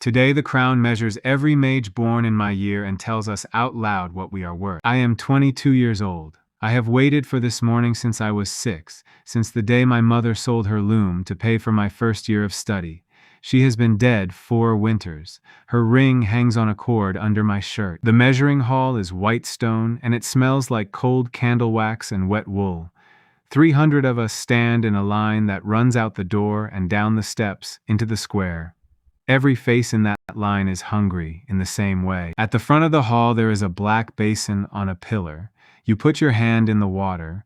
Today the crown measures every mage born in my year and tells us out loud what we are worth. I am 22 years old. I have waited for this morning since I was 6, since the day my mother sold her loom to pay for my first year of study. She has been dead 4 winters. Her ring hangs on a cord under my shirt. The measuring hall is white stone, and it smells like cold candle wax and wet wool. 300 of us stand in a line that runs out the door and down the steps into the square. Every face in that line is hungry in the same way. At the front of the hall there is a black basin on a pillar. You put your hand in the water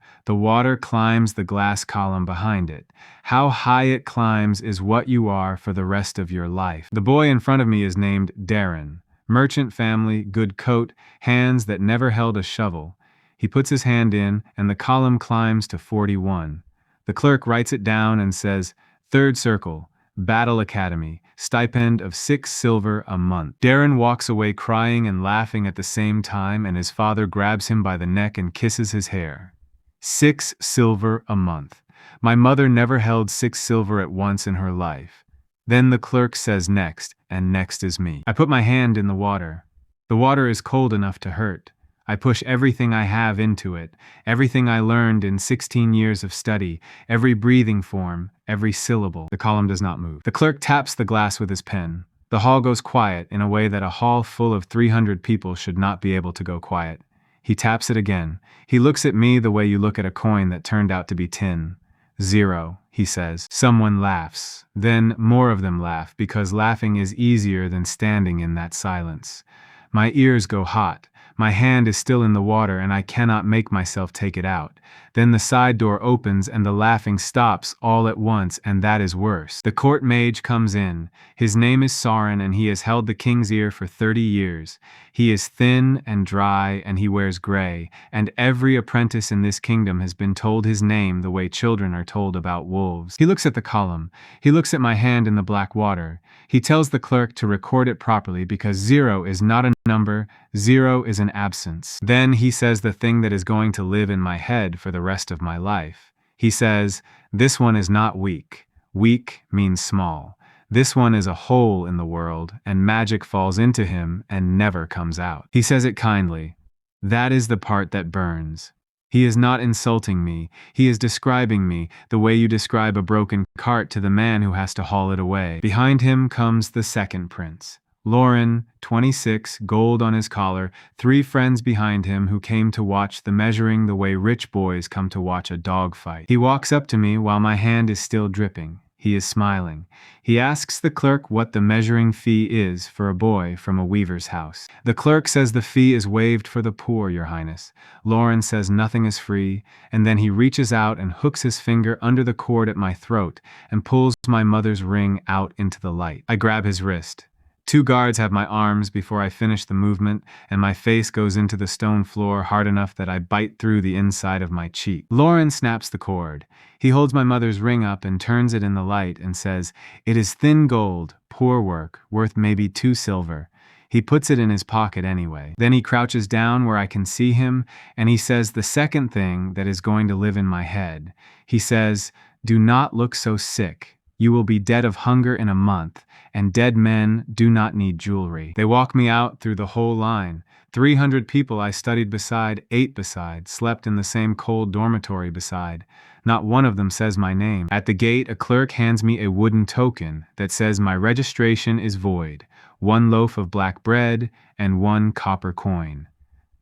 climbs the glass column behind it. How high it climbs is what you are for the rest of your life. The boy in front of me is named Darren. Merchant family, good coat, hands that never held a shovel. He puts his hand in, and the column climbs to 41. The clerk writes it down and says, "Third circle, Battle Academy, stipend of 6 silver a month." Darren walks away crying and laughing at the same time, and his father grabs him by the neck and kisses his hair. 6 silver a month. My mother never held 6 silver at once in her life. Then the clerk says next, and next is me. I put my hand in the water. The water is cold enough to hurt. I push everything I have into it, everything I learned in 16 years of study, every breathing form, every syllable. The column does not move. The clerk taps the glass with his pen. The hall goes quiet in a way that a hall full of 300 people should not be able to go quiet. He taps it again. He looks at me the way you look at a coin that turned out to be tin. 0, he says. Someone laughs. Then more of them laugh, because laughing is easier than standing in that silence. My ears go hot. My hand is still in the water and I cannot make myself take it out. Then the side door opens and the laughing stops all at once, and that is worse. The court mage comes in. His name is Soren and he has held the king's ear for 30 years. He is thin and dry and he wears gray, and every apprentice in this kingdom has been told his name the way children are told about wolves. He looks at the column. He looks at my hand in the black water. He tells the clerk to record it properly because 0 is not a number, 0 is an absence. Then he says the thing that is going to live in my head for the rest of my life. He says, "This one is not weak. Weak means small. This one is a hole in the world, and magic falls into him and never comes out." He says it kindly. That is the part that burns. He is not insulting me. He is describing me the way you describe a broken cart to the man who has to haul it away. Behind him comes the second prince. Lauren, 26, gold on his collar, 3 friends behind him who came to watch the measuring the way rich boys come to watch a dog fight. He walks up to me while my hand is still dripping. He is smiling. He asks the clerk what the measuring fee is for a boy from a weaver's house. The clerk says the fee is waived for the poor, Your Highness. Lauren says nothing is free, and then he reaches out and hooks his finger under the cord at my throat and pulls my mother's ring out into the light. I grab his wrist. 2 guards have my arms before I finish the movement, and my face goes into the stone floor hard enough that I bite through the inside of my cheek. Lauren snaps the cord. He holds my mother's ring up and turns it in the light and says, "It is thin gold, poor work, worth maybe 2 silver. He puts it in his pocket anyway. Then he crouches down where I can see him, and he says the second thing that is going to live in my head. He says, "Do not look so sick. You will be dead of hunger in a month, and dead men do not need jewelry." They walk me out through the whole line. 300 people I studied beside, ate beside, slept in the same cold dormitory beside. Not one of them says my name. At the gate, a clerk hands me a wooden token that says my registration is void. 1 loaf of black bread and 1 copper coin.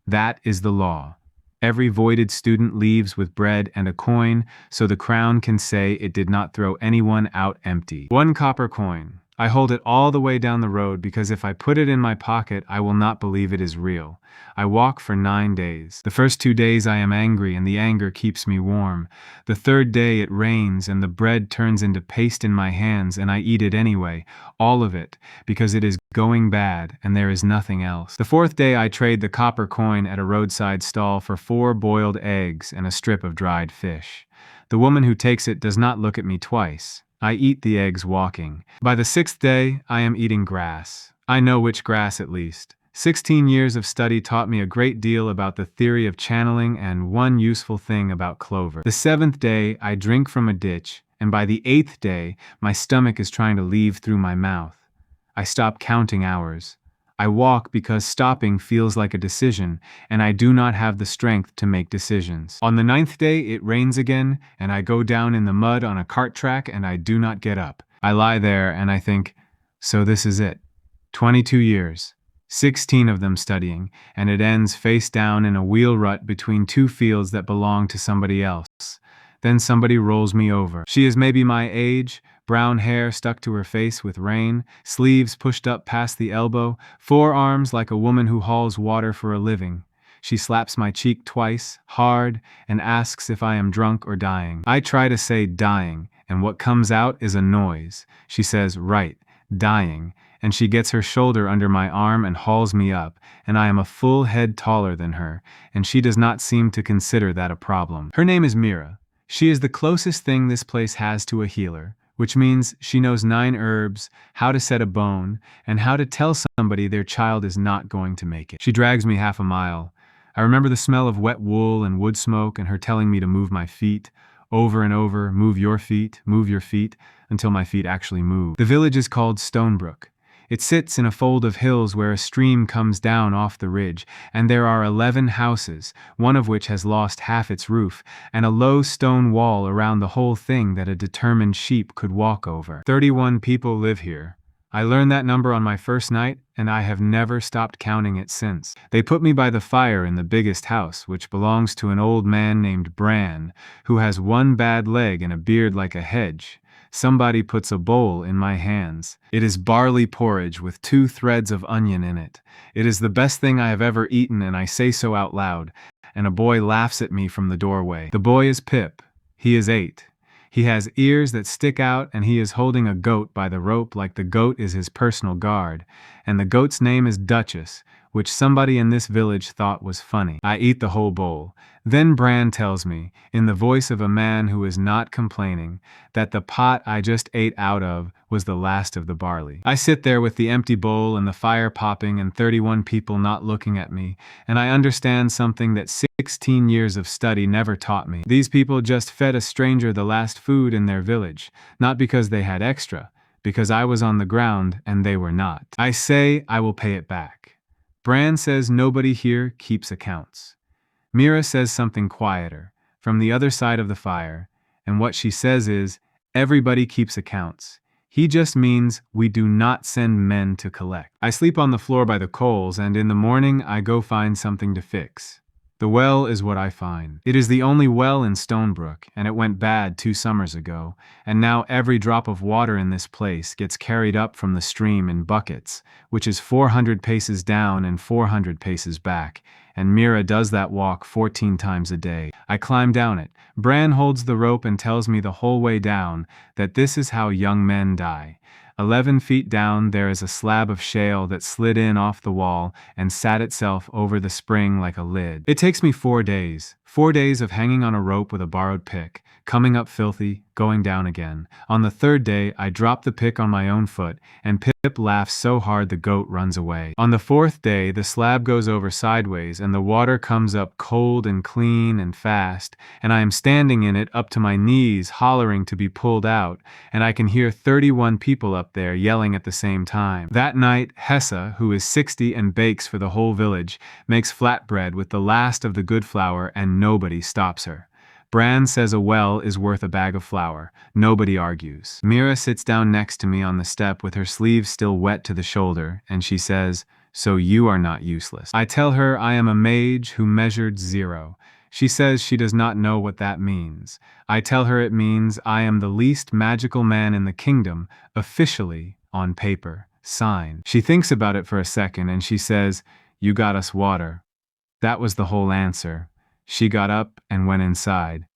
That is the law. Every voided student leaves with bread and a coin, so the crown can say it did not throw anyone out empty. 1 copper coin. I hold it all the way down the road because if I put it in my pocket, I will not believe it is real. I walk for 9 days. The first 2 days I am angry and the anger keeps me warm. The 3rd day it rains and the bread turns into paste in my hands and I eat it anyway, all of it, because it is going bad and there is nothing else. The 4th day I trade the copper coin at a roadside stall for 4 boiled eggs and a strip of dried fish. The woman who takes it does not look at me twice. I eat the eggs walking. By the 6th day, I am eating grass. I know which grass at least. 16 years of study taught me a great deal about the theory of channeling and one useful thing about clover. The 7th day, I drink from a ditch, and by the 8th day, my stomach is trying to leave through my mouth. I stop counting hours. I walk because stopping feels like a decision, and I do not have the strength to make decisions. On the 9th day, it rains again, and I go down in the mud on a cart track and I do not get up. I lie there and I think, so this is it. 22 years. 16 of them studying, and it ends face down in a wheel rut between two fields that belong to somebody else. Then somebody rolls me over. She is maybe my age, brown hair stuck to her face with rain, sleeves pushed up past the elbow, forearms like a woman who hauls water for a living. She slaps my cheek twice, hard, and asks if I am drunk or dying. I try to say dying, and what comes out is a noise. She says, right, dying, and she gets her shoulder under my arm and hauls me up, and I am a full head taller than her, and she does not seem to consider that a problem. Her name is Mira. She is the closest thing this place has to a healer, which means she knows 9 herbs, how to set a bone, and how to tell somebody their child is not going to make it. She drags me half a mile. I remember the smell of wet wool and wood smoke and her telling me to move my feet, over and over, move your feet, until my feet actually move. The village is called Stonebrook. It sits in a fold of hills where a stream comes down off the ridge, and there are 11 houses, one of which has lost half its roof, and a low stone wall around the whole thing that a determined sheep could walk over. 31 people live here. I learned that number on my first night, and I have never stopped counting it since. They put me by the fire in the biggest house, which belongs to an old man named Bran, who has one bad leg and a beard like a hedge. Somebody puts a bowl in my hands. It is barley porridge with 2 threads of onion in it. It is the best thing I have ever eaten, and I say so out loud, and a boy laughs at me from the doorway. The boy is Pip. He is 8. He has ears that stick out, and he is holding a goat by the rope like the goat is his personal guard, and the goat's name is Duchess, which somebody in this village thought was funny. I eat the whole bowl. Then Bran tells me, in the voice of a man who is not complaining, that the pot I just ate out of was the last of the barley. I sit there with the empty bowl and the fire popping and 31 people not looking at me, and I understand something that 16 years of study never taught me. These people just fed a stranger the last food in their village, not because they had extra, because I was on the ground and they were not. I say I will pay it back. Bran says nobody here keeps accounts. Mira says something quieter, from the other side of the fire, and what she says is, everybody keeps accounts. He just means we do not send men to collect. I sleep on the floor by the coals, and in the morning I go find something to fix. The well is what I find. It is the only well in Stonebrook, and it went bad 2 summers ago, and now every drop of water in this place gets carried up from the stream in buckets, which is 400 paces down and 400 paces back, and Mira does that walk 14 times a day. I climb down it. Bran holds the rope and tells me the whole way down that this is how young men die. 11 feet down there is a slab of shale that slid in off the wall and sat itself over the spring like a lid. It takes me 4 days. 4 days of hanging on a rope with a borrowed pick, coming up filthy, going down again. On the 3rd day, I drop the pick on my own foot, and Pip laughs so hard the goat runs away. On the 4th day, the slab goes over sideways, and the water comes up cold and clean and fast, and I am standing in it up to my knees, hollering to be pulled out, and I can hear 31 people up there yelling at the same time. That night, Hessa, who is 60 and bakes for the whole village, makes flatbread with the last of the good flour, and nobody stops her. Bran says a well is worth a bag of flour. Nobody argues. Mira sits down next to me on the step with her sleeves still wet to the shoulder, and she says, "So you are not useless." I tell her I am a mage who measured 0. She says she does not know what that means. I tell her it means I am the least magical man in the kingdom, officially, on paper, signed. She thinks about it for a second, and she says, "You got us water." That was the whole answer. She got up and went inside.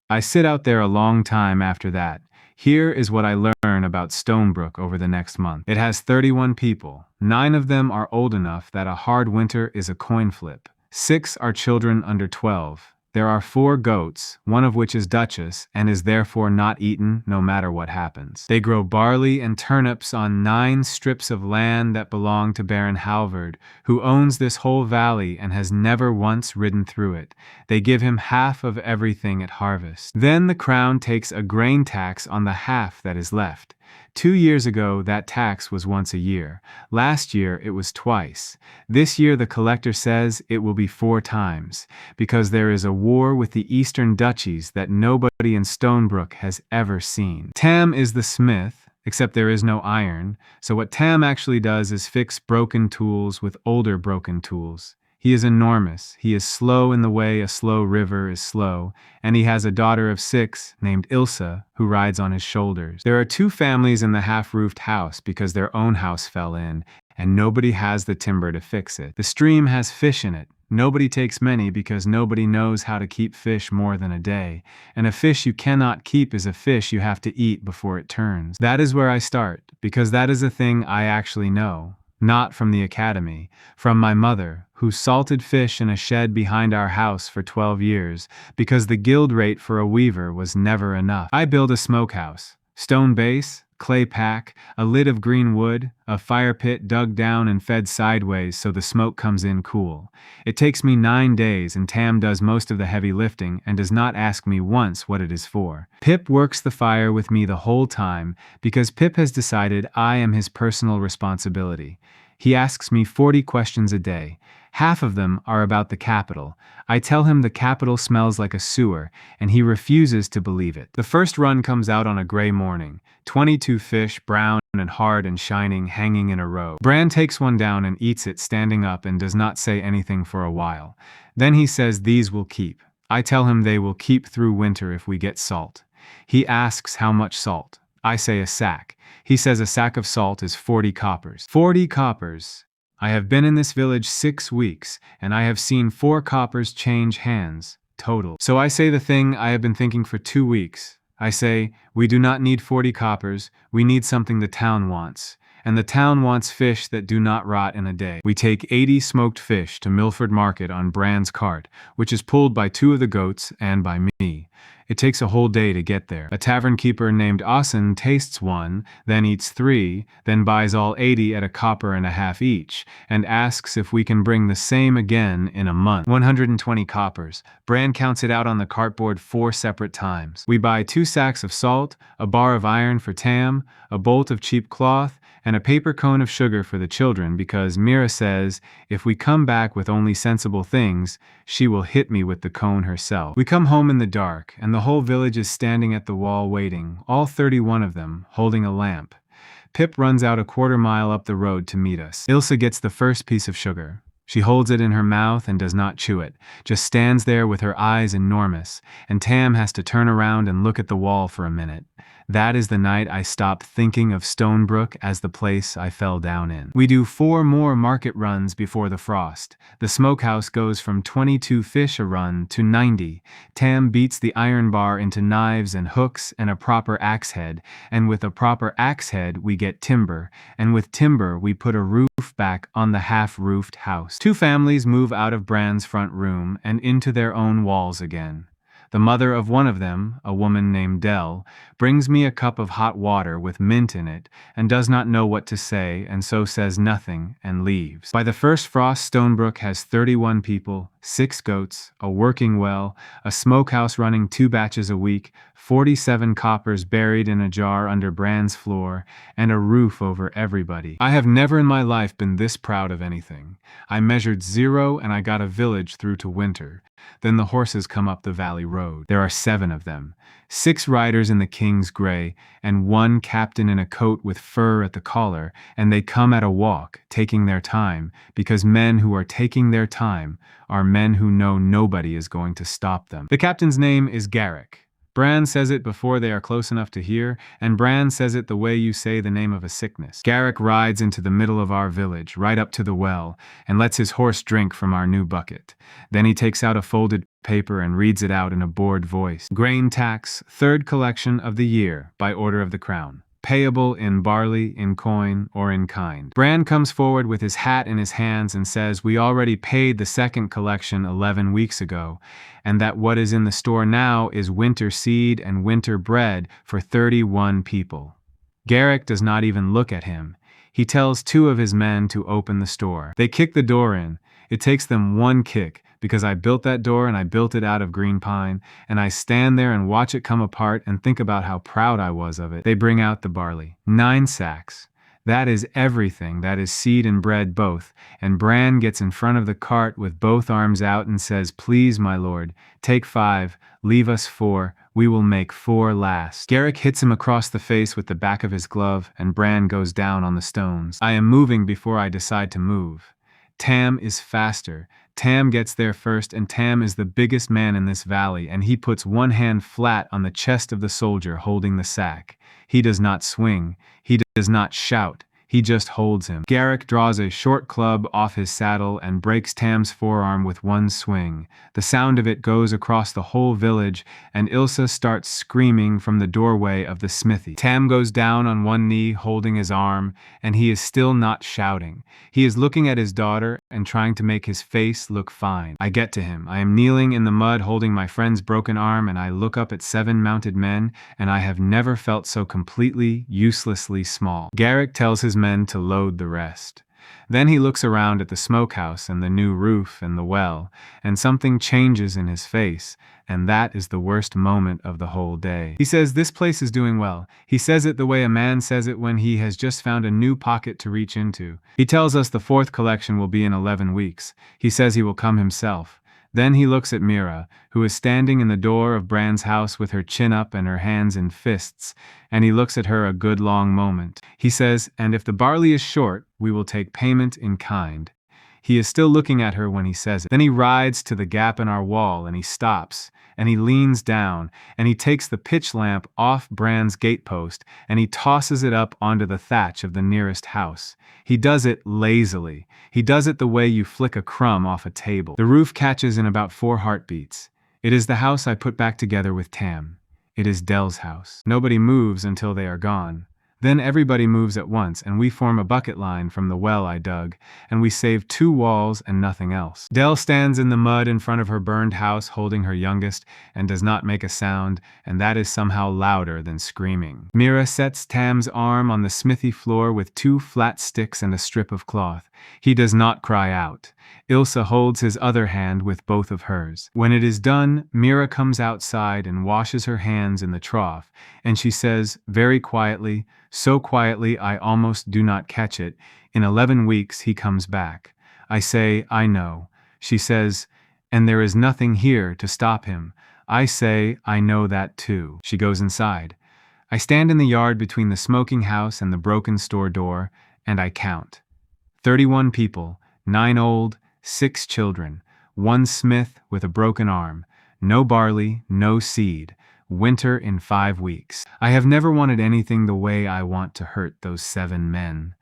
I sit out there a long time after that. Here is what I learn about Stonebrook over the next month. It has 31 people. 9 of them are old enough that a hard winter is a coin flip. 6 are children under 12. There are 4 goats, one of which is Duchess, and is therefore not eaten no matter what happens. They grow barley and turnips on 9 strips of land that belong to Baron Halvard, who owns this whole valley and has never once ridden through it. They give him half of everything at harvest. Then the crown takes a grain tax on the half that is left. 2 years ago, that tax was once a year. Last year, it was twice. This year, the collector says it will be 4 times, because there is a war with the Eastern Duchies that nobody in Stonebrook has ever seen. Tam is the smith, except there is no iron, so what Tam actually does is fix broken tools with older broken tools. He is enormous, he is slow in the way a slow river is slow, and he has a daughter of 6 named Ilsa who rides on his shoulders. There are 2 families in the half-roofed house because their own house fell in, and nobody has the timber to fix it. The stream has fish in it. Nobody takes many because nobody knows how to keep fish more than a day, and a fish you cannot keep is a fish you have to eat before it turns. That is where I start, because that is a thing I actually know. Not from the academy, from my mother, who salted fish in a shed behind our house for 12 years, because the guild rate for a weaver was never enough. I build a smokehouse, stone base, clay pack, a lid of green wood, a fire pit dug down and fed sideways so the smoke comes in cool. It takes me 9 days, and Tam does most of the heavy lifting and does not ask me once what it is for. Pip works the fire with me the whole time because Pip has decided I am his personal responsibility. He asks me 40 questions a day. Half of them are about the capital. I tell him the capital smells like a sewer, and he refuses to believe it. The first run comes out on a gray morning. 22 fish, brown and hard and shining, hanging in a row. Bran takes one down and eats it standing up and does not say anything for a while. Then he says these will keep. I tell him they will keep through winter if we get salt. He asks how much salt. I say a sack. He says a sack of salt is 40 coppers. 40 coppers. I have been in this village 6 weeks, and I have seen 4 coppers change hands, total. So I say the thing I have been thinking for 2 weeks. I say, we do not need 40 coppers, we need something the town wants. And the town wants fish that do not rot in a day. We take 80 smoked fish to Milford Market on Bran's cart, which is pulled by 2 of the goats and by me. It takes a whole day to get there. A tavern keeper named Ossen tastes one, then eats 3, then buys all 80 at a copper and a half each, and asks if we can bring the same again in a month. 120 coppers. Bran counts it out on the cartboard 4 separate times. We buy 2 sacks of salt, a bar of iron for Tam, a bolt of cheap cloth, and a paper cone of sugar for the children because Mira says, if we come back with only sensible things, she will hit me with the cone herself. We come home in the dark, and the whole village is standing at the wall waiting, all 31 of them, holding a lamp. Pip runs out a 1/4 mile up the road to meet us. Ilsa gets the first piece of sugar. She holds it in her mouth and does not chew it, just stands there with her eyes enormous, and Tam has to turn around and look at the wall for a minute. That is the night I stopped thinking of Stonebrook as the place I fell down in. We do 4 more market runs before the frost. The smokehouse goes from 22 fish a run to 90. Tam beats the iron bar into knives and hooks and a proper axe head, and with a proper axe head we get timber, and with timber we put a roof back on the half-roofed house. 2 families move out of Bran's front room and into their own walls again. The mother of one of them, a woman named Dell, brings me a cup of hot water with mint in it and does not know what to say and so says nothing and leaves. By the first frost, Stonebrook has 31 people, 6 goats, a working well, a smokehouse running 2 batches a week, 47 coppers buried in a jar under Bran's floor, and a roof over everybody. I have never in my life been this proud of anything. I measured 0 and I got a village through to winter. Then the horses come up the valley road. There are 7 of them. 6 riders in the king's gray, and 1 captain in a coat with fur at the collar, and they come at a walk, taking their time, because men who are taking their time are men who know nobody is going to stop them. The captain's name is Garrick. Bran says it before they are close enough to hear, and Bran says it the way you say the name of a sickness. Garrick rides into the middle of our village, right up to the well, and lets his horse drink from our new bucket. Then he takes out a folded paper and reads it out in a bored voice. Grain tax, 3rd collection of the year, by order of the crown. Payable in barley, in coin, or in kind. Bran comes forward with his hat in his hands and says we already paid the 2nd collection 11 weeks ago, and that what is in the store now is winter seed and winter bread for 31 people. Garrick does not even look at him. He tells 2 of his men to open the store. They kick the door in. It takes them 1 kick, because I built that door and I built it out of green pine, and I stand there and watch it come apart and think about how proud I was of it. They bring out the barley. 9 sacks. That is everything, that is seed and bread both, and Bran gets in front of the cart with both arms out and says, "Please, my lord, take 5, leave us 4, we will make 4 last." Garrick hits him across the face with the back of his glove, and Bran goes down on the stones. I am moving before I decide to move. Tam is faster. Tam gets there first, and Tam is the biggest man in this valley, and he puts one hand flat on the chest of the soldier holding the sack. He does not swing. He does not shout. He just holds him. Garrick draws a short club off his saddle and breaks Tam's forearm with one swing. The sound of it goes across the whole village, and Ilsa starts screaming from the doorway of the smithy. Tam goes down on one knee holding his arm, and he is still not shouting. He is looking at his daughter and trying to make his face look fine. I get to him. I am kneeling in the mud holding my friend's broken arm, and I look up at 7 mounted men, and I have never felt so completely, uselessly small. Garrick tells his men to load the rest. Then he looks around at the smokehouse and the new roof and the well, and something changes in his face, and that is the worst moment of the whole day. He says this place is doing well. He says it the way a man says it when he has just found a new pocket to reach into. He tells us the 4th collection will be in 11 weeks. He says he will come himself. Then he looks at Mira, who is standing in the door of Bran's house with her chin up and her hands in fists, and he looks at her a good long moment. He says, "And if the barley is short, we will take payment in kind." He is still looking at her when he says it. Then he rides to the gap in our wall, and he stops, and he leans down, and he takes the pitch lamp off Bran's gatepost, and he tosses it up onto the thatch of the nearest house. He does it lazily. He does it the way you flick a crumb off a table. The roof catches in about 4 heartbeats. It is the house I put back together with Tam. It is Dell's house. Nobody moves until they are gone. Then everybody moves at once, and we form a bucket line from the well I dug, and we save 2 walls and nothing else. Dell stands in the mud in front of her burned house holding her youngest, and does not make a sound, and that is somehow louder than screaming. Mira sets Tam's arm on the smithy floor with 2 flat sticks and a strip of cloth. He does not cry out. Ilsa holds his other hand with both of hers. When it is done, Mira comes outside and washes her hands in the trough, and she says, very quietly, so quietly I almost do not catch it, "In 11 weeks he comes back." I say, "I know." She says, "And there is nothing here to stop him." I say, "I know that too." She goes inside. I stand in the yard between the smoking house and the broken store door, and I count. 31 people, 9 old, 6 children, 1 smith with a broken arm, no barley, no seed, winter in 5 weeks. I have never wanted anything the way I want to hurt those 7 men.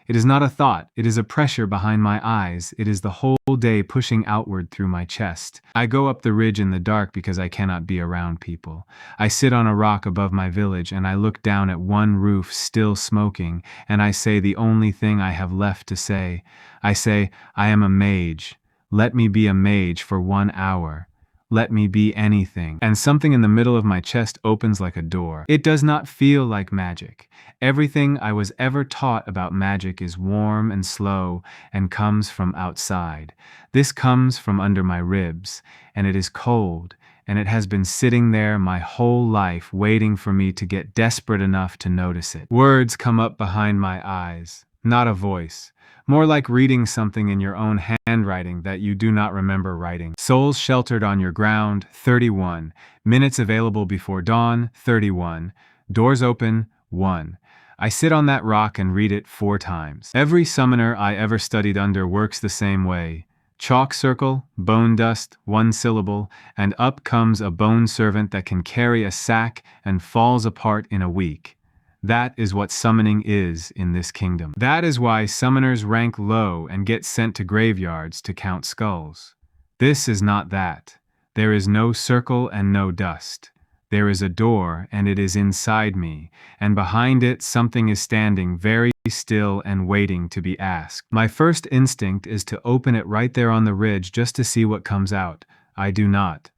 It is not a thought, it is a pressure behind my eyes, it is the whole day pushing outward through my chest. I go up the ridge in the dark because I cannot be around people. I sit on a rock above my village and I look down at one roof still smoking, and I say the only thing I have left to say. I say, I am a mage. Let me be a mage for 1 hour. Let me be anything. And something in the middle of my chest opens like a door. It does not feel like magic. Everything I was ever taught about magic is warm and slow and comes from outside. This comes from under my ribs, and it is cold, and it has been sitting there my whole life waiting for me to get desperate enough to notice it. Words come up behind my eyes, not a voice. More like reading something in your own handwriting that you do not remember writing. Souls sheltered on your ground, 31. Minutes available before dawn, 31. Doors open, 1. I sit on that rock and read it 4 times. Every summoner I ever studied under works the same way. Chalk circle, bone dust, 1 syllable, and up comes a bone servant that can carry a sack and falls apart in a week. That is what summoning is in this kingdom. That is why summoners rank low and get sent to graveyards to count skulls. This is not that. There is no circle and no dust. There is a door, and it is inside me, and behind it something is standing very still and waiting to be asked. My first instinct is to open it right there on the ridge just to see what comes out. I do not.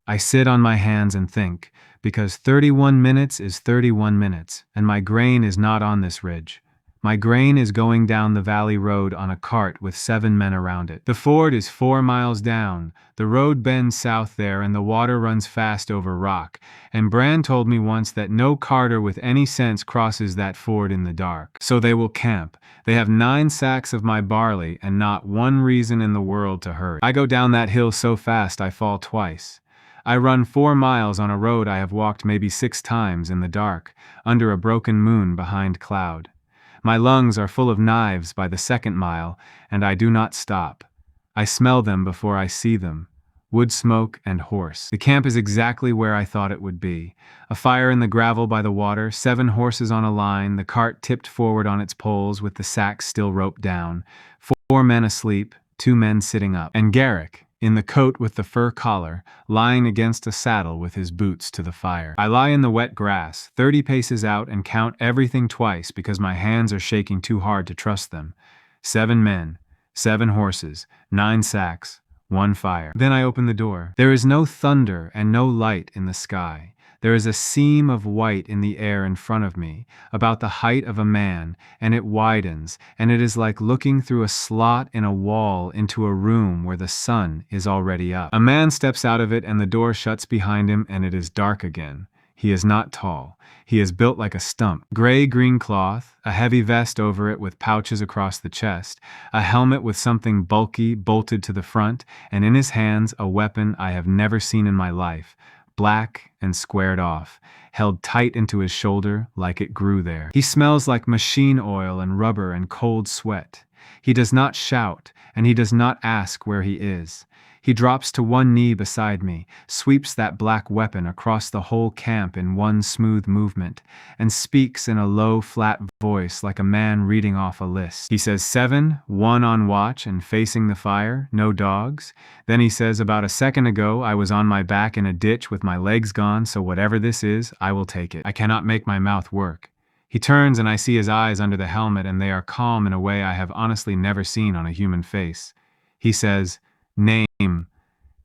I sit on my hands and think, because 31 minutes is 31 minutes, and my grain is not on this ridge. My grain is going down the valley road on a cart with 7 men around it. The ford is 4 miles down. The road bends south there and the water runs fast over rock. And Bran told me once that no carter with any sense crosses that ford in the dark. So they will camp. They have 9 sacks of my barley and not one reason in the world to hurry. I go down that hill so fast I fall twice. I run 4 miles on a road I have walked maybe 6 times in the dark, under a broken moon behind cloud. My lungs are full of knives by the 2nd mile, and I do not stop. I smell them before I see them. Wood smoke and horse. The camp is exactly where I thought it would be. A fire in the gravel by the water, 7 horses on a line, the cart tipped forward on its poles with the sacks still roped down, 4 men asleep, 2 men sitting up, and Garrick, in the coat with the fur collar, lying against a saddle with his boots to the fire. I lie in the wet grass, 30 paces out, and count everything twice because my hands are shaking too hard to trust them. 7 men, 7 horses, 9 sacks, 1 fire. Then I open the door. There is no thunder and no light in the sky. There is a seam of white in the air in front of me, about the height of a man, and it widens, and it is like looking through a slot in a wall into a room where the sun is already up. A man steps out of it and the door shuts behind him and it is dark again. He is not tall. He is built like a stump. Gray-green cloth, a heavy vest over it with pouches across the chest, a helmet with something bulky bolted to the front, and in his hands a weapon I have never seen in my life. Black and squared off, held tight into his shoulder like it grew there. He smells like machine oil and rubber and cold sweat. He does not shout, and he does not ask where he is. He drops to one knee beside me, sweeps that black weapon across the whole camp in one smooth movement, and speaks in a low, flat voice like a man reading off a list. He says 7, 1 on watch and facing the fire, no dogs. Then he says, about a second ago I was on my back in a ditch with my legs gone, so whatever this is, I will take it. I cannot make my mouth work. He turns and I see his eyes under the helmet and they are calm in a way I have honestly never seen on a human face. He says, Name.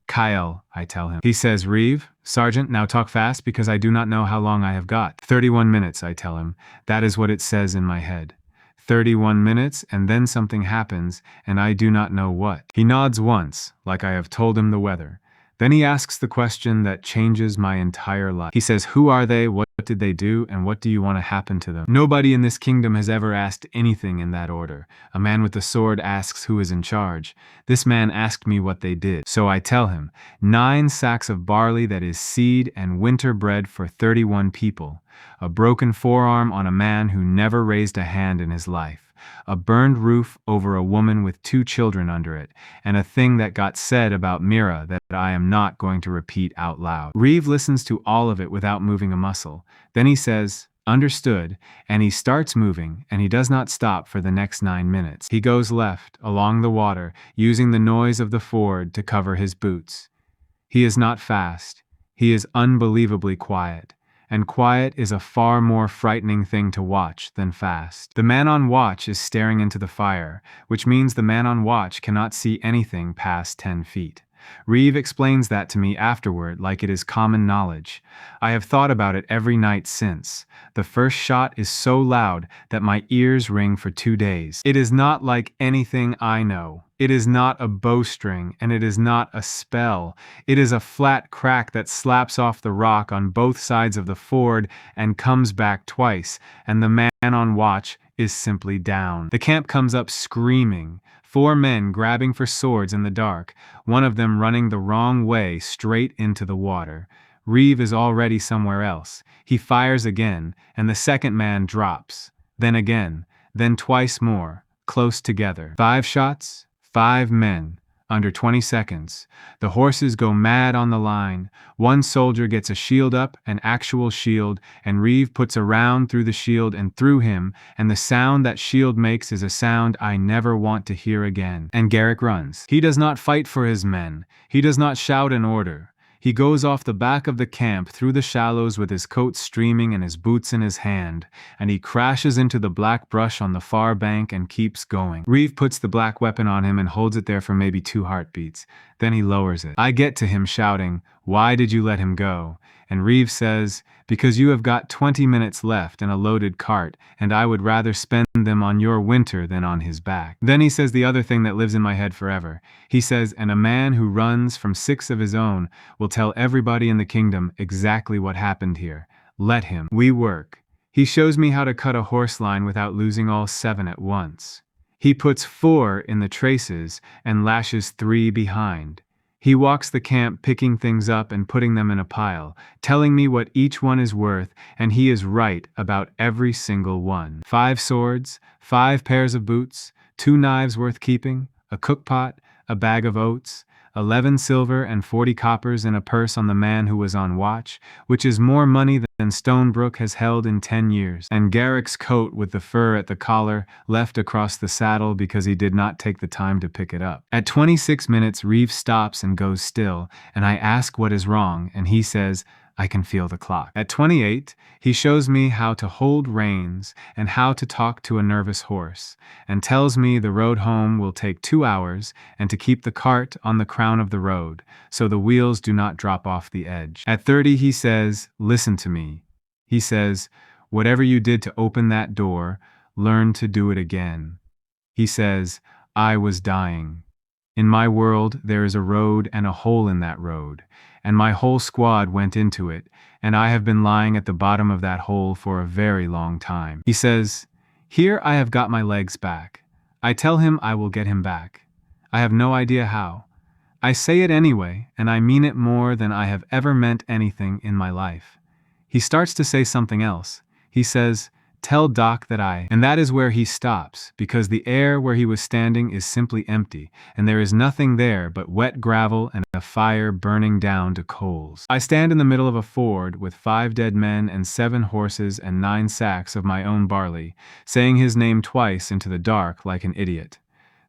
Kyle, I tell him. He says, Reeve, Sergeant, now talk fast because I do not know how long I have got. 31 minutes, I tell him. That is what it says in my head. 31 minutes, and then something happens, and I do not know what. He nods once, like I have told him the weather. Then he asks the question that changes my entire life. He says, who are they, what did they do, and what do you want to happen to them? Nobody in this kingdom has ever asked anything in that order. A man with a sword asks who is in charge. This man asked me what they did. So I tell him, 9 sacks of barley that is seed and winter bread for 31 people. A broken forearm on a man who never raised a hand in his life. A burned roof over a woman with 2 children under it, and a thing that got said about Mira that I am not going to repeat out loud. Reeve listens to all of it without moving a muscle. Then he says, understood, and he starts moving, and he does not stop for the next 9 minutes. He goes left, along the water, using the noise of the ford to cover his boots. He is not fast. He is unbelievably quiet. And quiet is a far more frightening thing to watch than fast. The man on watch is staring into the fire, which means the man on watch cannot see anything past 10 feet. Reeve explains that to me afterward like it is common knowledge. I have thought about it every night since. The first shot is so loud that my ears ring for 2 days. It is not like anything I know. It is not a bowstring, and it is not a spell. It is a flat crack that slaps off the rock on both sides of the ford and comes back twice, and the man on watch is simply down. The camp comes up screaming. 4 men grabbing for swords in the dark, one of them running the wrong way straight into the water. Reeve is already somewhere else. He fires again, and the second man drops. Then again, then twice more, close together. 5 shots, 5 men. Under 20 seconds. The horses go mad on the line. One soldier gets a shield up, an actual shield, and Reeve puts a round through the shield and through him, and the sound that shield makes is a sound I never want to hear again. And Garrick runs. He does not fight for his men. He does not shout an order. He goes off the back of the camp through the shallows with his coat streaming and his boots in his hand, and he crashes into the black brush on the far bank and keeps going. Reeve puts the black weapon on him and holds it there for maybe 2 heartbeats. Then he lowers it. I get to him shouting, "Why did you let him go?" And Reeves says, "Because you have got 20 minutes left and a loaded cart, and I would rather spend them on your winter than on his back." Then he says the other thing that lives in my head forever. He says, "And a man who runs from 6 of his own will tell everybody in the kingdom exactly what happened here. Let him." We work. He shows me how to cut a horse line without losing all 7 at once. He puts 4 in the traces and lashes 3 behind. He walks the camp picking things up and putting them in a pile, telling me what each one is worth, and he is right about every single one. 5 swords, 5 pairs of boots, 2 knives worth keeping, a cookpot, a bag of oats, 11 silver and 40 coppers in a purse on the man who was on watch, which is more money than Stonebrook has held in 10 years, and Garrick's coat with the fur at the collar left across the saddle because he did not take the time to pick it up. At 26 minutes, Reeves stops and goes still, and I ask what is wrong, and he says, "I can feel the clock." At 28, he shows me how to hold reins and how to talk to a nervous horse, and tells me the road home will take 2 hours and to keep the cart on the crown of the road, so the wheels do not drop off the edge. At 30, he says, "Listen to me." He says, "Whatever you did to open that door, learn to do it again." He says, "I was dying. In my world, there is a road and a hole in that road, and my whole squad went into it, and I have been lying at the bottom of that hole for a very long time." He says, "Here I have got my legs back." I tell him I will get him back. I have no idea how. I say it anyway, and I mean it more than I have ever meant anything in my life. He starts to say something else. He says, "Tell Doc that I..." And that is where he stops, because the air where he was standing is simply empty, and there is nothing there but wet gravel and a fire burning down to coals. I stand in the middle of a ford with 5 dead men and 7 horses and 9 sacks of my own barley, saying his name twice into the dark like an idiot.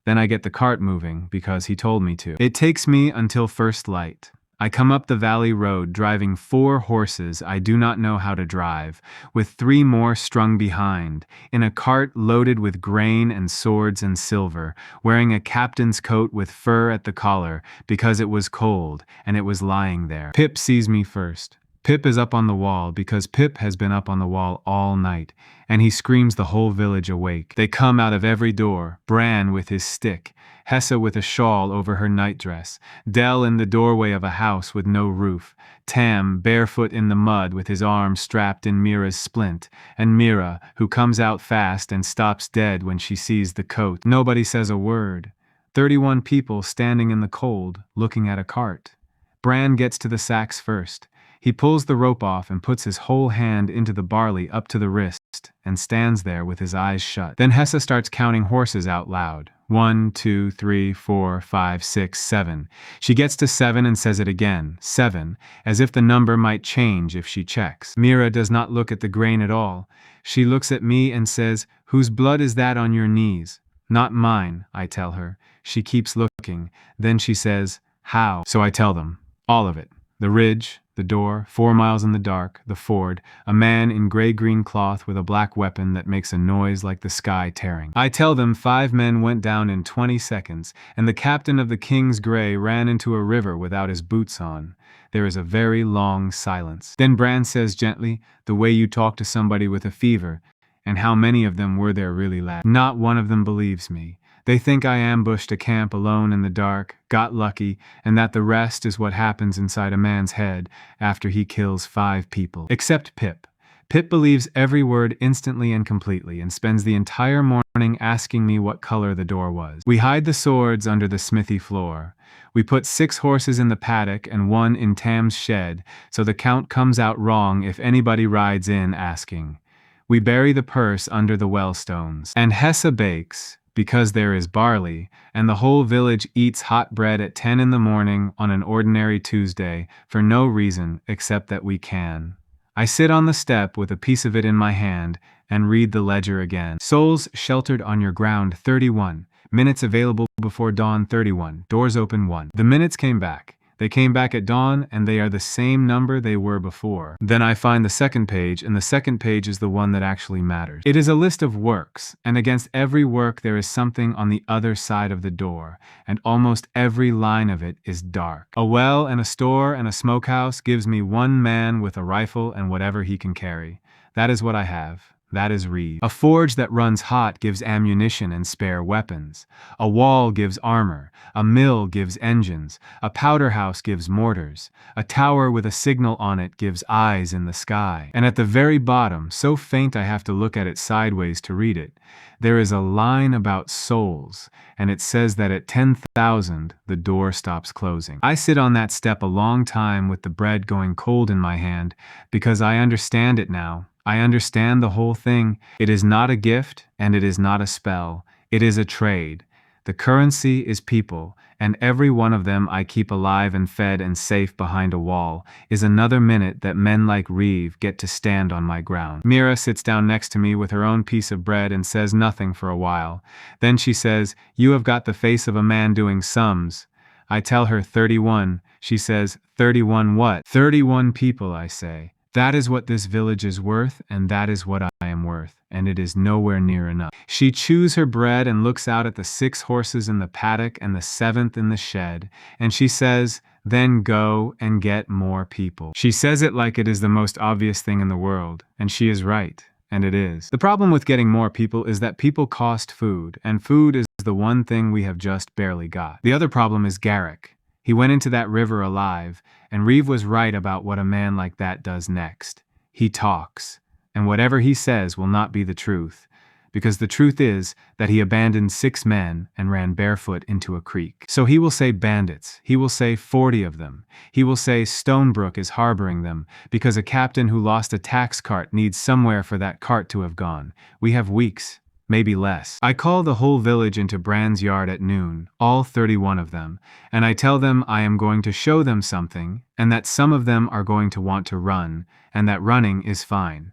Then I get the cart moving, because he told me to. It takes me until first light. I come up the valley road driving 4 horses I do not know how to drive, with 3 more strung behind, in a cart loaded with grain and swords and silver, wearing a captain's coat with fur at the collar, because it was cold, and it was lying there. Pip sees me first. Pip is up on the wall because Pip has been up on the wall all night, and he screams the whole village awake. They come out of every door, Bran with his stick, Hessa with a shawl over her nightdress, Dell in the doorway of a house with no roof, Tam barefoot in the mud with his arm strapped in Mira's splint, and Mira, who comes out fast and stops dead when she sees the coat. Nobody says a word. 31 people standing in the cold, looking at a cart. Bran gets to the sacks first. He pulls the rope off and puts his whole hand into the barley up to the wrist, and stands there with his eyes shut. Then Hessa starts counting horses out loud. 1, 2, 3, 4, 5, 6, 7. She gets to 7 and says it again, 7, as if the number might change if she checks. Mira does not look at the grain at all. She looks at me and says, "Whose blood is that on your knees?" "Not mine," I tell her. She keeps looking. Then she says, "How?" So I tell them. All of it. The ridge, the door, 4 miles in the dark, the ford, a man in gray-green cloth with a black weapon that makes a noise like the sky tearing. I tell them 5 men went down in 20 seconds, and the captain of the King's Grey ran into a river without his boots on. There is a very long silence. Then Bran says gently, "The way you talk to somebody with a fever, and how many of them were there really, lad?" Not one of them believes me. They think I ambushed a camp alone in the dark, got lucky, and that the rest is what happens inside a man's head after he kills 5 people. Except Pip. Pip believes every word instantly and completely, and spends the entire morning asking me what color the door was. We hide the swords under the smithy floor. We put 6 horses in the paddock and 1 in Tam's shed, so the count comes out wrong if anybody rides in asking. We bury the purse under the well stones. And Hessa bakes, because there is barley, and the whole village eats hot bread at 10 in the morning on an ordinary Tuesday, for no reason except that we can. I sit on the step with a piece of it in my hand and read the ledger again. Souls sheltered on your ground 31. Minutes available before dawn 31. Doors open 1. The minutes came back. They came back at dawn, and they are the same number they were before. Then I find the second page, and the second page is the one that actually matters. It is a list of works, and against every work there is something on the other side of the door, and almost every line of it is dark. A well and a store and a smokehouse gives me one man with a rifle and whatever he can carry. That is what I have. That is Reeve. A forge that runs hot gives ammunition and spare weapons. A wall gives armor. A mill gives engines. A powder house gives mortars. A tower with a signal on it gives eyes in the sky. And at the very bottom, so faint I have to look at it sideways to read it, there is a line about souls, and it says that at 10,000 the door stops closing. I sit on that step a long time with the bread going cold in my hand, because I understand it now. I understand the whole thing. It is not a gift, and it is not a spell. It is a trade. The currency is people, and every one of them I keep alive and fed and safe behind a wall is another minute that men like Reeve get to stand on my ground. Mira sits down next to me with her own piece of bread and says nothing for a while. Then she says, "You have got the face of a man doing sums." I tell her 31. She says, 31 what? 31 people, I say. That is what this village is worth, and that is what I am worth, and it is nowhere near enough. She chews her bread and looks out at the 6 horses in the paddock and the 7th in the shed, and she says, "Then go and get more people." She says it like it is the most obvious thing in the world, and she is right, and it is. The problem with getting more people is that people cost food, and food is the one thing we have just barely got. The other problem is Garrick. He went into that river alive, and Reeve was right about what a man like that does next. He talks, and whatever he says will not be the truth, because the truth is that he abandoned 6 men and ran barefoot into a creek. So he will say bandits, he will say 40 of them, he will say Stonebrook is harboring them, because a captain who lost a tax cart needs somewhere for that cart to have gone. We have weeks. Maybe less. I call the whole village into Brand's yard at noon, all 31 of them, and I tell them I am going to show them something, and that some of them are going to want to run, and that running is fine.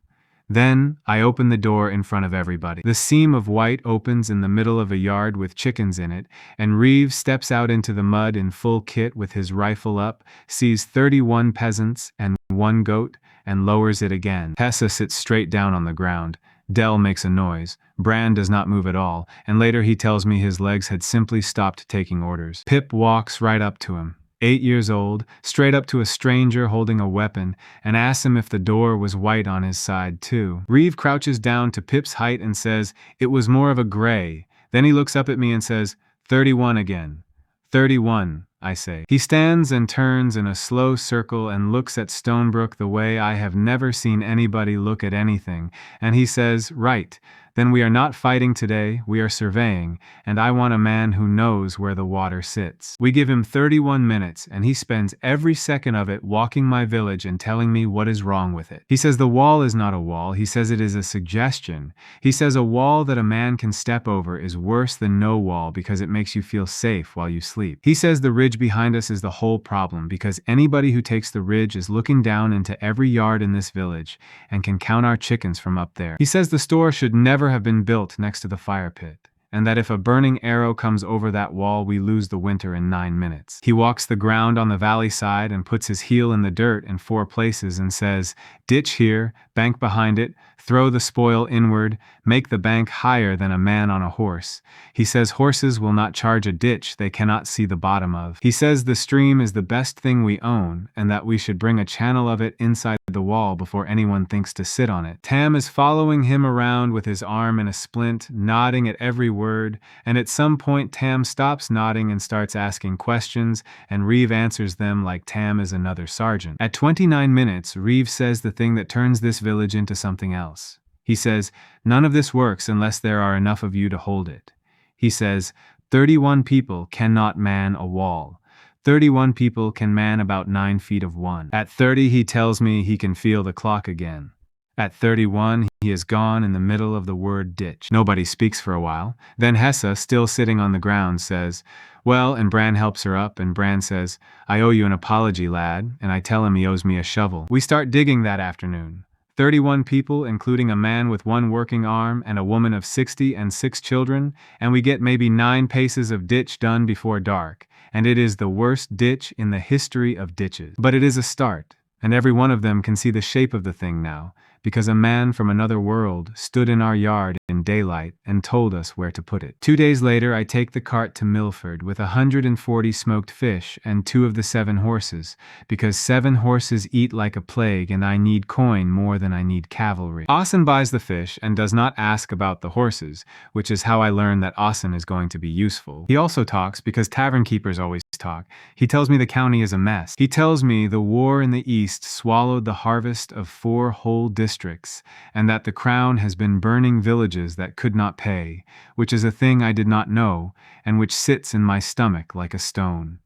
Then I open the door in front of everybody. The seam of white opens in the middle of a yard with chickens in it, and Reeve steps out into the mud in full kit with his rifle up, sees 31 peasants and 1 goat, and lowers it again. Tessa sits straight down on the ground. Dell makes a noise. Brand does not move at all, and later he tells me his legs had simply stopped taking orders. Pip walks right up to him, 8 years old, straight up to a stranger holding a weapon, and asks him if the door was white on his side too. Reeve crouches down to Pip's height and says, "It was more of a gray." Then he looks up at me and says, 31 again. 31, I say. He stands and turns in a slow circle and looks at Stonebrook the way I have never seen anybody look at anything, and he says, "Right. Then we are not fighting today, we are surveying, and I want a man who knows where the water sits." We give him 31 minutes, and he spends every second of it walking my village and telling me what is wrong with it. He says the wall is not a wall, he says it is a suggestion. He says a wall that a man can step over is worse than no wall because it makes you feel safe while you sleep. He says the ridge behind us is the whole problem because anybody who takes the ridge is looking down into every yard in this village and can count our chickens from up there. He says the store should never have been built next to the fire pit, and that if a burning arrow comes over that wall, we lose the winter in 9 minutes. He walks the ground on the valley side and puts his heel in the dirt in 4 places and says, "Ditch here, bank behind it, throw the spoil inward, make the bank higher than a man on a horse." He says horses will not charge a ditch they cannot see the bottom of. He says the stream is the best thing we own, and that we should bring a channel of it inside the wall before anyone thinks to sit on it. Tam is following him around with his arm in a splint, nodding at every word, and at some point Tam stops nodding and starts asking questions, and Reeve answers them like Tam is another sergeant. At 29 minutes, Reeve says the thing that turns this village into something else. He says, "None of this works unless there are enough of you to hold it." He says, 31 people cannot man a wall. 31 people can man about 9 feet of one. At 30, he tells me he can feel the clock again. At 31, he is gone in the middle of the word ditch. Nobody speaks for a while. Then Hessa, still sitting on the ground, says, "Well," and Bran helps her up, and Bran says, "I owe you an apology, lad," and I tell him he owes me a shovel. We start digging that afternoon. 31 people, including a man with one working arm and a woman of 60 and 6 children, and we get maybe 9 paces of ditch done before dark, and it is the worst ditch in the history of ditches. But it is a start, and every one of them can see the shape of the thing now, because a man from another world stood in our yard in daylight and told us where to put it. 2 days later, I take the cart to Milford with 140 smoked fish and 2 of the 7 horses, because 7 horses eat like a plague and I need coin more than I need cavalry. Austin buys the fish and does not ask about the horses, which is how I learn that Austin is going to be useful. He also talks because tavern keepers always talk. He tells me the county is a mess. He tells me the war in the East swallowed the harvest of 4 whole districts, and that the crown has been burning villages that could not pay, which is a thing I did not know, and which sits in my stomach like a stone.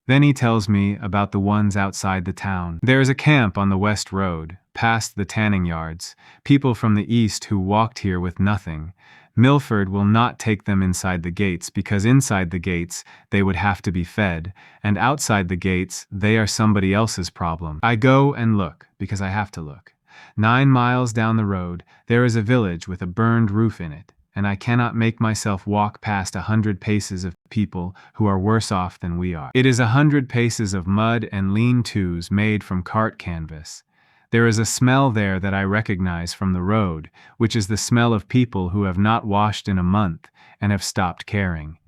Then he tells me about the ones outside the town. There is a camp on the West Road, past the tanning yards, people from the East who walked here with nothing. Milford will not take them inside the gates because inside the gates they would have to be fed, and outside the gates they are somebody else's problem. I go and look, because I have to look. 9 miles down the road, there is a village with a burned roof in it, and I cannot make myself walk past 100 paces of people who are worse off than we are. It is 100 paces of mud and lean-tos made from cart canvas. There is a smell there that I recognize from the road, which is the smell of people who have not washed in a month and have stopped caring.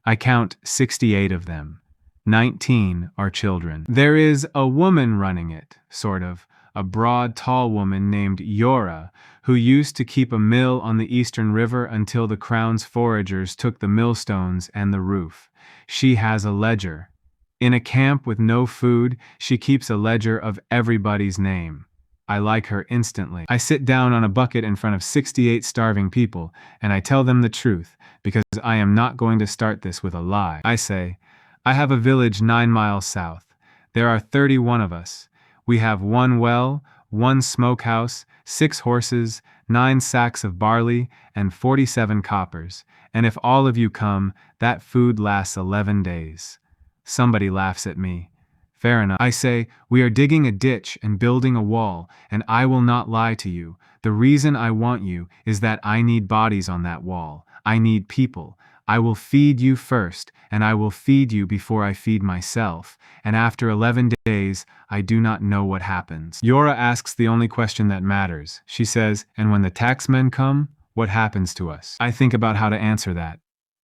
I count 68 of them. 19 are children. There is a woman running it, sort of, a broad, tall woman named Yora, who used to keep a mill on the Eastern River until the Crown's foragers took the millstones and the roof. She has a ledger. In a camp with no food, she keeps a ledger of everybody's name. I like her instantly. I sit down on a bucket in front of 68 starving people, and I tell them the truth, because I am not going to start this with a lie. I say, I have a village 9 miles south. There are 31 of us. We have 1 well, 1 smokehouse, 6 horses, 9 sacks of barley, and 47 coppers. And if all of you come, that food lasts 11 days. Somebody laughs at me. Fair enough. I say, we are digging a ditch and building a wall, and I will not lie to you. The reason I want you is that I need bodies on that wall. I need people. I will feed you first, and I will feed you before I feed myself. And after 11 days, I do not know what happens. Yora asks the only question that matters. She says, and when the taxmen come, what happens to us? I think about how to answer that.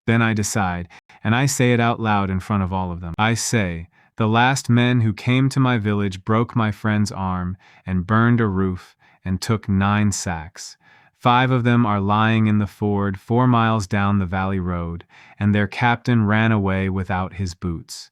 Then I decide, and I say it out loud in front of all of them. I say, the last men who came to my village broke my friend's arm and burned a roof and took 9 sacks. 5 of them are lying in the ford 4 miles down the valley road, and their captain ran away without his boots.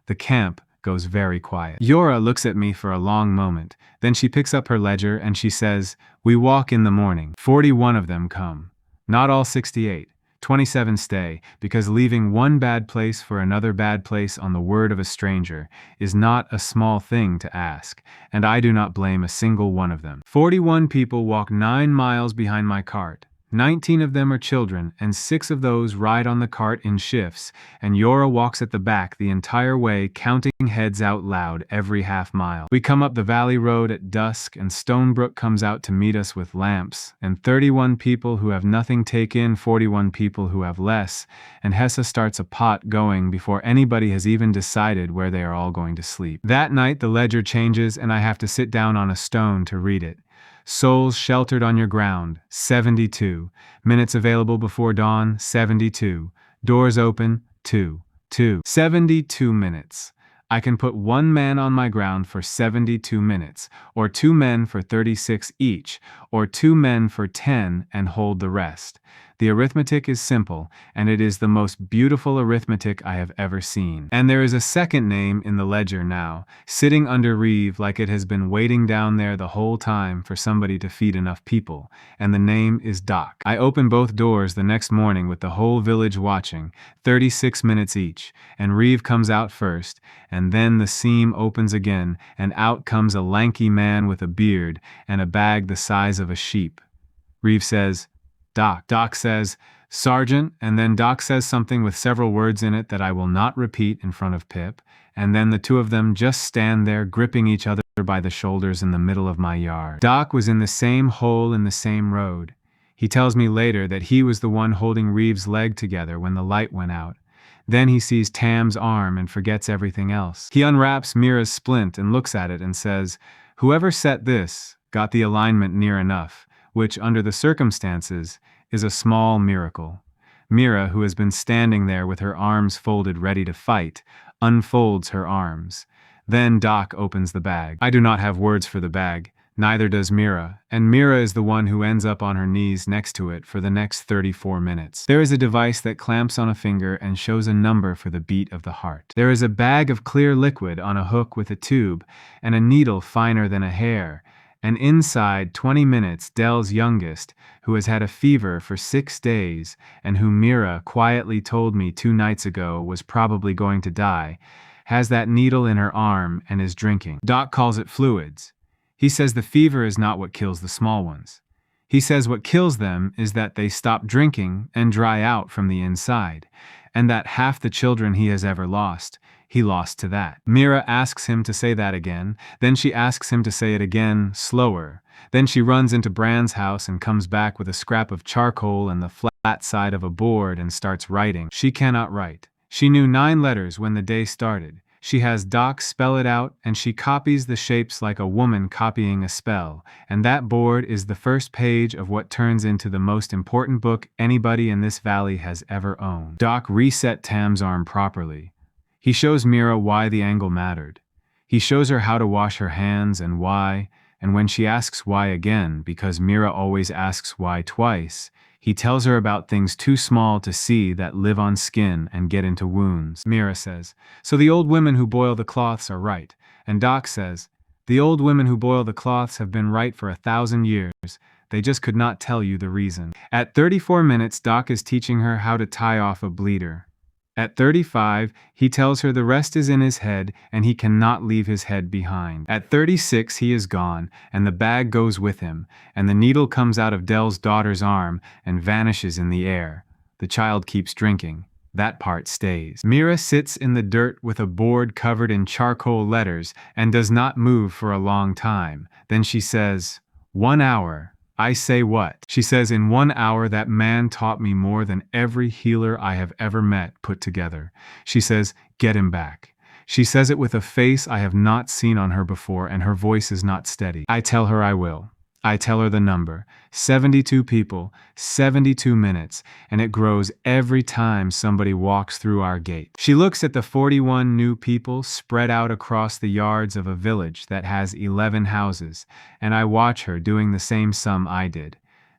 The camp goes very quiet. Yora looks at me for a long moment, then she picks up her ledger and she says, we walk in the morning. 41 of them come. Not all 68. 27 stay, because leaving one bad place for another bad place on the word of a stranger is not a small thing to ask, and I do not blame a single one of them. 41 people walk 9 miles behind my cart. 19 of them are children, and 6 of those ride on the cart in shifts, and Yora walks at the back the entire way, counting heads out loud every half mile. We come up the valley road at dusk, and Stonebrook comes out to meet us with lamps, and 31 people who have nothing take in 41 people who have less, and Hessa starts a pot going before anybody has even decided where they are all going to sleep. That night the ledger changes, and I have to sit down on a stone to read it. Souls sheltered on your ground, 72. Minutes available before dawn, 72. Doors open, 2. 72 minutes. I can put 1 man on my ground for 72 minutes, or 2 men for 36 each, or 2 men for 10 and hold the rest. The arithmetic is simple, and it is the most beautiful arithmetic I have ever seen. And there is a second name in the ledger now, sitting under Reeve like it has been waiting down there the whole time for somebody to feed enough people, and the name is Doc. I open both doors the next morning with the whole village watching, 36 minutes each, and Reeve comes out first, and then the seam opens again, and out comes a lanky man with a beard and a bag the size of a sheep. Reeve says, Doc. Doc says, Sergeant, and then Doc says something with several words in it that I will not repeat in front of Pip, and then the 2 of them just stand there gripping each other her by the shoulders in the middle of my yard. Doc was in the same hole in the same road. He tells me later that he was the one holding Reeves' leg together when the light went out. Then he sees Tam's arm and forgets everything else. He unwraps Mira's splint and looks at it and says, "Whoever set this got the alignment near enough, which, under the circumstances, is a small miracle." Mira, who has been standing there with her arms folded ready to fight, unfolds her arms. Then Doc opens the bag. I do not have words for the bag. Neither does Mira, and Mira is the one who ends up on her knees next to it for the next 34 minutes. There is a device that clamps on a finger and shows a number for the beat of the heart. There is a bag of clear liquid on a hook with a tube, and a needle finer than a hair, and inside 20 minutes Dell's youngest, who has had a fever for 6 days, and whom Mira quietly told me 2 nights ago was probably going to die, has that needle in her arm and is drinking. Doc calls it fluids. He says the fever is not what kills the small ones. He says what kills them is that they stop drinking and dry out from the inside, and that half the children he has ever lost, he lost to that. Mira asks him to say that again, then she asks him to say it again, slower. Then she runs into Brand's house and comes back with a scrap of charcoal and the flat side of a board and starts writing. She cannot write. She knew 9 letters when the day started. She has Doc spell it out, and she copies the shapes like a woman copying a spell, and that board is the first page of what turns into the most important book anybody in this valley has ever owned. Doc reset Tam's arm properly. He shows Mira why the angle mattered. He shows her how to wash her hands and why, and when she asks why again, because Mira always asks why twice, he tells her about things too small to see that live on skin and get into wounds. Mira says, "So the old women who boil the cloths are right." And Doc says, "The old women who boil the cloths have been right for 1,000 years. They just could not tell you the reason." At 34 minutes, Doc is teaching her how to tie off a bleeder. At 35, he tells her the rest is in his head and he cannot leave his head behind. At 36, he is gone, and the bag goes with him, and the needle comes out of Dell's daughter's arm and vanishes in the air. The child keeps drinking. That part stays. Mira sits in the dirt with a board covered in charcoal letters and does not move for a long time. Then she says, "1 hour. I say what?" She says, "In 1 hour that man taught me more than every healer I have ever met put together." She says, "Get him back." She says it with a face I have not seen on her before, and her voice is not steady. I tell her I will. I tell her the number. 72 people, 72 minutes, and it grows every time somebody walks through our gate. She looks at the 41 new people spread out across the yards of a village that has 11 houses, and I watch her doing the same sum I did.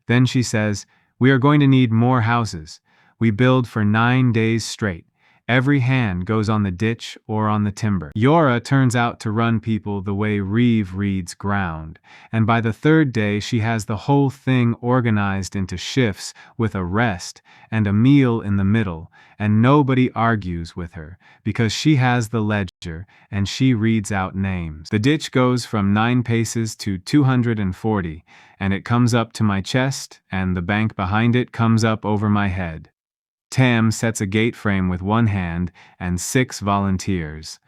Then she says, "We are going to need more houses. We build for 9 days straight. Every hand goes on the ditch or on the timber." Yora turns out to run people the way Reeve reads ground, and by the 3rd day she has the whole thing organized into shifts with a rest and a meal in the middle, and nobody argues with her, because she has the ledger and she reads out names. The ditch goes from 9 paces to 240, and it comes up to my chest, and the bank behind it comes up over my head. Tam sets a gate frame with 1 hand and 6 volunteers.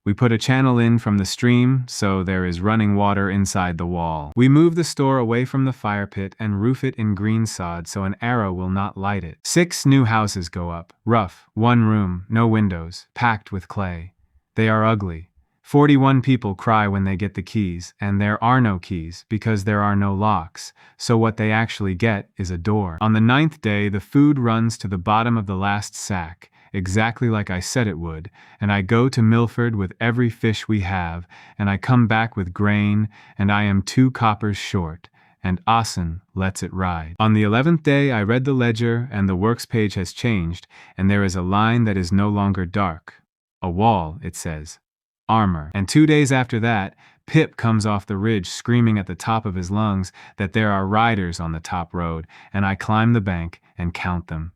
We put a channel in from the stream, so there is running water inside the wall. We move the store away from the fire pit and roof it in green sod so an arrow will not light it. 6 new houses go up, rough, 1 room, no windows, packed with clay. They are ugly. 41 people cry when they get the keys, and there are no keys because there are no locks, so what they actually get is a door. On the 9th day, the food runs to the bottom of the last sack, exactly like I said it would, and I go to Milford with every fish we have, and I come back with grain, and I am 2 coppers short, and Asen lets it ride. On the 11th day, I read the ledger, and the works page has changed, and there is a line that is no longer dark. A wall, it says. Armor. And 2 days after that, Pip comes off the ridge screaming at the top of his lungs that there are riders on the top road, and I climb the bank and count them.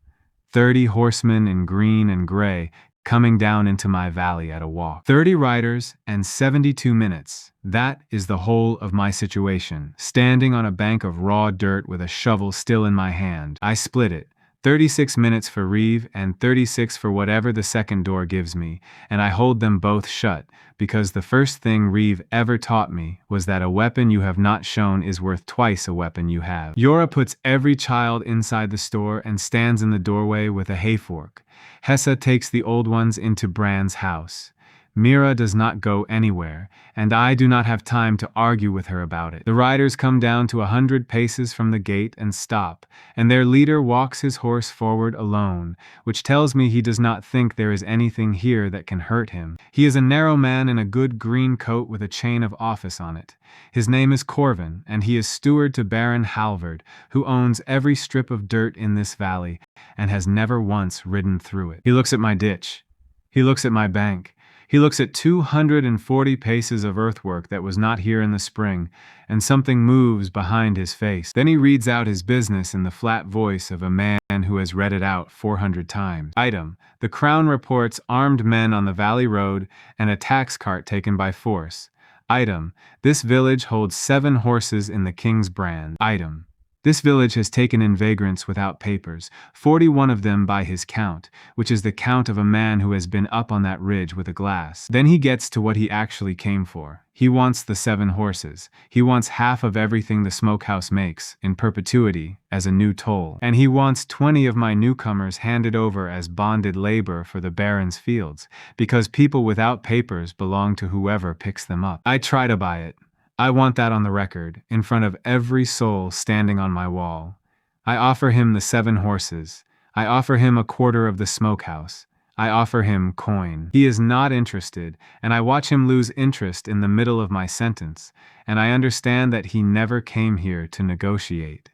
30 horsemen in green and gray coming down into my valley at a walk. 30 riders and 72 minutes. That is the whole of my situation, standing on a bank of raw dirt with a shovel still in my hand. I split it. 36 minutes for Reeve and 36 for whatever the second door gives me, and I hold them both shut, because the first thing Reeve ever taught me was that a weapon you have not shown is worth twice a weapon you have. Yora puts every child inside the store and stands in the doorway with a hayfork. Hessa takes the old ones into Bran's house. Mira does not go anywhere, and I do not have time to argue with her about it. The riders come down to 100 paces from the gate and stop, and their leader walks his horse forward alone, which tells me he does not think there is anything here that can hurt him. He is a narrow man in a good green coat with a chain of office on it. His name is Corvin, and he is steward to Baron Halvard, who owns every strip of dirt in this valley, and has never once ridden through it. He looks at my ditch. He looks at my bank. He looks at 240 paces of earthwork that was not here in the spring, and something moves behind his face. Then he reads out his business in the flat voice of a man who has read it out 400 times. Item: the Crown reports armed men on the valley road and a tax cart taken by force. Item: this village holds 7 horses in the king's brand. Item: this village has taken in vagrants without papers, 41 of them by his count, which is the count of a man who has been up on that ridge with a glass. Then he gets to what he actually came for. He wants the 7 horses. He wants half of everything the smokehouse makes, in perpetuity, as a new toll. And he wants 20 of my newcomers handed over as bonded labor for the Baron's fields, because people without papers belong to whoever picks them up. I try to buy it. I want that on the record, in front of every soul standing on my wall. I offer him the 7 horses. I offer him a quarter of the smokehouse. I offer him coin. He is not interested, and I watch him lose interest in the middle of my sentence, and I understand that he never came here to negotiate.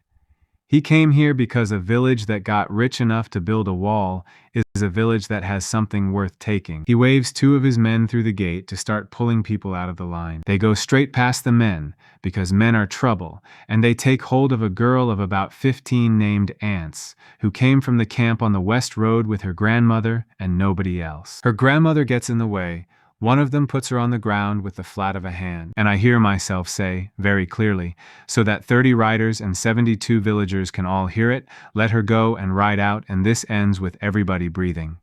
He came here because a village that got rich enough to build a wall is a village that has something worth taking. He waves 2 of his men through the gate to start pulling people out of the line. They go straight past the men, because men are trouble, and they take hold of a girl of about 15 named Ants, who came from the camp on the West Road with her grandmother and nobody else. Her grandmother gets in the way. One of them puts her on the ground with the flat of a hand, and I hear myself say, very clearly, so that 30 riders and 72 villagers can all hear it, let her go and ride out, and this ends with everybody breathing.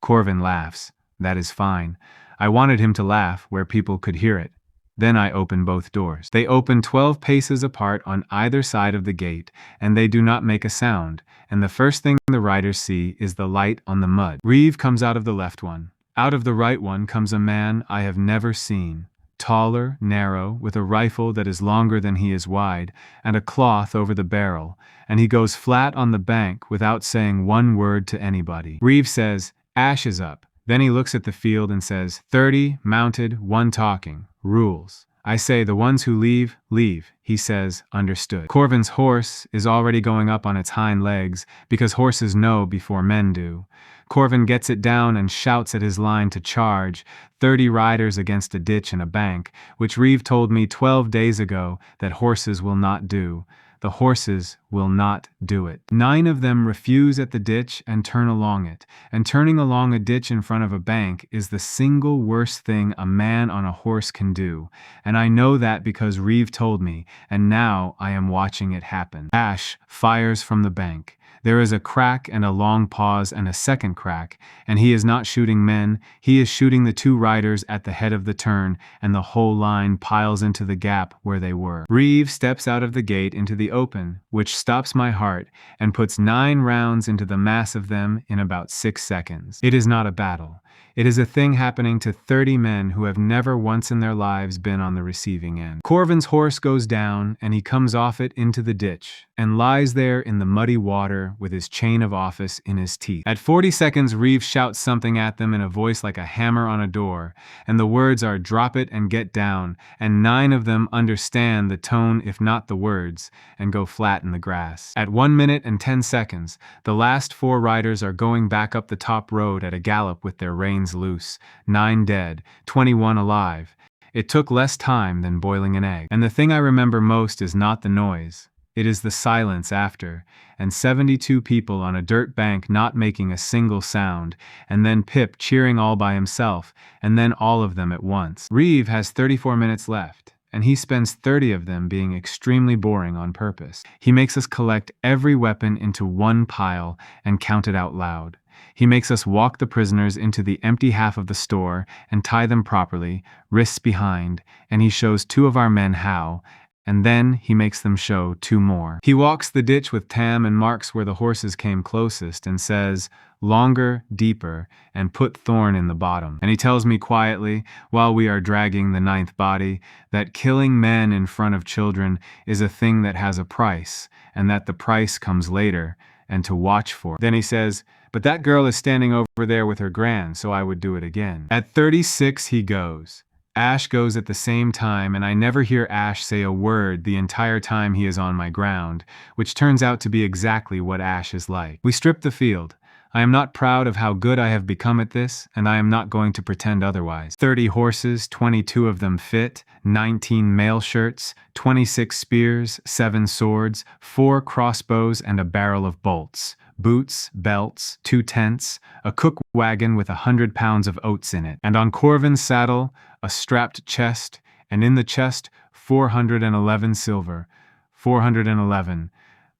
Corvin laughs. That is fine. I wanted him to laugh where people could hear it. Then I open both doors. They open 12 paces apart on either side of the gate, and they do not make a sound, and the first thing the riders see is the light on the mud. Reeve comes out of the left one. Out of the right one comes a man I have never seen, taller, narrow, with a rifle that is longer than he is wide, and a cloth over the barrel, and he goes flat on the bank without saying one word to anybody. Reeve says, "Ash is up." Then he looks at the field and says, 30, mounted, 1 talking. Rules. I say, the ones who leave, leave. He says, understood. Corvin's horse is already going up on its hind legs, because horses know before men do. Corvin gets it down and shouts at his line to charge, 30 riders against a ditch and a bank, which Reeve told me 12 days ago that horses will not do. The horses will not do it. 9 of them refuse at the ditch and turn along it, and turning along a ditch in front of a bank is the single worst thing a man on a horse can do, and I know that because Reeve told me, and now I am watching it happen. Ash fires from the bank. There is a crack and a long pause and a second crack, and he is not shooting men, he is shooting the 2 riders at the head of the turn, and the whole line piles into the gap where they were. Reeve steps out of the gate into the open, which stops my heart, and puts 9 rounds into the mass of them in about 6 seconds. It is not a battle. It is a thing happening to 30 men who have never once in their lives been on the receiving end. Corvin's horse goes down, and he comes off it into the ditch, and lies there in the muddy water with his chain of office in his teeth. At 40 seconds, Reeve shouts something at them in a voice like a hammer on a door, and the words are drop it and get down, and 9 of them understand the tone if not the words, and go flat in the grass. At 1 minute and 10 seconds, the last 4 riders are going back up the top road at a gallop with their reins loose, 9 dead, 21 alive. It took less time than boiling an egg. And the thing I remember most is not the noise. It is the silence after, and 72 people on a dirt bank not making a single sound, and then Pip cheering all by himself, and then all of them at once. Reeve has 34 minutes left, and he spends 30 of them being extremely boring on purpose. He makes us collect every weapon into one pile and count it out loud. He makes us walk the prisoners into the empty half of the store and tie them properly, wrists behind, and he shows 2 of our men how, and then he makes them show 2 more. He walks the ditch with Tam and marks where the horses came closest and says, "Longer, deeper, and put thorn in the bottom." And he tells me quietly, while we are dragging the 9th body, that killing men in front of children is a thing that has a price, and that the price comes later, and to watch for. Then he says, "But that girl is standing over there with her gran, so I would do it again." At 36 he goes. Ash goes at the same time, and I never hear Ash say a word the entire time he is on my ground, which turns out to be exactly what Ash is like. We strip the field. I am not proud of how good I have become at this, and I am not going to pretend otherwise. 30 horses, 22 of them fit, 19 mail shirts, 26 spears, 7 swords, 4 crossbows, and a barrel of bolts. Boots, belts, 2 tents, a cook wagon with 100 pounds of oats in it, and on Corvin's saddle, a strapped chest, and in the chest, 411 silver. 411.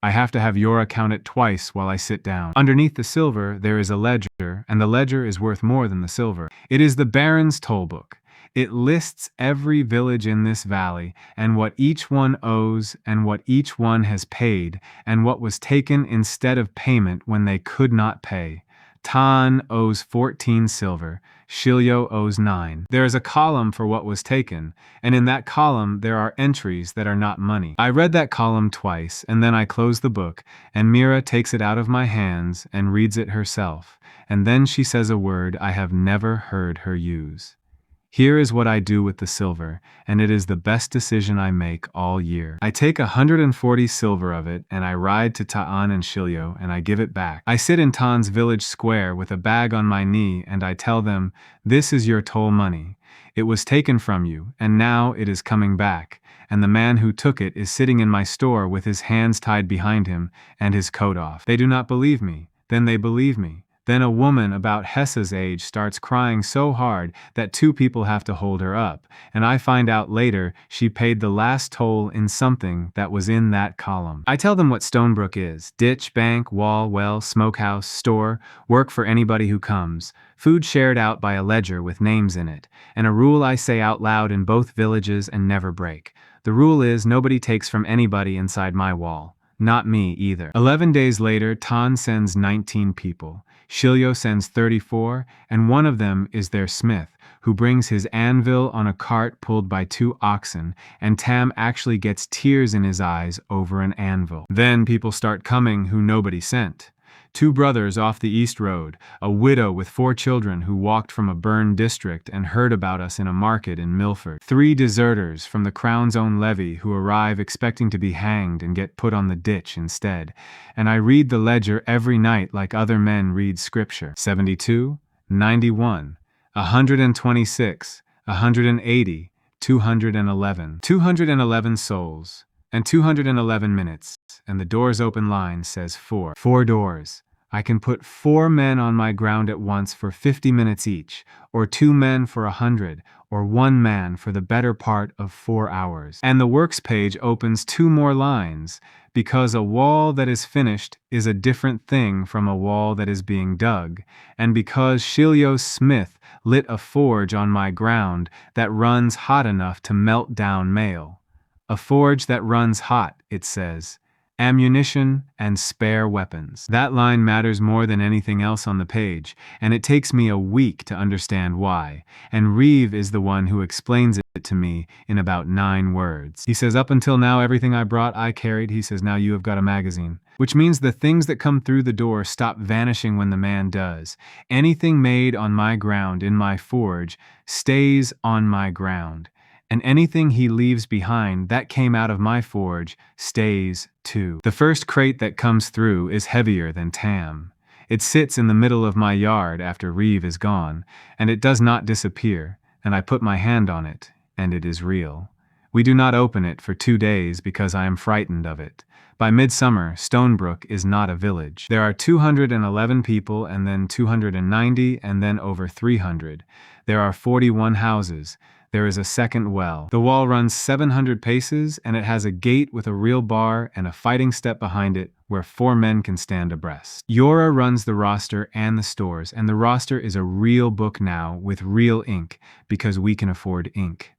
I have to have Yora count it twice while I sit down. Underneath the silver, there is a ledger, and the ledger is worth more than the silver. It is the Baron's toll book. It lists every village in this valley, and what each one owes, and what each one has paid, and what was taken instead of payment when they could not pay. Tan owes 14 silver, Shilyo owes 9. There is a column for what was taken, and in that column there are entries that are not money. I read that column twice, and then I close the book, and Mira takes it out of my hands and reads it herself, and then she says a word I have never heard her use. Here is what I do with the silver, and it is the best decision I make all year. I take 140 silver of it, and I ride to Ta'an and Shilyo, and I give it back. I sit in Tan's village square with a bag on my knee, and I tell them, "This is your toll money. It was taken from you, and now it is coming back." And the man who took it is sitting in my store with his hands tied behind him and his coat off. They do not believe me. Then they believe me. Then a woman about Hessa's age starts crying so hard that 2 people have to hold her up, and I find out later she paid the last toll in something that was in that column. I tell them what Stonebrook is: ditch, bank, wall, well, smokehouse, store, work for anybody who comes, food shared out by a ledger with names in it, and a rule I say out loud in both villages and never break. The rule is nobody takes from anybody inside my wall. Not me either. 11 days later, Tan sends 19 people. Shilyo sends 34, and one of them is their smith, who brings his anvil on a cart pulled by 2 oxen, and Tam actually gets tears in his eyes over an anvil. Then people start coming who nobody sent. 2 brothers off the East Road, a widow with 4 children who walked from a burned district and heard about us in a market in Milford. 3 deserters from the Crown's own levy who arrive expecting to be hanged and get put on the ditch instead. And I read the ledger every night like other men read scripture. 72, 91, 126, 180, 211. 211 souls. And 211 minutes, and the doors open line says 4. 4 doors. I can put 4 men on my ground at once for 50 minutes each, or 2 men for 100, or 1 man for the better part of 4 hours. And the works page opens 2 more lines, because a wall that is finished is a different thing from a wall that is being dug, and because Shilyo Smith lit a forge on my ground that runs hot enough to melt down mail. A forge that runs hot, it says. Ammunition and spare weapons. That line matters more than anything else on the page, and it takes me a week to understand why, and Reeve is the one who explains it to me in about 9 words. He says, "Up until now, everything I brought, I carried." He says, "Now you have got a magazine." Which means the things that come through the door stop vanishing when the man does. Anything made on my ground in my forge stays on my ground. And anything he leaves behind that came out of my forge stays too. The first crate that comes through is heavier than Tam. It sits in the middle of my yard after Reeve is gone, and it does not disappear, and I put my hand on it, and it is real. We do not open it for 2 days because I am frightened of it. By midsummer, Stonebrook is not a village. There are 211 people, and then 290, and then over 300. There are 41 houses. there is a second well. The wall runs 700 paces, and it has a gate with a real bar and a fighting step behind it where 4 men can stand abreast. Yora runs the roster and the stores, and the roster is a real book now with real ink, because we can afford ink.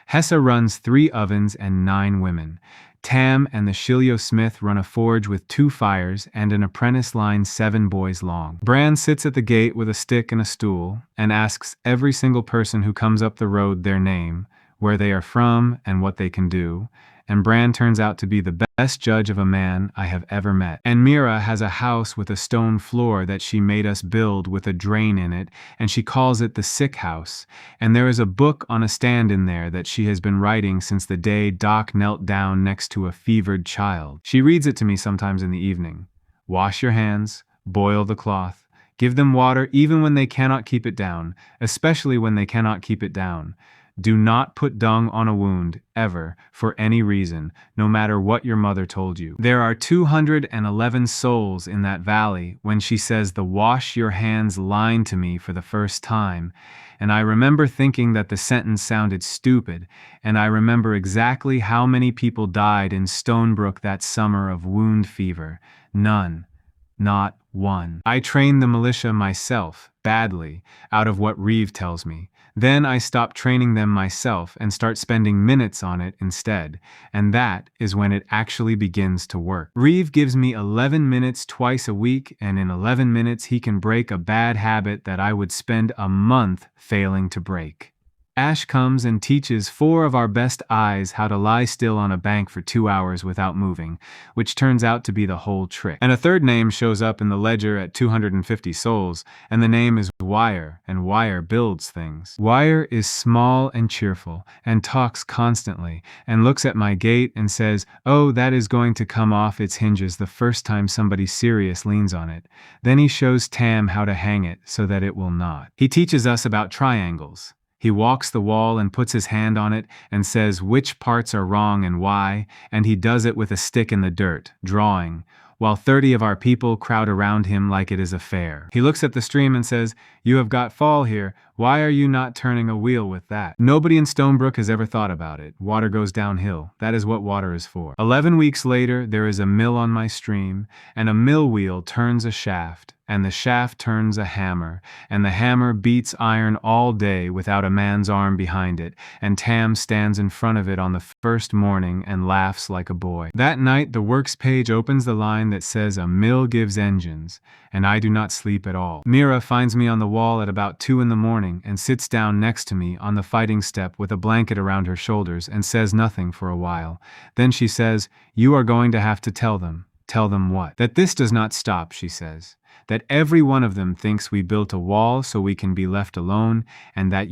Hessa runs 3 ovens and 9 women. Tam and the Shilio Smith run a forge with 2 fires and an apprentice line 7 boys long. Bran sits at the gate with a stick and a stool and asks every single person who comes up the road their name, where they are from, and what they can do. And Bran turns out to be the best judge of a man I have ever met. And Mira has a house with a stone floor that she made us build with a drain in it, and she calls it the sick house. And there is a book on a stand in there that she has been writing since the day Doc knelt down next to a fevered child. She reads it to me sometimes in the evening. Wash your hands, boil the cloth, give them water even when they cannot keep it down, especially when they cannot keep it down. Do not put dung on a wound, ever, for any reason, no matter what your mother told you. There are 211 souls in that valley when she says the wash your hands line to me for the first time, and I remember thinking that the sentence sounded stupid, and I remember exactly how many people died in Stonebrook that summer of wound fever. None. Not one. I trained the militia myself, badly, out of what Reeve tells me. Then I stop training them myself and start spending minutes on it instead, and that is when it actually begins to work. Reeve gives me 11 minutes twice a week, and in 11 minutes he can break a bad habit that I would spend a month failing to break. Ash comes and teaches 4 of our best eyes how to lie still on a bank for 2 hours without moving, which turns out to be the whole trick. And a third name shows up in the ledger at 250 souls, and the name is Wire, and Wire builds things. Wire is small and cheerful, and talks constantly, and looks at my gate and says, "Oh, that is going to come off its hinges the first time somebody serious leans on it." Then he shows Tam how to hang it so that it will not. He teaches us about triangles. He walks the wall and puts his hand on it and says which parts are wrong and why, and he does it with a stick in the dirt, drawing, while 30 of our people crowd around him like it is a fair. He looks at the stream and says, "You have got fall here. Why are you not turning a wheel with that?" Nobody in Stonebrook has ever thought about it. Water goes downhill. That is what water is for. 11 weeks later, there is a mill on my stream, and a mill wheel turns a shaft, and the shaft turns a hammer, and the hammer beats iron all day without a man's arm behind it, and Tam stands in front of it on the first morning and laughs like a boy. That night, the works page opens the line that says a mill gives engines, and I do not sleep at all. Mira finds me on the wall at about 2 in the morning and sits down next to me on the fighting step with a blanket around her shoulders and says nothing for a while. Then she says, "You are going to have to tell them." Tell them what? That this does not stop, she says. That every one of them thinks we built a wall so we can be left alone, and that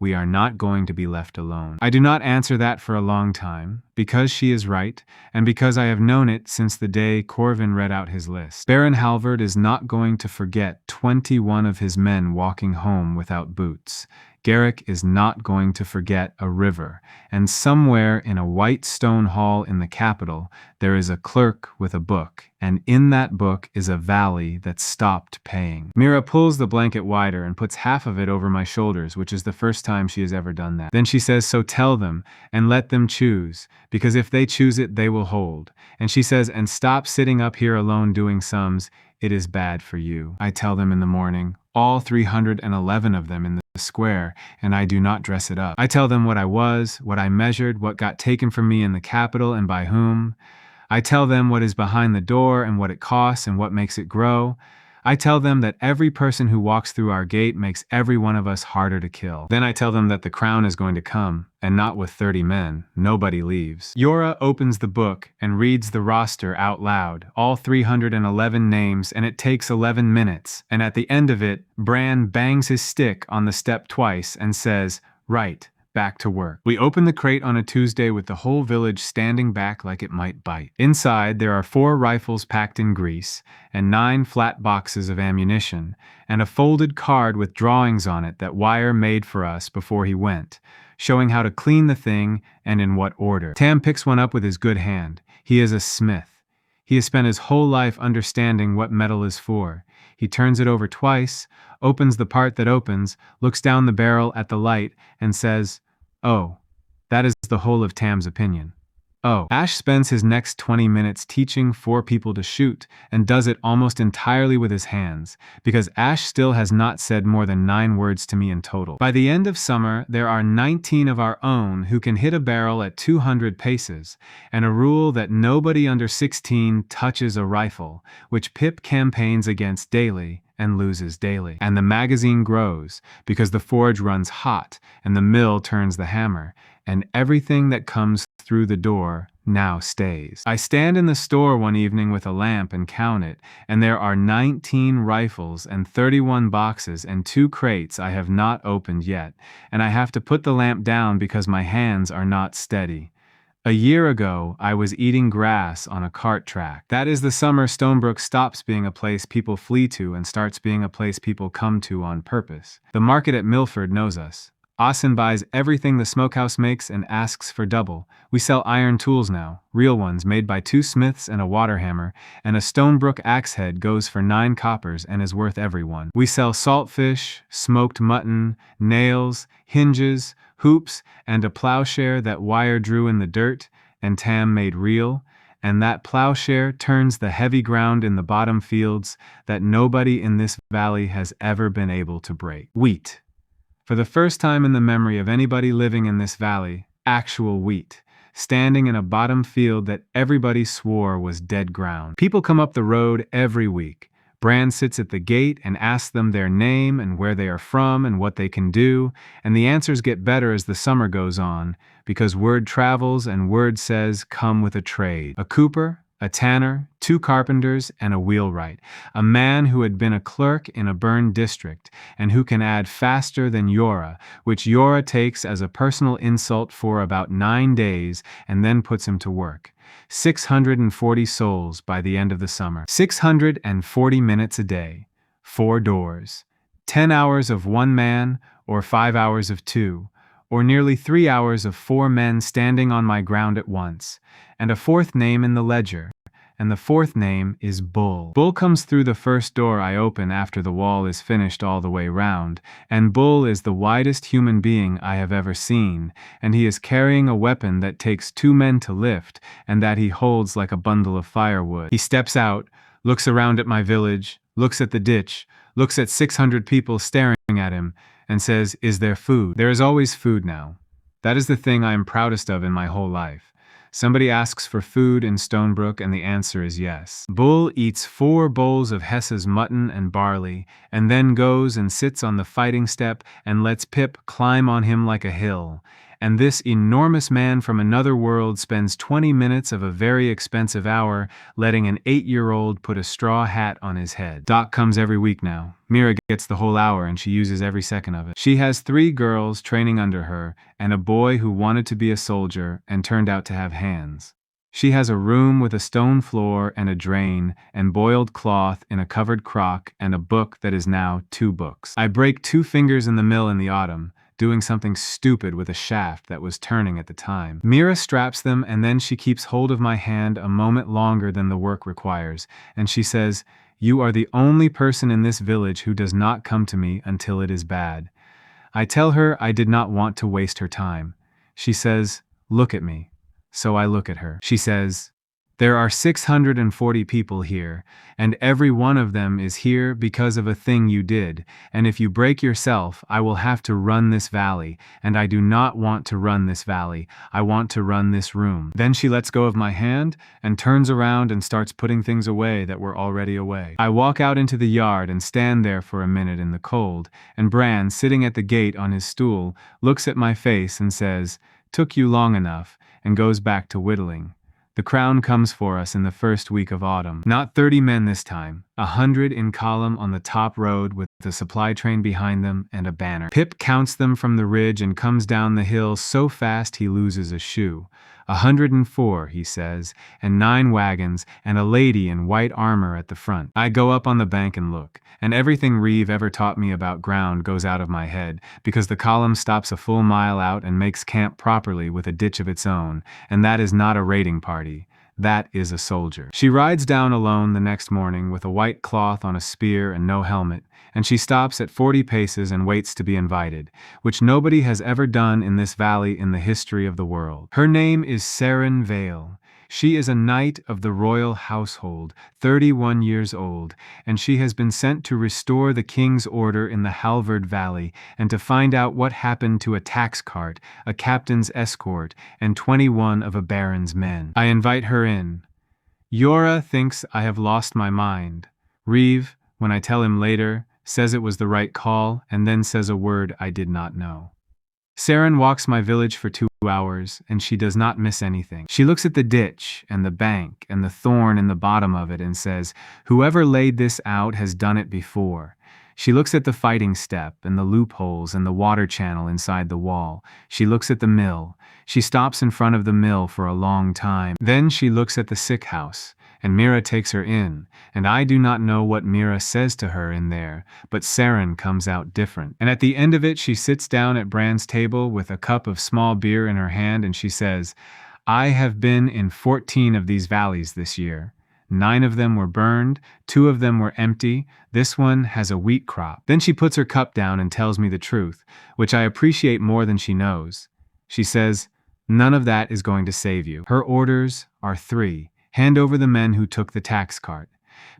we are not going to be left alone. I do not answer that for a long time, because she is right, and because I have known it since the day Corvin read out his list. Baron Halvard is not going to forget 21 of his men walking home without boots. Garrick is not going to forget a river, and somewhere in a white stone hall in the capital, there is a clerk with a book, and in that book is a valley that stopped paying. Mira pulls the blanket wider and puts half of it over my shoulders, which is the first time she has ever done that. Then she says, "So tell them, and let them choose, because if they choose it, they will hold." And she says, "And stop sitting up here alone doing sums. It is bad for you." I tell them in the morning, all 311 of them in the square, and I do not dress it up. I tell them what I was, what I measured, what got taken from me in the capital and by whom. I tell them what is behind the door and what it costs and what makes it grow. I tell them that every person who walks through our gate makes every one of us harder to kill. Then I tell them that the crown is going to come, and not with 30 men. Nobody leaves. Yora opens the book and reads the roster out loud, all 311 names, and it takes 11 minutes. And at the end of it, Bran bangs his stick on the step twice and says, "Right. Back to work." We open the crate on a Tuesday with the whole village standing back like it might bite. Inside, there are 4 rifles packed in grease, and 9 flat boxes of ammunition, and a folded card with drawings on it that Wire made for us before he went, showing how to clean the thing and in what order. Tam picks one up with his good hand. He is a smith. He has spent his whole life understanding what metal is for. He turns it over twice, opens the part that opens, looks down the barrel at the light, and says, "Oh, that is the whole of Tam's opinion." Oh. Ash spends his next 20 minutes teaching 4 people to shoot, and does it almost entirely with his hands, because Ash still has not said more than 9 words to me in total. By the end of summer, there are 19 of our own who can hit a barrel at 200 paces, and a rule that nobody under 16 touches a rifle, which Pip campaigns against daily and loses daily. And the magazine grows, because the forge runs hot, and the mill turns the hammer, and everything that comes through the door now stays. I stand in the store one evening with a lamp and count it, and there are 19 rifles and 31 boxes and 2 crates I have not opened yet, and I have to put the lamp down because my hands are not steady. A year ago, I was eating grass on a cart track. That is the summer Stonebrook stops being a place people flee to and starts being a place people come to on purpose. The market at Milford knows us. Austin buys everything the smokehouse makes and asks for double. We sell iron tools now, real ones made by 2 smiths and a water hammer, and a Stonebrook axe head goes for 9 coppers and is worth every one. We sell saltfish, smoked mutton, nails, hinges, hoops, and a plowshare that Wire drew in the dirt and Tam made real, and that plowshare turns the heavy ground in the bottom fields that nobody in this valley has ever been able to break. Wheat. For the first time in the memory of anybody living in this valley, actual wheat, standing in a bottom field that everybody swore was dead ground. People come up the road every week. Bran sits at the gate and asks them their name and where they are from and what they can do, and the answers get better as the summer goes on, because word travels and word says come with a trade. A cooper, a tanner, 2 carpenters, and a wheelwright, a man who had been a clerk in a burned district, and who can add faster than Yora, which Yora takes as a personal insult for about 9 days and then puts him to work. 640 souls by the end of the summer. 640 minutes a day. 4 doors. 10 hours of 1 man, or 5 hours of 2, or nearly 3 hours of 4 men standing on my ground at once, and a 4th name in the ledger, and the 4th name is Bull. Bull comes through the first door I open after the wall is finished all the way round, and Bull is the widest human being I have ever seen, and he is carrying a weapon that takes 2 men to lift, and that he holds like a bundle of firewood. He steps out, looks around at my village, looks at the ditch, looks at 600 people staring at him, and says, "Is there food?" There is always food now. That is the thing I am proudest of in my whole life. Somebody asks for food in Stonebrook and the answer is yes. Bull eats 4 bowls of Hessa's mutton and barley, and then goes and sits on the fighting step and lets Pip climb on him like a hill. And this enormous man from another world spends 20 minutes of a very expensive hour letting an 8-year-old put a straw hat on his head. Doc comes every week now. Mira gets the whole hour and she uses every second of it. She has 3 girls training under her and a boy who wanted to be a soldier and turned out to have hands. She has a room with a stone floor and a drain and boiled cloth in a covered crock and a book that is now 2 books. I break 2 fingers in the mill in the autumn, doing something stupid with a shaft that was turning at the time. Mira straps them and then she keeps hold of my hand a moment longer than the work requires, and she says, "You are the only person in this village who does not come to me until it is bad." I tell her I did not want to waste her time. She says, "Look at me." So I look at her. She says, "There are 640 people here, and every one of them is here because of a thing you did, and if you break yourself, I will have to run this valley, and I do not want to run this valley, I want to run this room." Then she lets go of my hand, and turns around and starts putting things away that were already away. I walk out into the yard and stand there for a minute in the cold, and Bran, sitting at the gate on his stool, looks at my face and says, "Took you long enough," and goes back to whittling. The crown comes for us in the first week of autumn. Not 30 men this time, 100 in column on the top road with the supply train behind them and a banner. Pip counts them from the ridge and comes down the hill so fast he loses a shoe. 104, he says, and 9 wagons, and a lady in white armor at the front. I go up on the bank and look, and everything Reeve ever taught me about ground goes out of my head, because the column stops a full mile out and makes camp properly with a ditch of its own, and that is not a raiding party. That is a soldier. She rides down alone the next morning with a white cloth on a spear and no helmet, and she stops at 40 paces and waits to be invited, which nobody has ever done in this valley in the history of the world. Her name is Seren Vale. She is a knight of the royal household, 31 years old, and she has been sent to restore the king's order in the Halvard Valley and to find out what happened to a tax cart, a captain's escort, and 21 of a baron's men. I invite her in. Yora thinks I have lost my mind. Reeve, when I tell him later, says it was the right call and then says a word I did not know. Seren walks my village for 2 hours, and she does not miss anything. She looks at the ditch and the bank and the thorn in the bottom of it and says, "Whoever laid this out has done it before." She looks at the fighting step and the loopholes and the water channel inside the wall. She looks at the mill. She stops in front of the mill for a long time. Then she looks at the sick house, and Mira takes her in, and I do not know what Mira says to her in there, but Seren comes out different. And at the end of it, she sits down at Bran's table with a cup of small beer in her hand, and she says, "I have been in 14 of these valleys this year. 9 of them were burned, 2 of them were empty, this one has a wheat crop." Then she puts her cup down and tells me the truth, which I appreciate more than she knows. She says, "None of that is going to save you. Her orders are 3. Hand over the men who took the tax cart.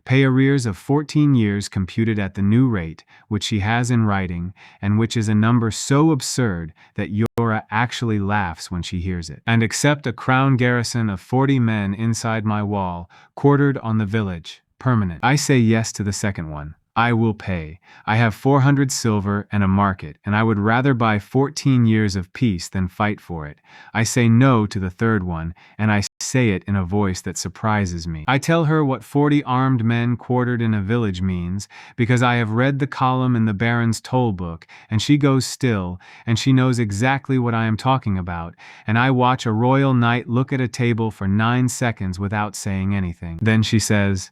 Pay arrears of 14 years computed at the new rate, which she has in writing, and which is a number so absurd that Yora actually laughs when she hears it. And accept a crown garrison of 40 men inside my wall, quartered on the village, permanent." I say yes to the second one. I will pay. I have 400 silver and a market, and I would rather buy 14 years of peace than fight for it. I say no to the third one, and I say it in a voice that surprises me. I tell her what 40 armed men quartered in a village means, because I have read the column in the Baron's toll book, and she goes still, and she knows exactly what I am talking about, and I watch a royal knight look at a table for 9 seconds without saying anything. Then she says,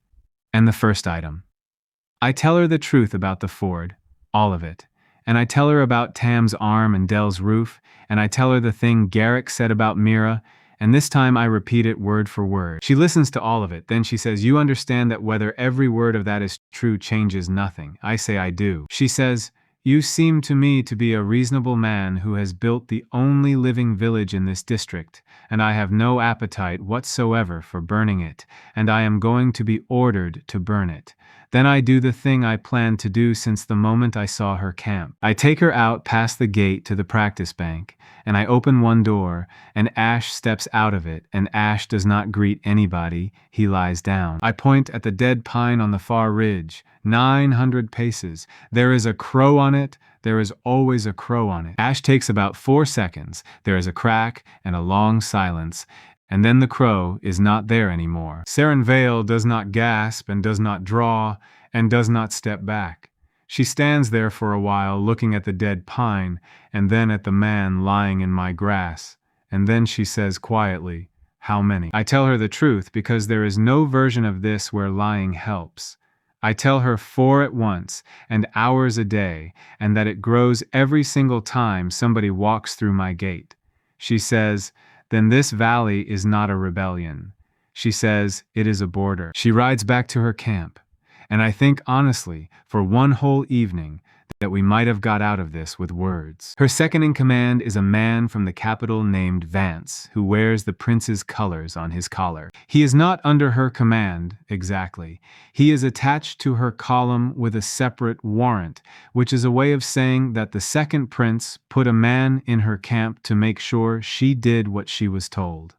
"And the first item." I tell her the truth about the ford, all of it. And I tell her about Tam's arm and Dell's roof, and I tell her the thing Garrick said about Mira, and this time I repeat it word for word. She listens to all of it, then she says, "You understand that whether every word of that is true changes nothing." I say I do. She says, "You seem to me to be a reasonable man who has built the only living village in this district, and I have no appetite whatsoever for burning it, and I am going to be ordered to burn it." Then I do the thing I planned to do since the moment I saw her camp. I take her out past the gate to the practice bank, and I open one door, and Ash steps out of it, and Ash does not greet anybody, he lies down. I point at the dead pine on the far ridge, 900 paces. There is a crow on it. There is always a crow on it. Ash takes about 4 seconds. There is a crack and a long silence, and then the crow is not there anymore. Seren Vale does not gasp and does not draw and does not step back. She stands there for a while looking at the dead pine and then at the man lying in my grass, and then she says quietly, "How many?" I tell her the truth because there is no version of this where lying helps. I tell her 4 at once and hours a day, and that it grows every single time somebody walks through my gate. She says, "Then this valley is not a rebellion." She says, "It is a border." She rides back to her camp, and I think honestly, for one whole evening, that we might have got out of this with words. Her second in command is a man from the capital named Vance, who wears the prince's colors on his collar. He is not under her command, exactly. He is attached to her column with a separate warrant, which is a way of saying that the second prince put a man in her camp to make sure she did what she was told.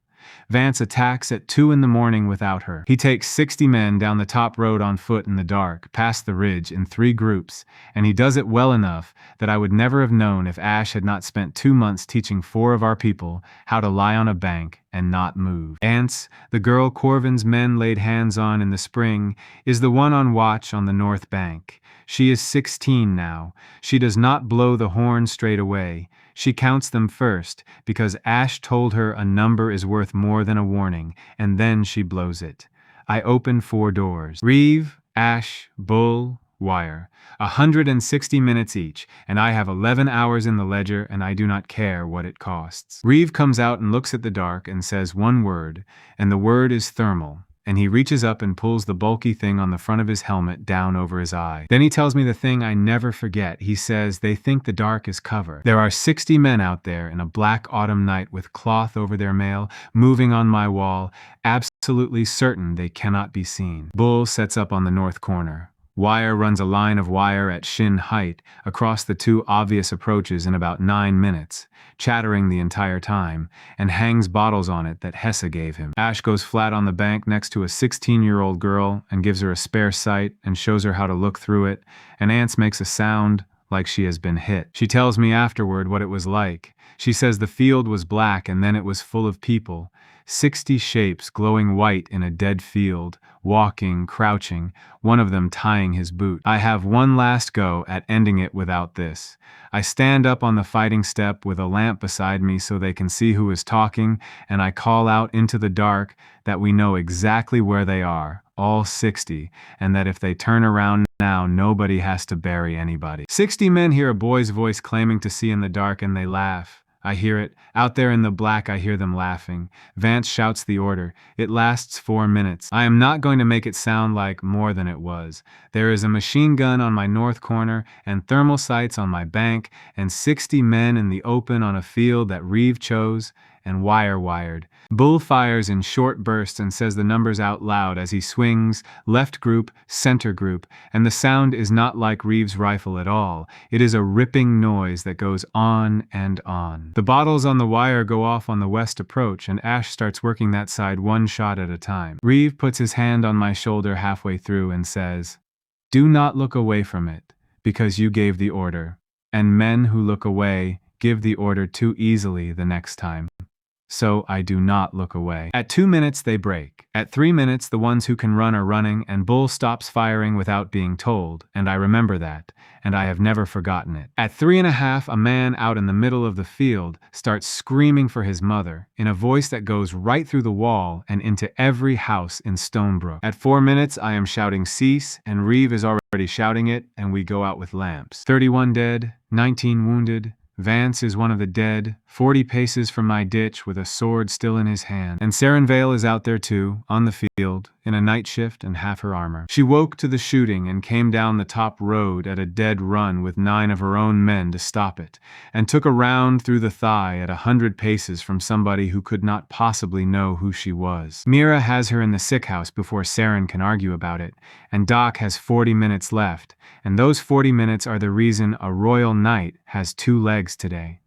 Vance attacks at 2 in the morning without her. He takes 60 men down the top road on foot in the dark, past the ridge in 3 groups, and he does it well enough that I would never have known if Ash had not spent 2 months teaching 4 of our people how to lie on a bank and not move. Ants, the girl Corvin's men laid hands on in the spring, is the one on watch on the north bank. She is 16 now. She does not blow the horn straight away. She counts them first, because Ash told her a number is worth more than a warning, and then she blows it. I open 4 doors. Reeve, Ash, Bull, Wire. 160 minutes each, and I have 11 hours in the ledger and I do not care what it costs. Reeve comes out and looks at the dark and says one word, and the word is thermal. And he reaches up and pulls the bulky thing on the front of his helmet down over his eye. Then he tells me the thing I never forget. He says they think the dark is cover. There are 60 men out there in a black autumn night with cloth over their mail, moving on my wall, absolutely certain they cannot be seen. Bull sets up on the north corner. Wire runs a line of wire at shin height across the two obvious approaches in about 9 minutes, chattering the entire time, and hangs bottles on it that Hesse gave him. Ash goes flat on the bank next to a 16-year-old girl and gives her a spare sight and shows her how to look through it, and Ants makes a sound like she has been hit. She tells me afterward what it was like. She says the field was black and then it was full of people. 60 shapes glowing white in a dead field, walking, crouching, one of them tying his boot. I have one last go at ending it without this. I stand up on the fighting step with a lamp beside me so they can see who is talking, and I call out into the dark that we know exactly where they are, all 60, and that if they turn around now, nobody has to bury anybody. 60 men hear a boy's voice claiming to see in the dark, and they laugh. I hear it. Out there in the black, I hear them laughing. Vance shouts the order. It lasts 4 minutes. I am not going to make it sound like more than it was. There is a machine gun on my north corner and thermal sights on my bank and 60 men in the open on a field that Reeve chose and wired. Bull fires in short bursts and says the numbers out loud as he swings, left group, center group, and the sound is not like Reeve's rifle at all. It is a ripping noise that goes on and on. The bottles on the wire go off on the west approach, and Ash starts working that side one shot at a time. Reeve puts his hand on my shoulder halfway through and says, "Do not look away from it, because you gave the order, and men who look away give the order too easily the next time." So I do not look away. At 2 minutes, they break. At 3 minutes, the ones who can run are running, and Bull stops firing without being told, and I remember that, and I have never forgotten it. At 3.5, a man out in the middle of the field starts screaming for his mother, in a voice that goes right through the wall and into every house in Stonebrook. At 4 minutes, I am shouting cease, and Reeve is already shouting it, and we go out with lamps. 31 dead, 19 wounded. Vance is one of the dead, 40 paces from my ditch with a sword still in his hand. And Sarenvale is out there too, on the field, in a night shift and half her armor. She woke to the shooting and came down the top road at a dead run with 9 of her own men to stop it, and took a round through the thigh at 100 paces from somebody who could not possibly know who she was. Mira has her in the sick house before Saren can argue about it, and Doc has 40 minutes left, and those 40 minutes are the reason a royal knight has 2 legs today.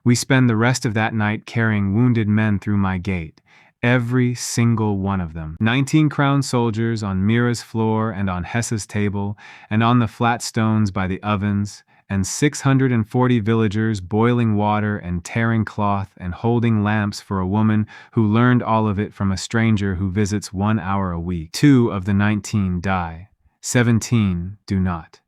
We spend the rest of that night carrying wounded men through my gate, every single one of them. 19 crowned soldiers on Mira's floor and on Hesse's table, and on the flat stones by the ovens, and 640 villagers boiling water and tearing cloth and holding lamps for a woman who learned all of it from a stranger who visits 1 hour a week. 2 of the 19 die. 17 do not.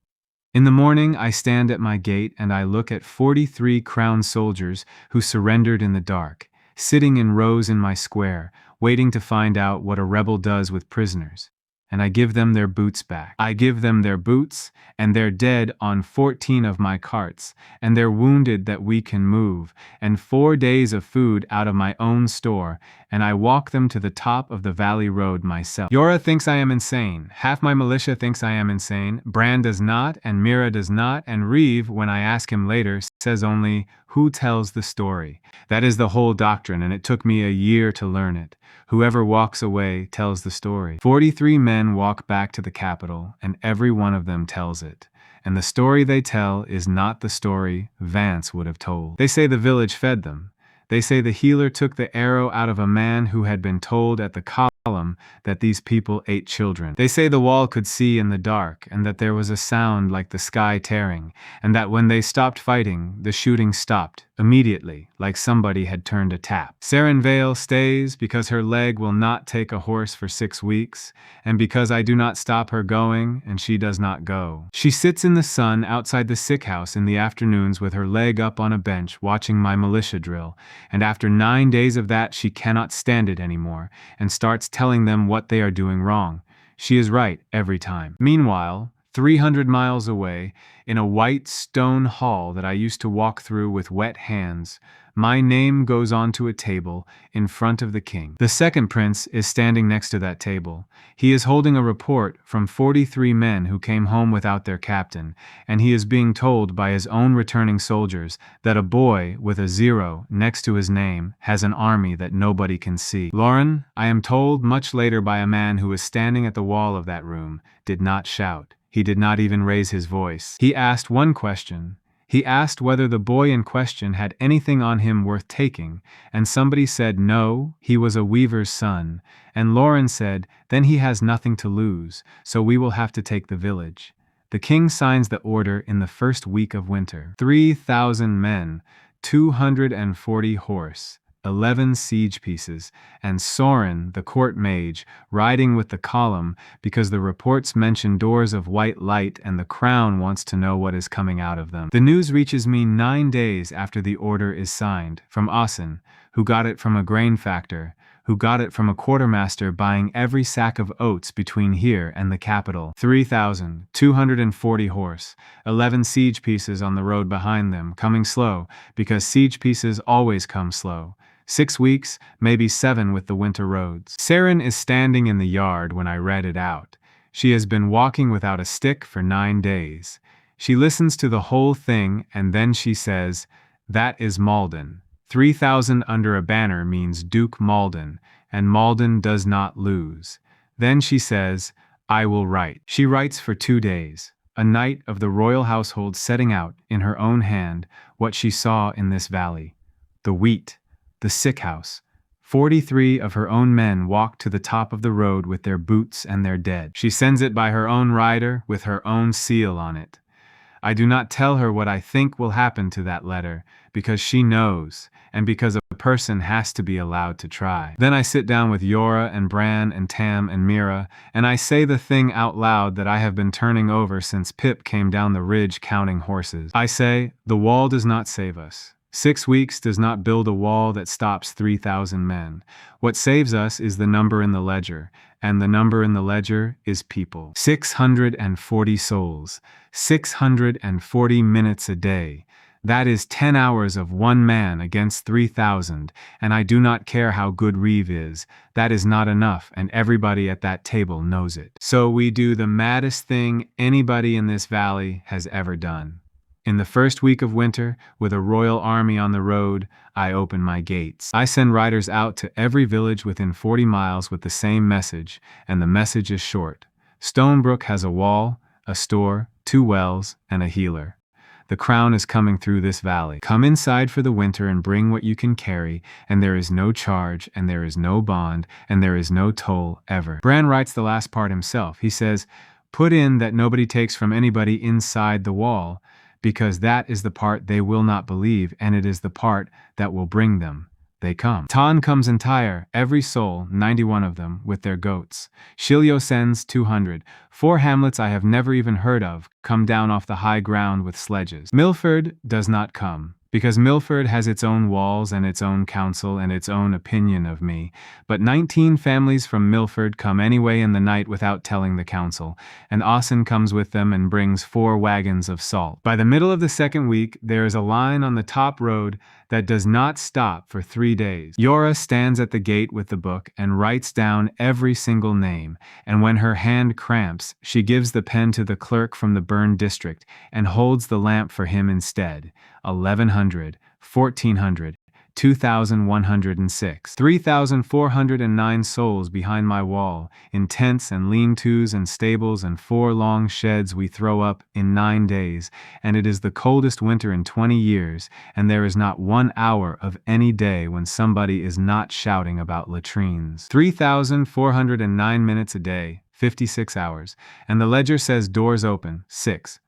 In the morning, I stand at my gate and I look at 43 crowned soldiers who surrendered in the dark, sitting in rows in my square, waiting to find out what a rebel does with prisoners. And I give them their boots back. I give them their boots, and they're dead on 14 of my carts, and they're wounded that we can move, and 4 days of food out of my own store, and I walk them to the top of the valley road myself. Yora thinks I am insane. Half my militia thinks I am insane. Bran does not, and Mira does not, and Reeve, when I ask him later, says only, "Who tells the story?" That is the whole doctrine, and it took me a year to learn it. Whoever walks away tells the story. 43 men walk back to the capital, and every one of them tells it. And the story they tell is not the story Vance would have told. They say the village fed them. They say the healer took the arrow out of a man who had been told at the column that these people ate children. They say the wall could see in the dark, and that there was a sound like the sky tearing, and that when they stopped fighting, the shooting stopped, immediately, like somebody had turned a tap. Sarenvale stays because her leg will not take a horse for 6 weeks, and because I do not stop her going, and she does not go. She sits in the sun outside the sick house in the afternoons with her leg up on a bench watching my militia drill, and after 9 days of that she cannot stand it anymore, and starts telling them what they are doing wrong. She is right every time. Meanwhile, 300 miles away, in a white stone hall that I used to walk through with wet hands, my name goes onto a table in front of the king. The second prince is standing next to that table. He is holding a report from 43 men who came home without their captain, and he is being told by his own returning soldiers that a boy with a 0 next to his name has an army that nobody can see. Lauren, I am told much later by a man who was standing at the wall of that room, did not shout. He did not even raise his voice. He asked one question. He asked whether the boy in question had anything on him worth taking, and somebody said no, he was a weaver's son, and Lauren said, then he has nothing to lose, so we will have to take the village. The king signs the order in the first week of winter. 3,000 men, 240 horse, 11 siege pieces, and Soren, the court mage, riding with the column because the reports mention doors of white light and the crown wants to know what is coming out of them. The news reaches me 9 days after the order is signed, from Asen, who got it from a grain factor, who got it from a quartermaster buying every sack of oats between here and the capital. 3,240 horse, 11 siege pieces on the road behind them, coming slow, because siege pieces always come slow. 6 weeks, maybe 7 with the winter roads. Saren is standing in the yard when I read it out. She has been walking without a stick for 9 days. She listens to the whole thing and then she says, that is Malden. 3,000 under a banner means Duke Malden, and Malden does not lose. Then she says, I will write. She writes for 2 days. A knight of the royal household setting out, in her own hand, what she saw in this valley. The wheat. The sick house. 43 of her own men walk to the top of the road with their boots and their dead. She sends it by her own rider with her own seal on it. I do not tell her what I think will happen to that letter, because she knows, and because a person has to be allowed to try. Then I sit down with Yora and Bran and Tam and Mira, and I say the thing out loud that I have been turning over since Pip came down the ridge counting horses. I say, the wall does not save us. 6 weeks does not build a wall that stops 3,000 men. What saves us is the number in the ledger, and the number in the ledger is people. 640 souls, 640 minutes a day. That is 10 hours of one man against 3,000, and I do not care how good Reeve is. That is not enough, and everybody at that table knows it. So we do the maddest thing anybody in this valley has ever done. In the first week of winter, with a royal army on the road, I open my gates. I send riders out to every village within 40 miles with the same message, and the message is short. Stonebrook has a wall, a store, 2 wells, and a healer. The crown is coming through this valley. Come inside for the winter and bring what you can carry, and there is no charge, and there is no bond, and there is no toll ever. Bran writes the last part himself. He says, put in that nobody takes from anybody inside the wall, because that is the part they will not believe, and it is the part that will bring them. They come. Tan comes entire, every soul, 91 of them, with their goats. Shilio sends 200. 4 hamlets I have never even heard of come down off the high ground with sledges. Milford does not come, because Milford has its own walls and its own council and its own opinion of me, but 19 families from Milford come anyway in the night without telling the council, and Asen comes with them and brings 4 wagons of salt. By the middle of the second week, there is a line on the top road that does not stop for 3 days. Yora stands at the gate with the book and writes down every single name, and when her hand cramps, she gives the pen to the clerk from the burned district and holds the lamp for him instead. 1,100, 1,400, 2,106, 3,409 souls behind my wall, in tents and lean-tos and stables and 4 long sheds we throw up in 9 days, and it is the coldest winter in 20 years, and there is not 1 hour of any day when somebody is not shouting about latrines. 3,409 minutes a day, 56 hours, and the ledger says doors open, 6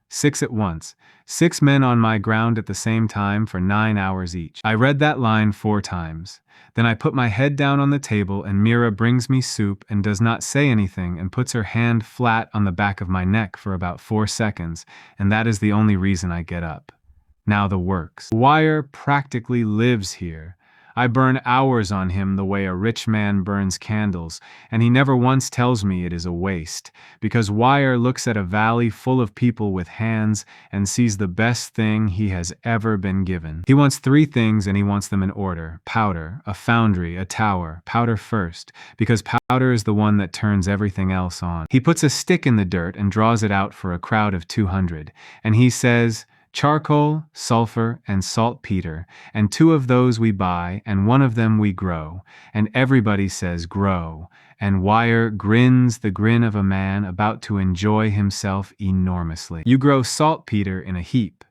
at once, 6 men on my ground at the same time for 9 hours each. I read that line 4 times. Then I put my head down on the table and Mira brings me soup and does not say anything and puts her hand flat on the back of my neck for about 4 seconds, and that is the only reason I get up. Now the works. Wire practically lives here. I burn hours on him the way a rich man burns candles, and he never once tells me it is a waste, because Wire looks at a valley full of people with hands and sees the best thing he has ever been given. He wants three things and he wants them in order: powder, a foundry, a tower. Powder first, because powder is the one that turns everything else on. He puts a stick in the dirt and draws it out for a crowd of 200, and he says, charcoal, sulfur, and saltpeter, and two of those we buy, and one of them we grow. And everybody says grow, and Wire grins the grin of a man about to enjoy himself enormously. You grow saltpeter in a heap.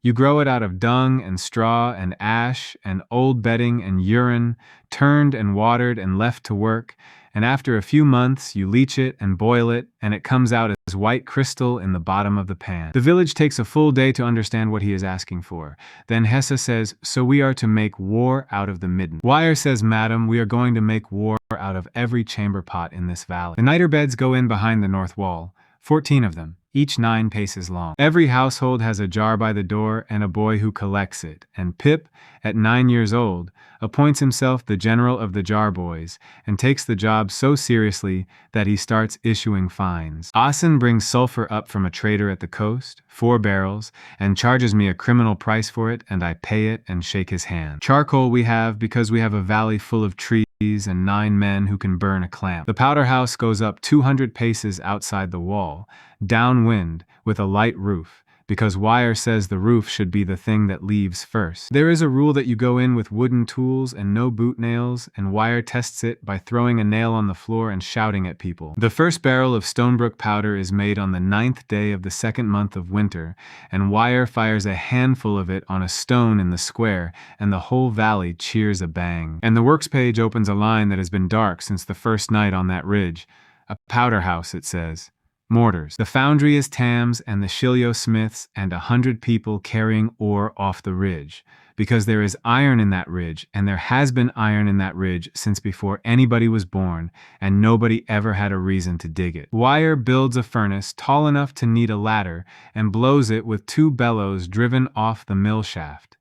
You grow it out of dung and straw and ash and old bedding and urine, turned and watered and left to work, and after a few months you leach it and boil it, and it comes out as white crystal in the bottom of the pan. The village takes a full day to understand what he is asking for. Then Hessa says, so we are to make war out of the midden. Wire says, madam, we are going to make war out of every chamber pot in this valley. The niter beds go in behind the north wall, 14 of them, each 9 paces long. Every household has a jar by the door and a boy who collects it, and Pip, at 9 years old, appoints himself the general of the jar boys, and takes the job so seriously that he starts issuing fines. Asen brings sulfur up from a trader at the coast, 4 barrels, and charges me a criminal price for it, and I pay it and shake his hand. Charcoal we have because we have a valley full of trees and 9 men who can burn a clamp. The powder house goes up 200 paces outside the wall, downwind, with a light roof, because Wire says the roof should be the thing that leaves first. There is a rule that you go in with wooden tools and no boot nails, and Wire tests it by throwing a nail on the floor and shouting at people. The first barrel of Stonebrook powder is made on the 9th day of the 2nd month of winter, and Wire fires a handful of it on a stone in the square, and the whole valley cheers a bang. And the works page opens a line that has been dark since the first night on that ridge. A powder house, it says. Mortars. The foundry is Tam's and the Shilio smiths and 100 people carrying ore off the ridge, because there is iron in that ridge, and there has been iron in that ridge since before anybody was born, and nobody ever had a reason to dig it. Wire builds a furnace tall enough to need a ladder and blows it with 2 bellows driven off the mill shaft.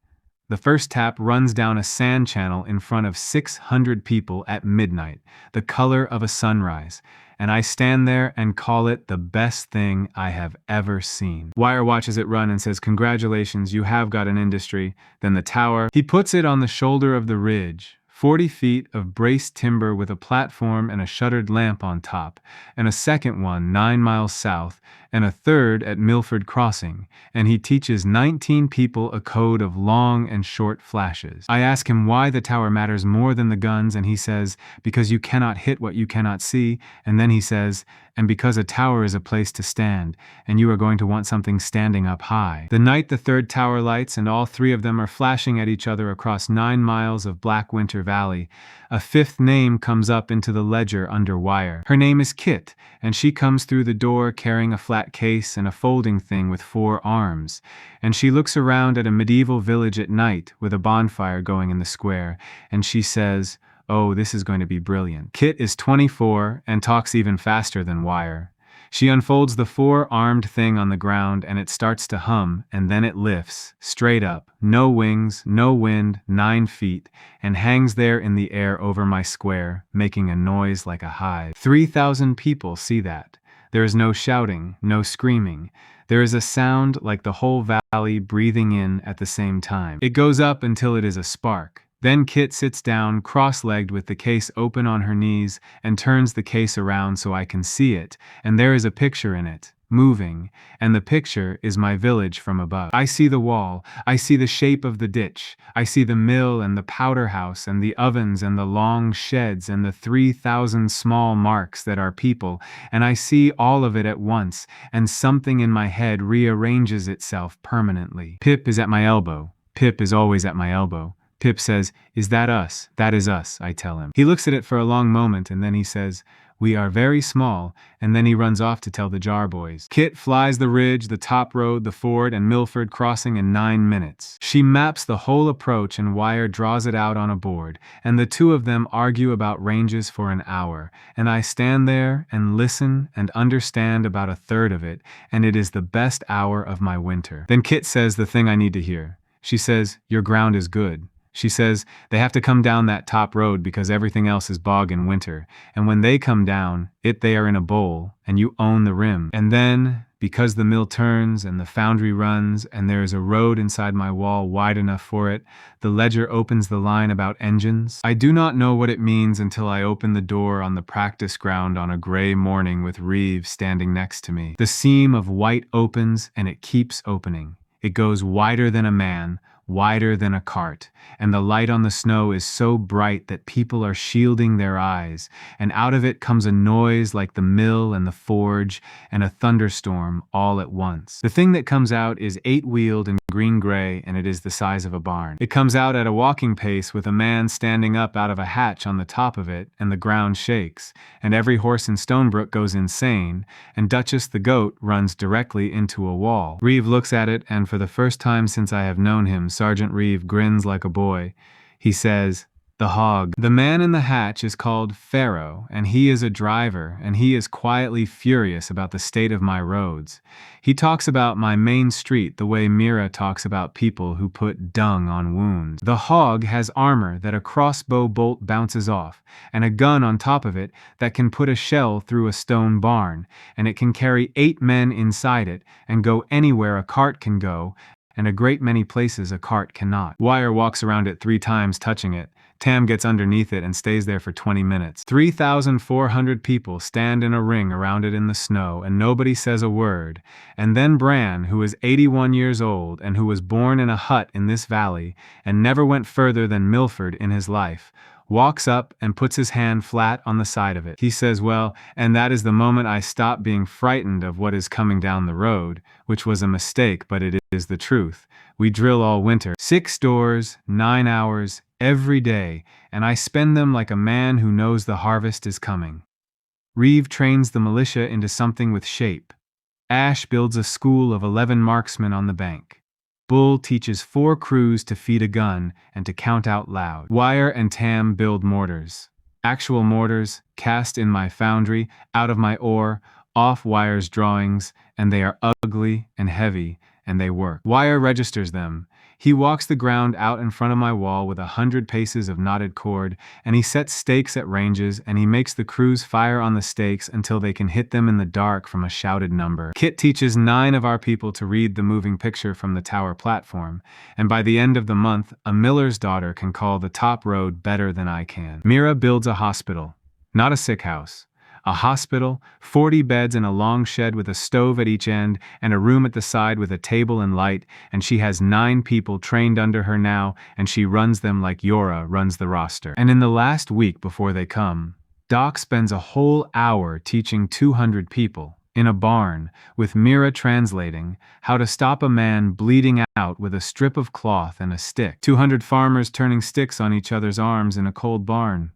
The first tap runs down a sand channel in front of 600 people at midnight, the color of a sunrise, and I stand there and call it the best thing I have ever seen. Wire watches it run and says, congratulations, you have got an industry. Then the tower. He puts it on the shoulder of the ridge, 40 feet of braced timber with a platform and a shuttered lamp on top, and a second one 9 miles south, and a third at Milford Crossing, and he teaches 19 people a code of long and short flashes. I ask him why the tower matters more than the guns, and he says, because you cannot hit what you cannot see, and then he says, and because a tower is a place to stand, and you are going to want something standing up high. The night the 3rd tower lights, and all 3 of them are flashing at each other across 9 miles of Black Winter Valley, a 5th name comes up into the ledger under Wire. Her name is Kit, and she comes through the door carrying a flat case and a folding thing with 4 arms, and she looks around at a medieval village at night with a bonfire going in the square, and she says, oh, this is going to be brilliant. Kit is 24 and talks even faster than Wire. She unfolds the 4-armed thing on the ground and it starts to hum, and then it lifts, straight up, no wings, no wind, 9 feet, and hangs there in the air over my square, making a noise like a hive. 3,000 people see that. There is no shouting, no screaming. There is a sound like the whole valley breathing in at the same time. It goes up until it is a spark. Then Kit sits down, cross-legged with the case open on her knees, and turns the case around so I can see it, and there is a picture in it, moving, and the picture is my village from above. I see the wall, I see the shape of the ditch, I see the mill and the powder house and the ovens and the long sheds and the 3,000 small marks that are people, and I see all of it at once, and something in my head rearranges itself permanently. Pip is at my elbow. Pip is always at my elbow. Pip says, is that us? That is us, I tell him. He looks at it for a long moment and then he says, we are very small, and then he runs off to tell the jar boys. Kit flies the ridge, the top road, the ford, and Milford Crossing in 9 minutes. She maps the whole approach and Wire draws it out on a board, and the 2 of them argue about ranges for an hour, and I stand there and listen and understand about a third of it, and it is the best hour of my winter. Then Kit says the thing I need to hear. She says, your ground is good. She says they have to come down that top road because everything else is bog in winter, and when they come down, they are in a bowl, and you own the rim. And then, because the mill turns and the foundry runs and there is a road inside my wall wide enough for it, the ledger opens the line about engines. I do not know what it means until I open the door on the practice ground on a gray morning with Reeve standing next to me. The seam of white opens and it keeps opening. It goes wider than a man, wider than a cart, and the light on the snow is so bright that people are shielding their eyes, and out of it comes a noise like the mill and the forge and a thunderstorm all at once. The thing that comes out is 8-wheeled and green-gray, and it is the size of a barn. It comes out at a walking pace with a man standing up out of a hatch on the top of it, and the ground shakes, and every horse in Stonebrook goes insane, and Duchess the goat runs directly into a wall. Reeve looks at it, and for the first time since I have known him, Sergeant Reeve grins like a boy. He says, "The hog." The man in the hatch is called Pharaoh, and he is a driver, and he is quietly furious about the state of my roads. He talks about my main street the way Mira talks about people who put dung on wounds. The hog has armor that a crossbow bolt bounces off, and a gun on top of it that can put a shell through a stone barn, and it can carry 8 men inside it and go anywhere a cart can go, and a great many places a cart cannot. Wire walks around it 3 times touching it. Tam gets underneath it and stays there for 20 minutes. 3,400 people stand in a ring around it in the snow, and nobody says a word. And then Bran, who is 81 years old and who was born in a hut in this valley and never went further than Milford in his life, walks up and puts his hand flat on the side of it. He says, "Well, and that is the moment I stop being frightened of what is coming down the road, which was a mistake, but it is the truth. We drill all winter, 6 doors, 9 hours, every day, and I spend them like a man who knows the harvest is coming." Reeve trains the militia into something with shape. Ash builds a school of 11 marksmen on the bank. Bull teaches 4 crews to feed a gun and to count out loud. Wire and Tam build mortars. Actual mortars, cast in my foundry, out of my ore, off Wire's drawings, and they are ugly and heavy, and they work. Wire registers them. He walks the ground out in front of my wall with 100 paces of knotted cord, and he sets stakes at ranges, and he makes the crews fire on the stakes until they can hit them in the dark from a shouted number. Kit teaches 9 of our people to read the moving picture from the tower platform, and by the end of the month, a miller's daughter can call the top road better than I can. Mira builds a hospital, not a sick house. A hospital, 40 beds in a long shed with a stove at each end and a room at the side with a table and light, and she has 9 people trained under her now, and she runs them like Yora runs the roster. And in the last week before they come, Doc spends a whole hour teaching 200 people, in a barn, with Mira translating, how to stop a man bleeding out with a strip of cloth and a stick. 200 farmers turning sticks on each other's arms in a cold barn.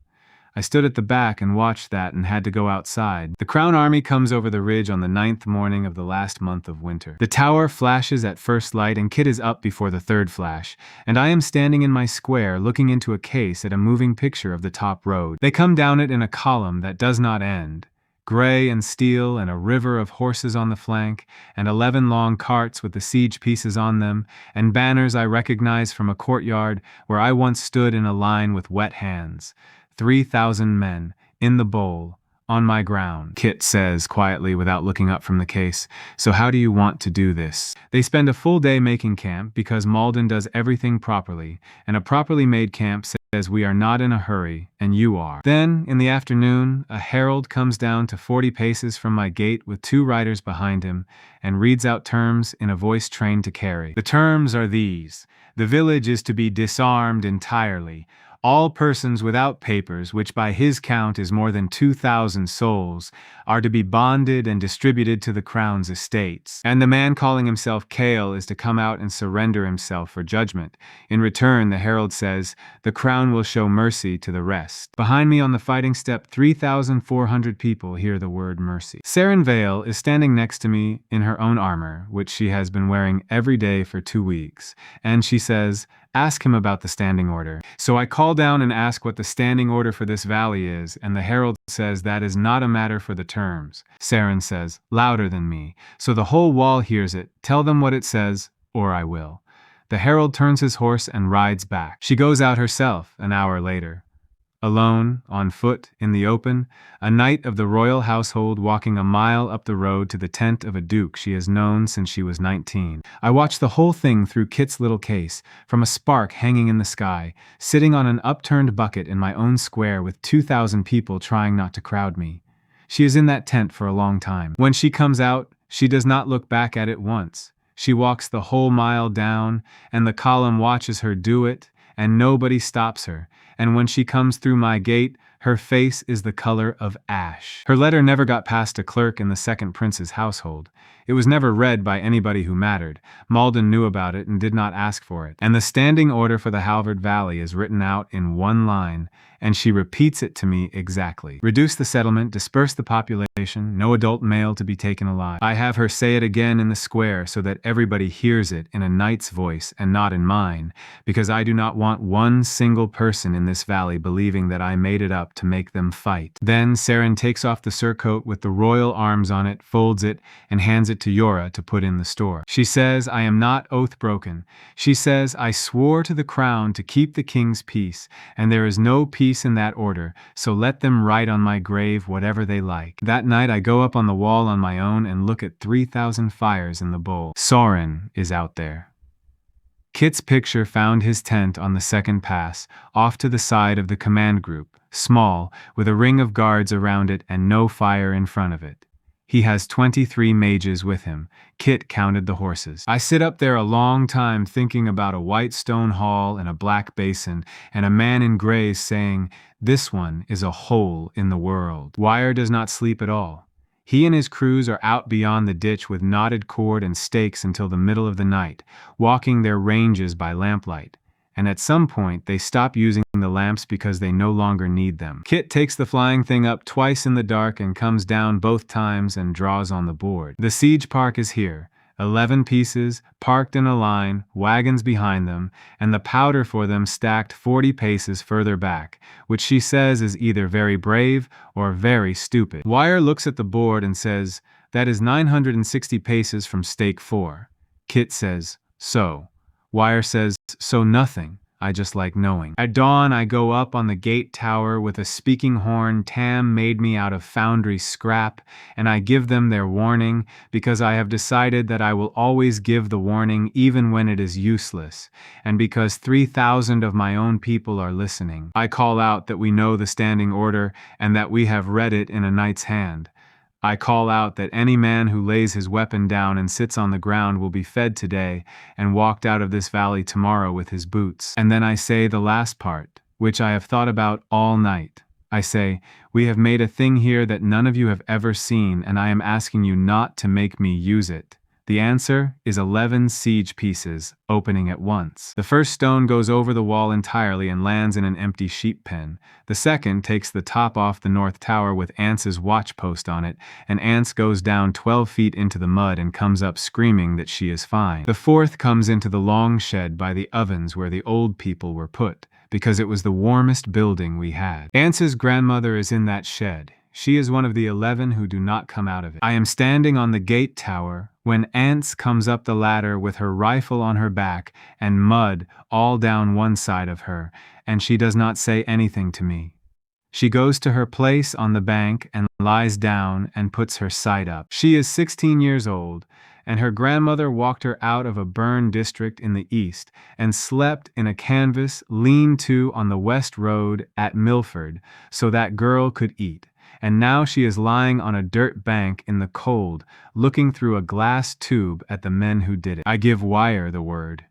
I stood at the back and watched that and had to go outside. The Crown Army comes over the ridge on the 9th morning of the last month of winter. The tower flashes at first light and Kit is up before the 3rd flash, and I am standing in my square looking into a case at a moving picture of the top road. They come down it in a column that does not end. Gray and steel and a river of horses on the flank, and 11 long carts with the siege pieces on them, and banners I recognize from a courtyard where I once stood in a line with wet hands. 3,000 men, in the bowl, on my ground, Kit says quietly without looking up from the case. "So how do you want to do this?" They spend a full day making camp because Malden does everything properly, and a properly made camp says we are not in a hurry, and you are. Then, in the afternoon, a herald comes down to 40 paces from my gate with 2 riders behind him and reads out terms in a voice trained to carry. The terms are these: the village is to be disarmed entirely. All persons without papers, which by his count is more than 2,000 souls, are to be bonded and distributed to the Crown's estates. And the man calling himself Kale is to come out and surrender himself for judgment. In return, the herald says, the Crown will show mercy to the rest. Behind me on the fighting step, 3,400 people hear the word mercy. Saren Vale is standing next to me in her own armor, which she has been wearing every day for 2 weeks, and she says, "Ask him about the standing order." So I call down and ask what the standing order for this valley is, and the herald says that is not a matter for the terms. Saren says, louder than me, so the whole wall hears it, "Tell them what it says, or I will." The herald turns his horse and rides back. She goes out herself an hour later. Alone, on foot, in the open, a knight of the royal household walking a mile up the road to the tent of a duke she has known since she was 19. I watch the whole thing through Kit's little case, from a spark hanging in the sky, sitting on an upturned bucket in my own square with 2,000 people trying not to crowd me. She is in that tent for a long time. When she comes out, she does not look back at it once. She walks the whole mile down, and the column watches her do it, and nobody stops her. And when she comes through my gate, her face is the color of ash. Her letter never got past a clerk in the second prince's household. It was never read by anybody who mattered. Malden knew about it and did not ask for it. And the standing order for the Halvard Valley is written out in one line, and she repeats it to me exactly. Reduce the settlement, disperse the population, no adult male to be taken alive. I have her say it again in the square so that everybody hears it in a knight's voice and not in mine, because I do not want one single person in this valley believing that I made it up to make them fight. Then Saren takes off the surcoat with the royal arms on it, folds it, and hands it to Yora to put in the store. She says, I am not oath-broken. She says, I swore to the crown to keep the king's peace, and there is no peace in that order, so let them write on my grave whatever they like. That night I go up on the wall on my own and look at 3,000 fires in the bowl. Soren is out there. Kit's picture found his tent on the second pass, off to the side of the command group, small, with a ring of guards around it and no fire in front of it. He has 23 mages with him. Kit counted the horses. I sit up there a long time thinking about a white stone hall and a black basin, and a man in gray saying, this one is a hole in the world. Wire does not sleep at all. He and his crews are out beyond the ditch with knotted cord and stakes until the middle of the night, walking their ranges by lamplight. And at some point they stop using the lamps because they no longer need them. Kit takes the flying thing up twice in the dark and comes down both times and draws on the board. The siege park is here, 11 pieces, parked in a line, wagons behind them, and the powder for them stacked 40 paces further back, which she says is either very brave or very stupid. Wire looks at the board and says, that is 960 paces from stake 4. Kit says, so. Wire says, so nothing. I just like knowing. At dawn, I go up on the gate tower with a speaking horn Tam made me out of foundry scrap, and I give them their warning because I have decided that I will always give the warning even when it is useless, and because 3,000 of my own people are listening. I call out that we know the standing order and that we have read it in a knight's hand. I call out that any man who lays his weapon down and sits on the ground will be fed today and walked out of this valley tomorrow with his boots. And then I say the last part, which I have thought about all night. I say, we have made a thing here that none of you have ever seen, and I am asking you not to make me use it. The answer is 11 siege pieces, opening at once. The first stone goes over the wall entirely and lands in an empty sheep pen. The second takes the top off the north tower with Ance's watch post on it, and Ance goes down 12 feet into the mud and comes up screaming that she is fine. The fourth comes into the long shed by the ovens where the old people were put, because it was the warmest building we had. Ance's grandmother is in that shed. She is one of the 11 who do not come out of it. I am standing on the gate tower when Ance comes up the ladder with her rifle on her back and mud all down one side of her, and she does not say anything to me. She goes to her place on the bank and lies down and puts her sight up. She is 16 years old, and her grandmother walked her out of a burned district in the east and slept in a canvas lean-to on the west road at Milford so that girl could eat. And now she is lying on a dirt bank in the cold, looking through a glass tube at the men who did it. I give Wire the word.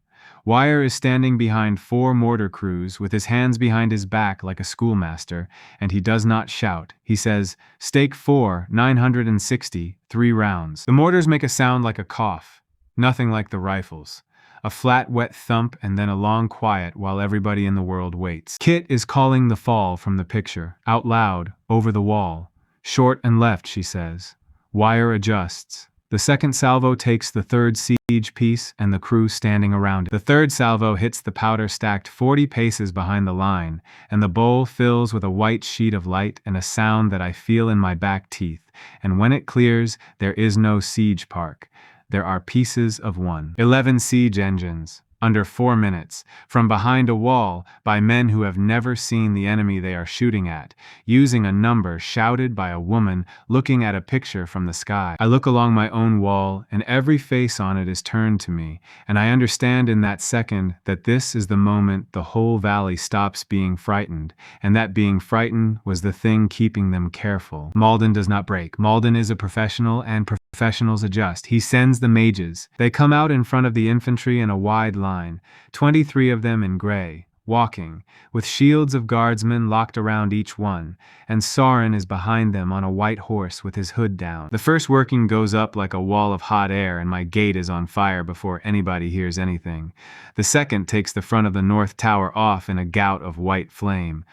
Wire is standing behind 4 mortar crews with his hands behind his back like a schoolmaster, and he does not shout. He says, stake 4, 960, 3 rounds. The mortars make a sound like a cough, nothing like the rifles. A flat, wet thump and then a long quiet while everybody in the world waits. Kit is calling the fall from the picture, out loud, over the wall. Short and left, she says. Wire adjusts. The second salvo takes the third siege piece and the crew standing around it. The third salvo hits the powder stacked 40 paces behind the line, and the bowl fills with a white sheet of light and a sound that I feel in my back teeth, and when it clears, there is no siege park. There are pieces of one. 11 siege engines. under 4 minutes, from behind a wall, by men who have never seen the enemy they are shooting at, using a number shouted by a woman looking at a picture from the sky. I look along my own wall, and every face on it is turned to me, and I understand in that second that this is the moment the whole valley stops being frightened, and that being frightened was the thing keeping them careful. Malden does not break. Malden is a professional, and professionals adjust. He sends the mages. They come out in front of the infantry in a wide line, 23 of them in gray, walking, with shields of guardsmen locked around each one, and Soren is behind them on a white horse with his hood down. The first working goes up like a wall of hot air, and my gate is on fire before anybody hears anything. The second takes the front of the north tower off in a gout of white flame.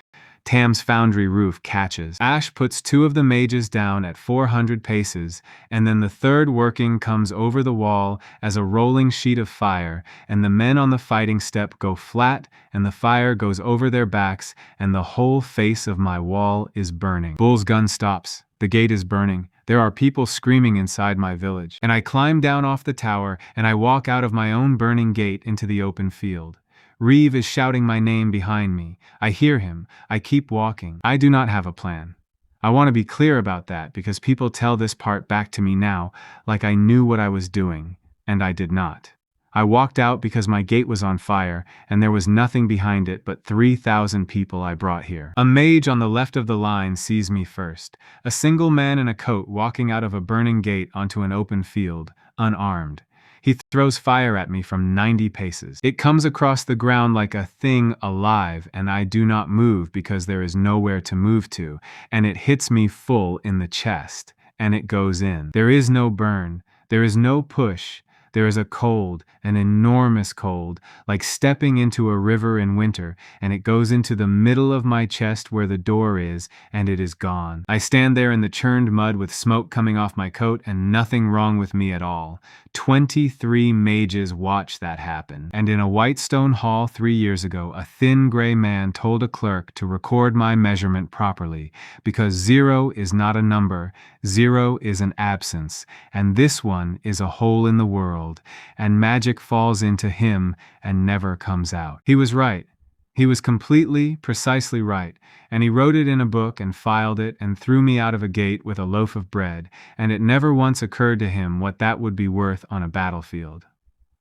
Tam's foundry roof catches. Ash puts 2 of the mages down at 400 paces, and then the third working comes over the wall as a rolling sheet of fire, and the men on the fighting step go flat, and the fire goes over their backs, and the whole face of my wall is burning. Bull's gun stops. The gate is burning. There are people screaming inside my village. And I climb down off the tower, and I walk out of my own burning gate into the open field. Reeve is shouting my name behind me. I hear him. I keep walking. I do not have a plan. I want to be clear about that because people tell this part back to me now like I knew what I was doing, and I did not. I walked out because my gate was on fire, and there was nothing behind it but 3,000 people I brought here. A mage on the left of the line sees me first. A single man in a coat walking out of a burning gate onto an open field, unarmed. He throws fire at me from 90 paces. It comes across the ground like a thing alive, and I do not move because there is nowhere to move to, and it hits me full in the chest, and it goes in. There is no burn. There is no push. There is a cold, an enormous cold, like stepping into a river in winter, and it goes into the middle of my chest where the door is, and it is gone. I stand there in the churned mud with smoke coming off my coat and nothing wrong with me at all. 23 mages watch that happen. And in a white stone hall 3 years ago, a thin gray man told a clerk to record my measurement properly, because 0 is not a number, 0 is an absence, and this one is a hole in the world, and magic falls into him and never comes out. He was right. He was completely, precisely right, and he wrote it in a book and filed it and threw me out of a gate with a loaf of bread, and it never once occurred to him what that would be worth on a battlefield.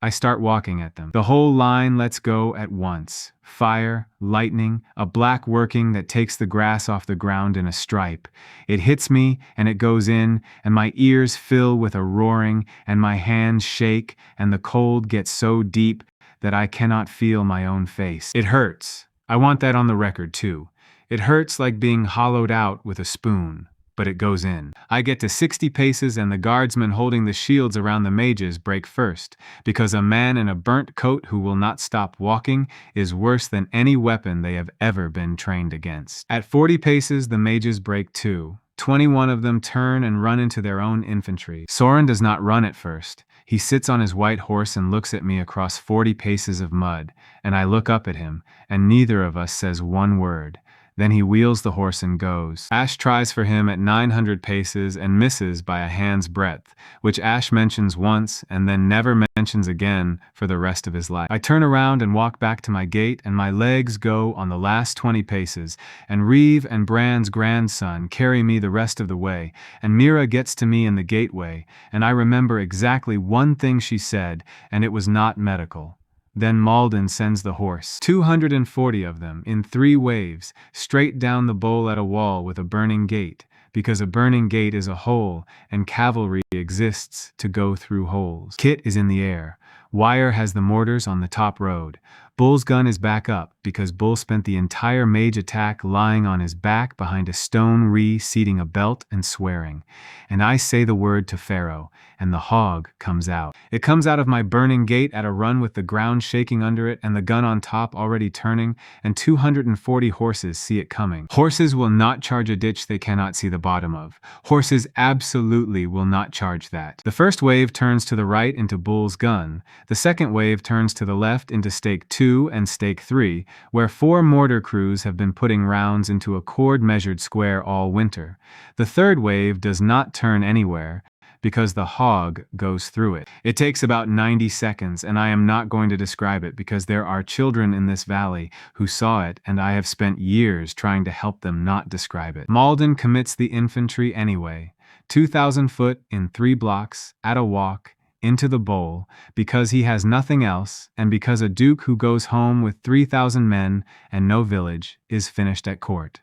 I start walking at them. The whole line lets go at once. Fire, lightning, a black working that takes the grass off the ground in a stripe. It hits me, and it goes in, and my ears fill with a roaring, and my hands shake, and the cold gets so deep that I cannot feel my own face. It hurts. I want that on the record, too. It hurts like being hollowed out with a spoon, but it goes in. I get to 60 paces and the guardsmen holding the shields around the mages break first, because a man in a burnt coat who will not stop walking is worse than any weapon they have ever been trained against. At 40 paces, the mages break too. 21 of them turn and run into their own infantry. Soren does not run at first. He sits on his white horse and looks at me across 40 paces of mud, and I look up at him, and neither of us says one word. Then he wheels the horse and goes. Ash tries for him at 900 paces and misses by a hand's breadth, which Ash mentions once and then never mentions again for the rest of his life. I turn around and walk back to my gate, and my legs go on the last 20 paces, and Reeve and Bran's grandson carry me the rest of the way, and Mira gets to me in the gateway, and I remember exactly one thing she said, and it was not medical. Then Malden sends the horse, 240 of them, in 3 waves, straight down the bowl at a wall with a burning gate, because a burning gate is a hole, and cavalry exists to go through holes. Kit is in the air. Wire has the mortars on the top road. Bull's gun is back up, because Bull spent the entire mage attack lying on his back behind a stone seating a belt and swearing. And I say the word to Pharaoh, and the hog comes out. It comes out of my burning gate at a run with the ground shaking under it and the gun on top already turning, and 240 horses see it coming. Horses will not charge a ditch they cannot see the bottom of. Horses absolutely will not charge that. The first wave turns to the right into Bull's gun. The second wave turns to the left into stake 2 and stake 3, where 4 mortar crews have been putting rounds into a cord-measured square all winter. The third wave does not turn anywhere, because the hog goes through it. It takes about 90 seconds, and I am not going to describe it because there are children in this valley who saw it, and I have spent years trying to help them not describe it. Malden commits the infantry anyway. 2,000 foot in 3 blocks, at a walk, into the bowl, because he has nothing else, and because a duke who goes home with 3,000 men and no village is finished at court.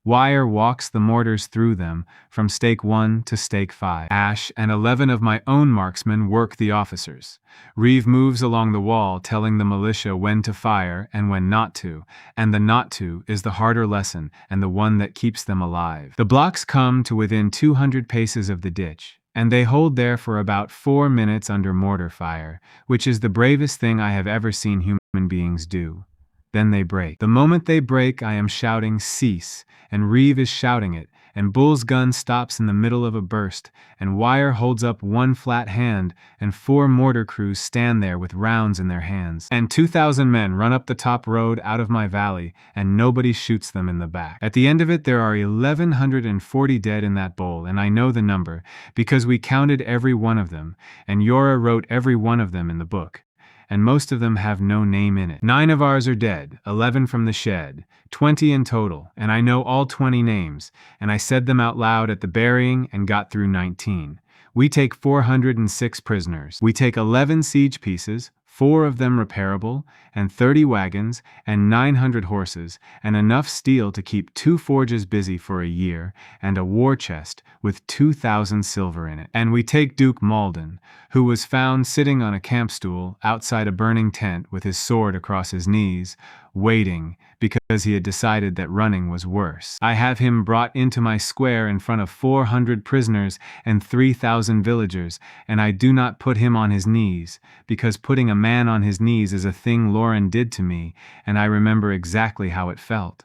Wire walks the mortars through them, from stake 1 to stake 5. Ash and 11 of my own marksmen work the officers. Reeve moves along the wall, telling the militia when to fire and when not to, and the not to is the harder lesson and the one that keeps them alive. The blocks come to within 200 paces of the ditch, and they hold there for about 4 minutes under mortar fire, which is the bravest thing I have ever seen human beings do. Then they break. The moment they break, I am shouting, "Cease," and Reeve is shouting it, and Bull's gun stops in the middle of a burst, and Wire holds up one flat hand, and 4 mortar crews stand there with rounds in their hands. And 2,000 men run up the top road out of my valley, and nobody shoots them in the back. At the end of it, there are 1,140 dead in that bowl, and I know the number, because we counted every one of them, and Yora wrote every one of them in the book. And most of them have no name in it. 9 of ours are dead, 11 from the shed, 20 in total, and I know all 20 names, and I said them out loud at the burying and got through 19. We take 406 prisoners. We take 11 siege pieces, 4 of them repairable, and 30 wagons, and 900 horses, and enough steel to keep 2 forges busy for a year, and a war chest with 2,000 silver in it. And we take Duke Malden, who was found sitting on a camp stool outside a burning tent with his sword across his knees, waiting, because he had decided that running was worse. I have him brought into my square in front of 400 prisoners and 3,000 villagers, and I do not put him on his knees, because putting a man on his knees is a thing Lauren did to me, and I remember exactly how it felt.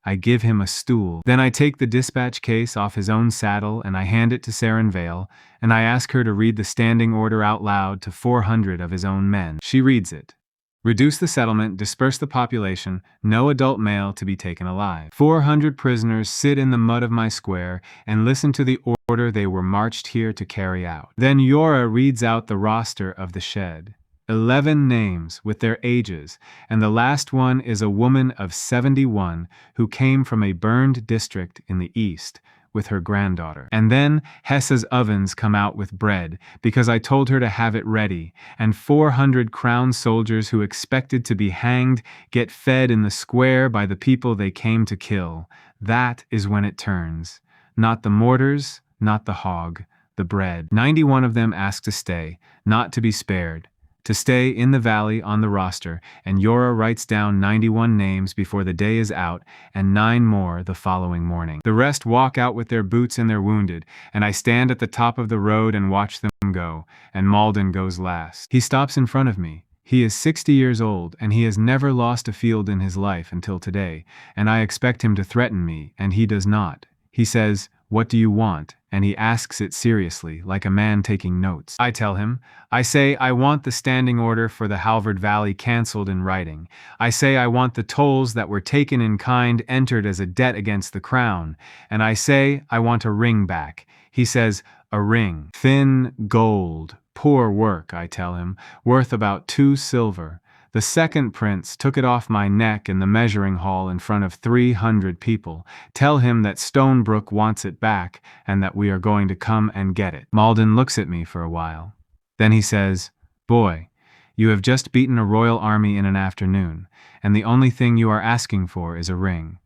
I give him a stool. Then I take the dispatch case off his own saddle and I hand it to Saren Vale, and I ask her to read the standing order out loud to 400 of his own men. She reads it. Reduce the settlement, disperse the population, no adult male to be taken alive. 400 prisoners sit in the mud of my square and listen to the order they were marched here to carry out. Then Yora reads out the roster of the shed. 11 names with their ages, and the last one is a woman of 71 who came from a burned district in the east with her granddaughter. And then Hessa's ovens come out with bread, because I told her to have it ready, and 400 crowned soldiers who expected to be hanged get fed in the square by the people they came to kill. That is when it turns. Not the mortars, not the hog, the bread. 91 of them ask to stay, not to be spared. To stay in the valley on the roster, and Yora writes down 91 names before the day is out, and 9 more the following morning. The rest walk out with their boots and their wounded, and I stand at the top of the road and watch them go, and Malden goes last. He stops in front of me. He is 60 years old, and he has never lost a field in his life until today, and I expect him to threaten me, and he does not. He says, "What do you want?" And he asks it seriously, like a man taking notes. I tell him, I say I want the standing order for the Halvard Valley cancelled in writing. I say I want the tolls that were taken in kind entered as a debt against the crown. And I say I want a ring back. He says, a ring. Thin gold. Poor work, I tell him, worth about 2 silver. The second prince took it off my neck in the measuring hall in front of 300 people. Tell him that Stonebrook wants it back and that we are going to come and get it. Malden looks at me for a while. Then he says, "Boy, you have just beaten a royal army in an afternoon, and the only thing you are asking for is a ring."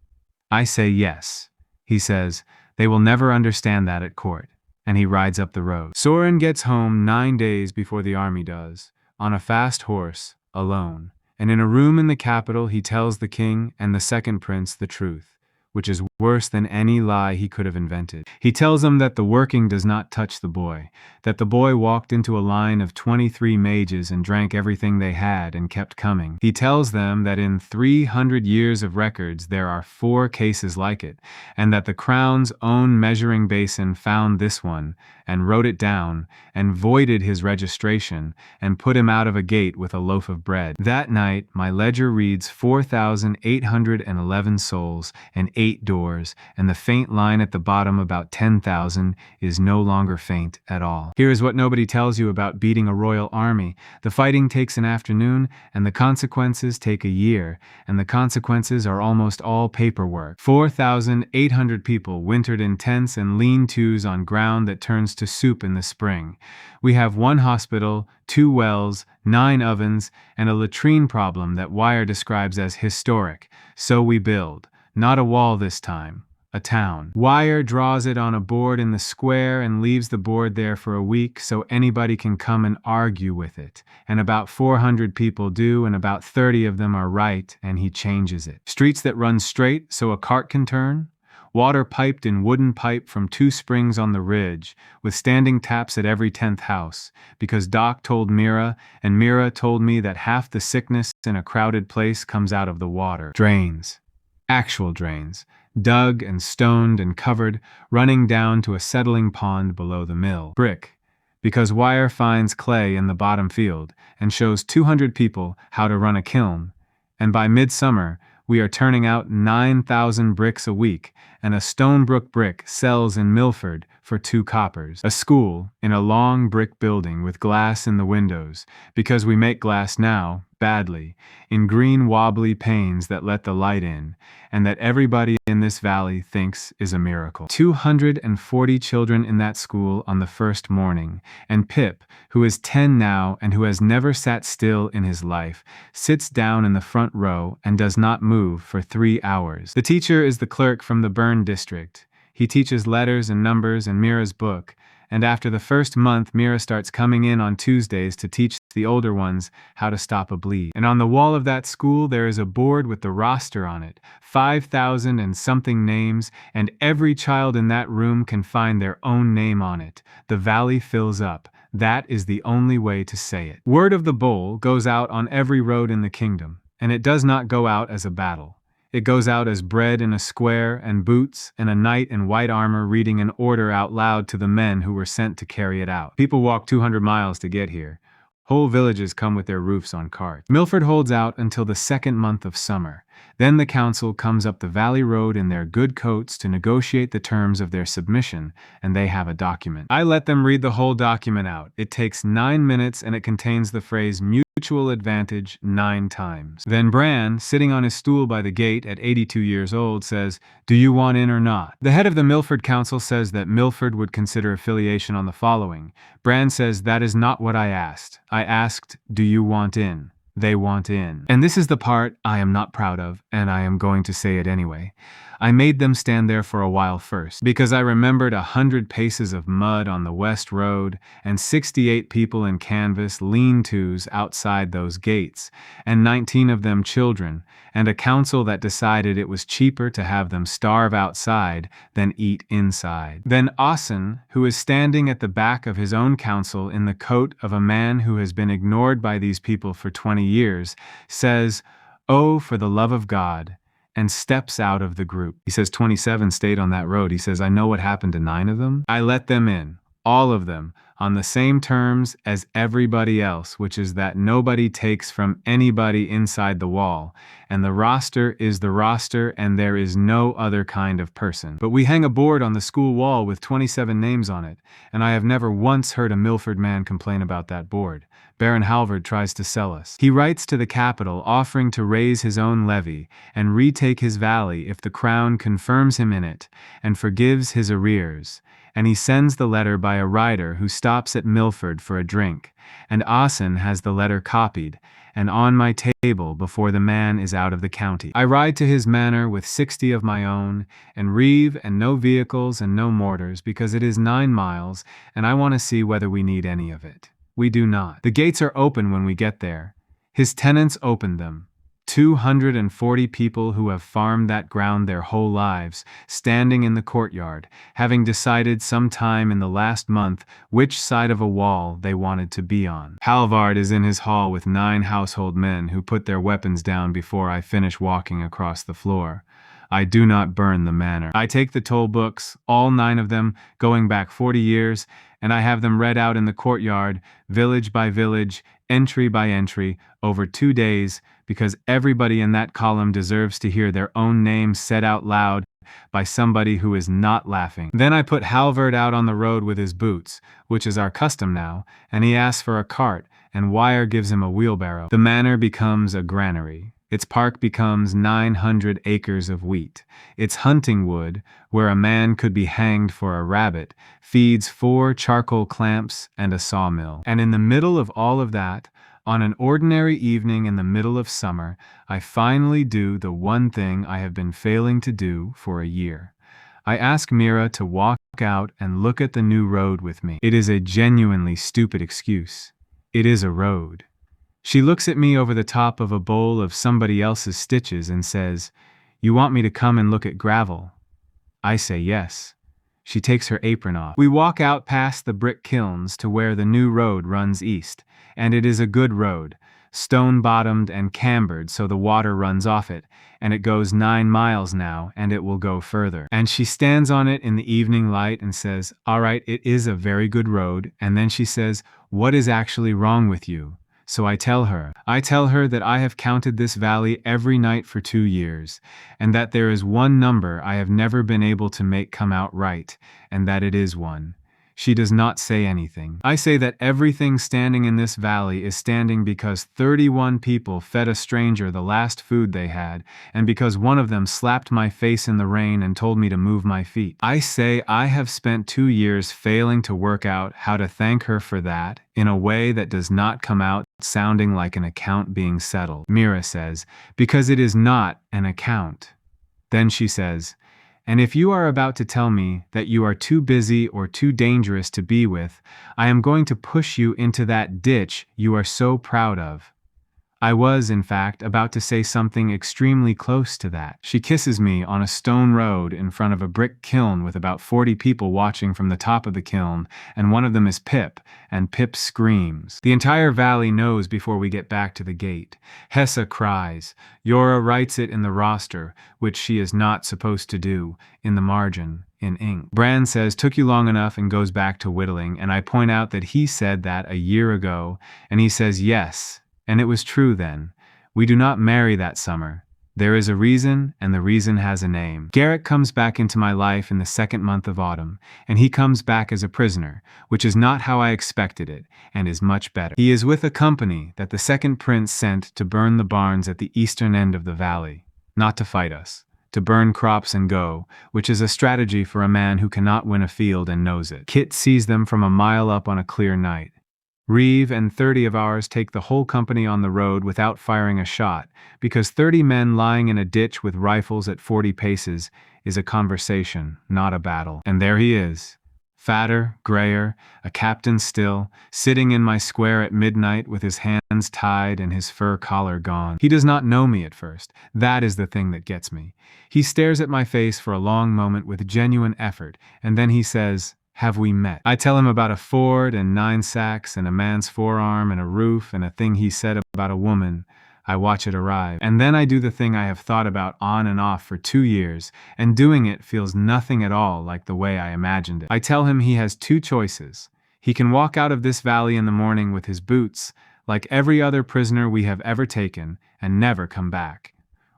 I say yes. He says, "They will never understand that at court," and he rides up the road. Soren gets home 9 days before the army does, on a fast horse, alone, and in a room in the capital he tells the king and the second prince the truth, which is worse than any lie he could have invented. He tells them that the working does not touch the boy, that the boy walked into a line of 23 mages and drank everything they had and kept coming. He tells them that in 300 years of records there are 4 cases like it, and that the crown's own measuring basin found this one, and wrote it down, and voided his registration, and put him out of a gate with a loaf of bread. That night my ledger reads 4,811 souls and 8 doors, and the faint line at the bottom, about 10,000, is no longer faint at all. Here is what nobody tells you about beating a royal army. The fighting takes an afternoon, and the consequences take a year, and the consequences are almost all paperwork. 4,800 people wintered in tents and lean-tos on ground that turns to soup in the spring. We have 1 hospital, 2 wells, 9 ovens, and a latrine problem that Wire describes as historic. So we build. Not a wall this time. A town. Wire draws it on a board in the square and leaves the board there for a week so anybody can come and argue with it. And about 400 people do, and about 30 of them are right, and he changes it. Streets that run straight so a cart can turn? Water piped in wooden pipe from 2 springs on the ridge, with standing taps at every 10th house, because Doc told Mira, and Mira told me that half the sickness in a crowded place comes out of the water. Drains. Actual drains. Dug and stoned and covered, running down to a settling pond below the mill. Brick. Because Wire finds clay in the bottom field, and shows 200 people how to run a kiln. And by midsummer, we are turning out 9,000 bricks a week, and a Stonebrook brick sells in Milford for 2 coppers. A school in a long brick building with glass in the windows, because we make glass now, badly, in green wobbly panes that let the light in, and that everybody in this valley thinks is a miracle. 240 children in that school on the first morning, and Pip, who is 10 now and who has never sat still in his life, sits down in the front row and does not move for 3 hours. The teacher is the clerk from the Burn district. He teaches letters and numbers and Mira's book, and after the first month, Mira starts coming in on Tuesdays to teach the older ones how to stop a bleed. And on the wall of that school, there is a board with the roster on it, 5,000 and something names, and every child in that room can find their own name on it. The valley fills up. That is the only way to say it. Word of the bowl goes out on every road in the kingdom, and it does not go out as a battle. It goes out as bread in a square and boots and a knight in white armor reading an order out loud to the men who were sent to carry it out. People walk 200 miles to get here. Whole villages come with their roofs on carts. Milford holds out until the 2nd month of summer. Then the council comes up the valley road in their good coats to negotiate the terms of their submission, and they have a document. I let them read the whole document out. It takes 9 minutes and it contains the phrase mutual advantage 9 times. Then Bran, sitting on his stool by the gate at 82 years old, says, "Do you want in or not?" The head of the Milford Council says that Milford would consider affiliation on the following. Bran says, "That is not what I asked. I asked, do you want in?" They want in. And this is the part I am not proud of, and I am going to say it anyway. I made them stand there for a while first, because I remembered 100 paces of mud on the West Road, and 68 people in canvas lean-tos outside those gates, and 19 of them children, and a council that decided it was cheaper to have them starve outside than eat inside. Then Ossen, who is standing at the back of his own council in the coat of a man who has been ignored by these people for 20 years, says, "Oh, for the love of God," and steps out of the group. He says 27 stayed on that road. He says, "I know what happened to 9 of them. I let them in, all of them, on the same terms as everybody else, which is that nobody takes from anybody inside the wall, and the roster is the roster, and there is no other kind of person. But we hang a board on the school wall with 27 names on it, and I have never once heard a Milford man complain about that board. Baron Halvard tries to sell us. He writes to the capital offering to raise his own levy and retake his valley if the crown confirms him in it and forgives his arrears. And he sends the letter by a rider who stops at Milford for a drink, and Ossen has the letter copied and on my table before the man is out of the county. I ride to his manor with 60 of my own, and reeve and no vehicles and no mortars, because it is 9 miles, and I want to see whether we need any of it. We do not. The gates are open when we get there. His tenants opened them. 240 people who have farmed that ground their whole lives, standing in the courtyard, having decided sometime in the last month which side of a wall they wanted to be on. Halvard is in his hall with 9 household men who put their weapons down before I finish walking across the floor. I do not burn the manor. I take the toll books, all 9 of them, going back 40 years, and I have them read out in the courtyard, village by village, entry by entry, over 2 days, because everybody in that column deserves to hear their own name said out loud by somebody who is not laughing. Then I put Halvard out on the road with his boots, which is our custom now, and he asks for a cart, and Wire gives him a wheelbarrow. The manor becomes a granary. Its park becomes 900 acres of wheat. Its hunting wood, where a man could be hanged for a rabbit, feeds 4 charcoal clamps and a sawmill. And in the middle of all of that, on an ordinary evening in the middle of summer, I finally do the one thing I have been failing to do for a year. I ask Mira to walk out and look at the new road with me. It is a genuinely stupid excuse. It is a road. She looks at me over the top of a bowl of somebody else's stitches and says, "You want me to come and look at gravel?" I say yes. She takes her apron off. We walk out past the brick kilns to where the new road runs east, and it is a good road, stone-bottomed and cambered so the water runs off it, and it goes 9 miles now, and it will go further. And she stands on it in the evening light and says, "All right, it is a very good road," and then she says, "What is actually wrong with you?" So I tell her that I have counted this valley every night for 2 years, and that there is one number I have never been able to make come out right, and that it is 1. She does not say anything. I say that everything standing in this valley is standing because 31 people fed a stranger the last food they had, and because one of them slapped my face in the rain and told me to move my feet. I say I have spent 2 years failing to work out how to thank her for that in a way that does not come out sounding like an account being settled. Mira says, "Because it is not an account." Then she says, "And if you are about to tell me that you are too busy or too dangerous to be with, I am going to push you into that ditch you are so proud of." I was, in fact, about to say something extremely close to that. She kisses me on a stone road in front of a brick kiln with about 40 people watching from the top of the kiln, and one of them is Pip, and Pip screams. The entire valley knows before we get back to the gate. Hessa cries. Yora writes it in the roster, which she is not supposed to do, in the margin, in ink. Bran says, "Took you long enough," and goes back to whittling, and I point out that he said that a year ago, and he says yes. And it was true then. We do not marry that summer. There is a reason, and the reason has a name. Garrick comes back into my life in the 2nd month of autumn, and he comes back as a prisoner, which is not how I expected it, and is much better. He is with a company that the second prince sent to burn the barns at the eastern end of the valley, not to fight us, to burn crops and go, which is a strategy for a man who cannot win a field and knows it. Kit sees them from a mile up on a clear night. Reeve and 30 of ours take the whole company on the road without firing a shot, because 30 men lying in a ditch with rifles at 40 paces is a conversation, not a battle. And there he is, fatter, grayer, a captain still, sitting in my square at midnight with his hands tied and his fur collar gone. He does not know me at first. That is the thing that gets me. He stares at my face for a long moment with genuine effort, and then he says, "Have we met?" I tell him about a ford and 9 sacks and a man's forearm and a roof and a thing he said about a woman. I watch it arrive. And then I do the thing I have thought about on and off for 2 years, and doing it feels nothing at all like the way I imagined it. I tell him he has 2 choices. He can walk out of this valley in the morning with his boots, like every other prisoner we have ever taken, and never come back.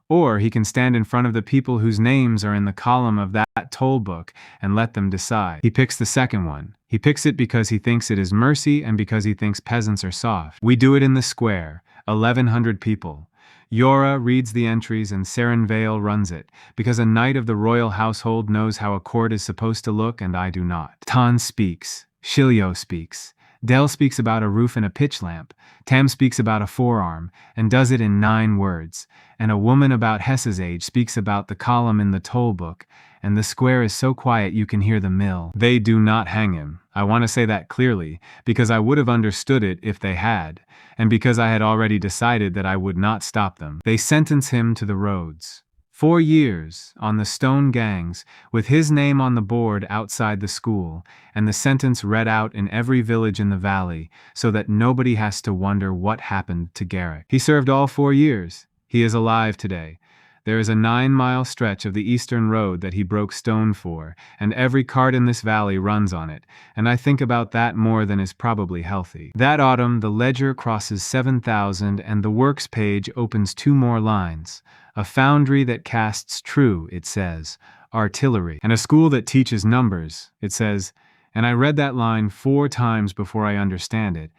Or he can stand in front of the people whose names are in the column of that toll book and let them decide. He picks the second one. He picks it because he thinks it is mercy and because he thinks peasants are soft. We do it in the square, 1,100 people. Yora reads the entries and Saren Vale runs it, because a knight of the royal household knows how a court is supposed to look and I do not. Tan speaks. Shilio speaks. Del speaks about a roof and a pitch lamp. Tam speaks about a forearm, and does it in 9 words. And a woman about Hessa's age speaks about the column in the toll book, and the square is so quiet you can hear the mill. They do not hang him. I want to say that clearly, because I would have understood it if they had, and because I had already decided that I would not stop them. They sentence him to the roads. 4 years on the stone gangs, with his name on the board outside the school, and the sentence read out in every village in the valley, so that nobody has to wonder what happened to Garrick. He served all 4 years. He is alive today. There is a 9-mile stretch of the eastern road that he broke stone for, and every cart in this valley runs on it, and I think about that more than is probably healthy. That autumn, the ledger crosses 7,000 and the works page opens 2 more lines. A foundry that casts true, it says, artillery, and a school that teaches numbers, it says, and I read that line 4 times before I understand it,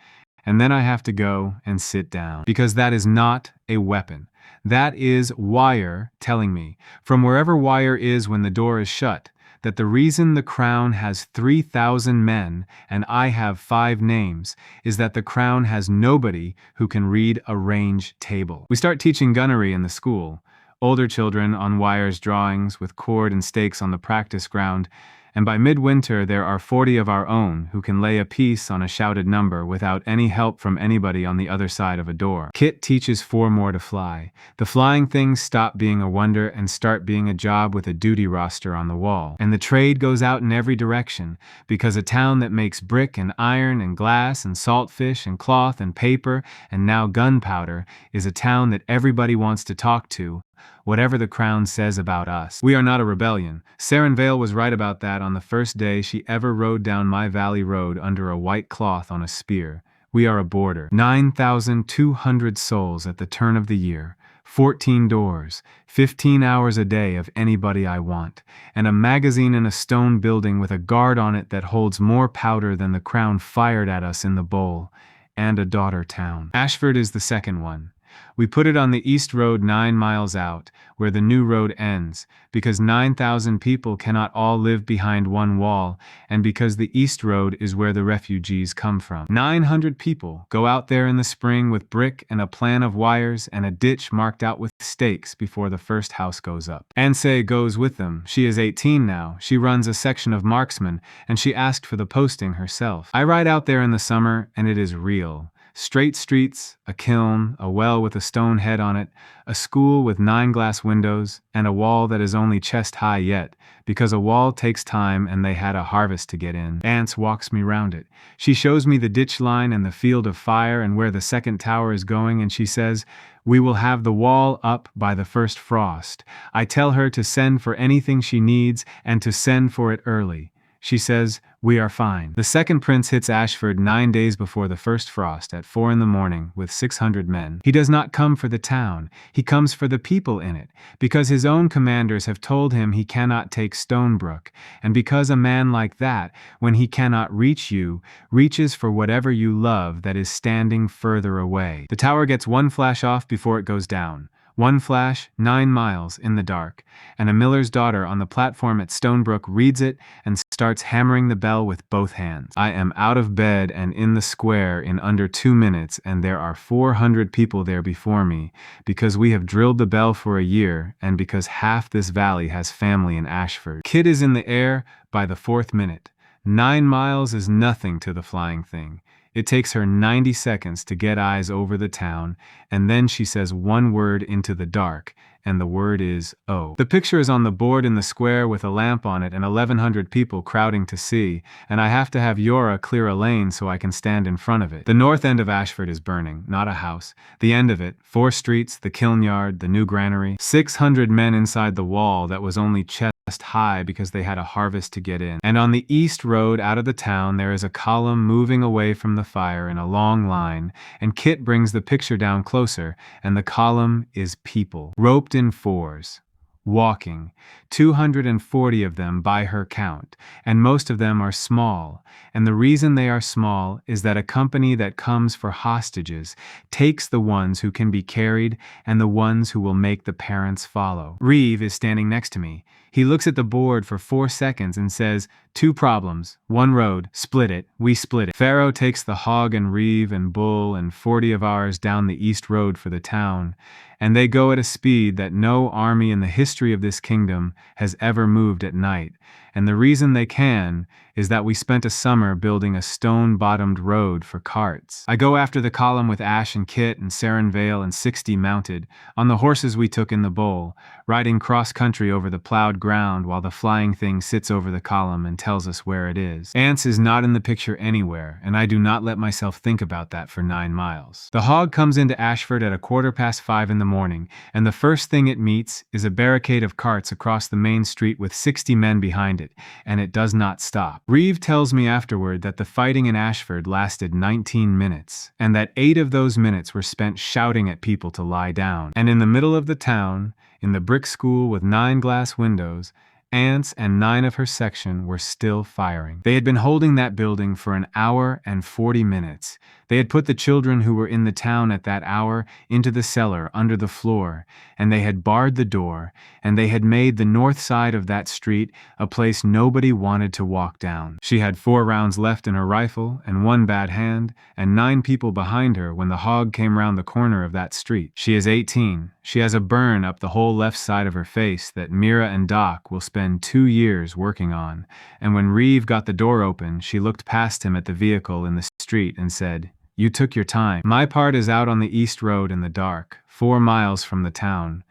and then I have to go and sit down. Because that is not a weapon. That is wire telling me, from wherever wire is when the door is shut, that the reason the crown has 3,000 men and I have 5 names is that the crown has nobody who can read a range table. We start teaching gunnery in the school. Older children on wires drawings with cord and stakes on the practice ground, and by midwinter there are 40 of our own who can lay a piece on a shouted number without any help from anybody on the other side of a door. Kit teaches 4 more to fly. The flying things stop being a wonder and start being a job with a duty roster on the wall. And the trade goes out in every direction, because a town that makes brick and iron and glass and saltfish and cloth and paper and now gunpowder is a town that everybody wants to talk to, whatever the crown says about us. We are not a rebellion. Saren Vale was right about that on the first day she ever rode down my valley road under a white cloth on a spear. We are a border. 9,200 souls at the turn of the year, 14 doors, 15 hours a day of anybody I want, and a magazine in a stone building with a guard on it that holds more powder than the crown fired at us in the bowl, and a daughter town. Ashford is the second one. We put it on the east road 9 miles out, where the new road ends, because 9,000 people cannot all live behind one wall, and because the east road is where the refugees come from. 900 people go out there in the spring with brick and a plan of wires and a ditch marked out with stakes before the first house goes up. Ansei goes with them. She is 18 now. She runs a section of marksmen, and she asked for the posting herself. I ride out there in the summer, and it is real. Straight streets, a kiln, a well with a stone head on it, a school with 9 glass windows, and a wall that is only chest high yet, because a wall takes time and they had a harvest to get in. Ants walks me round it. She shows me the ditch line and the field of fire and where the second tower is going, and she says, "We will have the wall up by the first frost." I tell her to send for anything she needs and to send for it early. She says, "We are fine." The second prince hits Ashford 9 days before the first frost at 4 in the morning with 600 men. He does not come for the town. He comes for the people in it, because his own commanders have told him he cannot take Stonebrook, and because a man like that, when he cannot reach you, reaches for whatever you love that is standing further away. The tower gets 1 flash off before it goes down. 1 flash, 9 miles in the dark, and a miller's daughter on the platform at Stonebrook reads it and starts hammering the bell with both hands. I am out of bed and in the square in under 2 minutes, and there are 400 people there before me, because we have drilled the bell for a year, and because half this valley has family in Ashford. Kid is in the air by the 4th minute. 9 miles is nothing to the flying thing. It takes her 90 seconds to get eyes over the town, and then she says 1 word into the dark, and the word is "oh." The picture is on the board in the square with a lamp on it and 1,100 people crowding to see, and I have to have Yora clear a lane so I can stand in front of it. The north end of Ashford is burning, not a house. The end of it, 4 streets, the kiln yard, the new granary, 600 men inside the wall that was only chest high because they had a harvest to get in. And on the east road out of the town there is a column moving away from the fire in a long line, and Kit brings the picture down closer, and the column is people, roped in 4s. Walking, 240 of them by her count, and most of them are small, and the reason they are small is that a company that comes for hostages takes the ones who can be carried and the ones who will make the parents follow. Reeve is standing next to me. He looks at the board for 4 seconds and says, 2 problems, 1 road, split it, we split it. Pharaoh takes the hog and Reeve and Bull and 40 of ours down the east road for the town, and they go at a speed that no army in the history of this kingdom has ever moved at night, and the reason they can is that we spent a summer building a stone-bottomed road for carts. I go after the column with Ash and Kit and Saren Vale and 60 mounted, on the horses we took in the bowl, riding cross-country over the plowed ground while the flying thing sits over the column and tells us where it is. Ants is not in the picture anywhere, and I do not let myself think about that for 9 miles. The hog comes into Ashford at 5:15 in the morning, and the first thing it meets is a barricade of carts across the main street with 60 men behind it, and it does not stop. Reeve tells me afterward that the fighting in Ashford lasted 19 minutes, and that 8 of those minutes were spent shouting at people to lie down. And in the middle of the town, in the brick school with 9 glass windows, Ants and 9 of her section were still firing. They had been holding that building for 1 hour and 40 minutes. They had put the children who were in the town at that hour into the cellar under the floor, and they had barred the door, and they had made the north side of that street a place nobody wanted to walk down. She had 4 rounds left in her rifle and 1 bad hand, and 9 people behind her when the hog came round the corner of that street. She is 18. She has a burn up the whole left side of her face that Mira and Doc will spend 2 years working on, and when Reeve got the door open, she looked past him at the vehicle in the street and said, "You took your time. My part is out on the East Road in the dark, 4 miles from the town.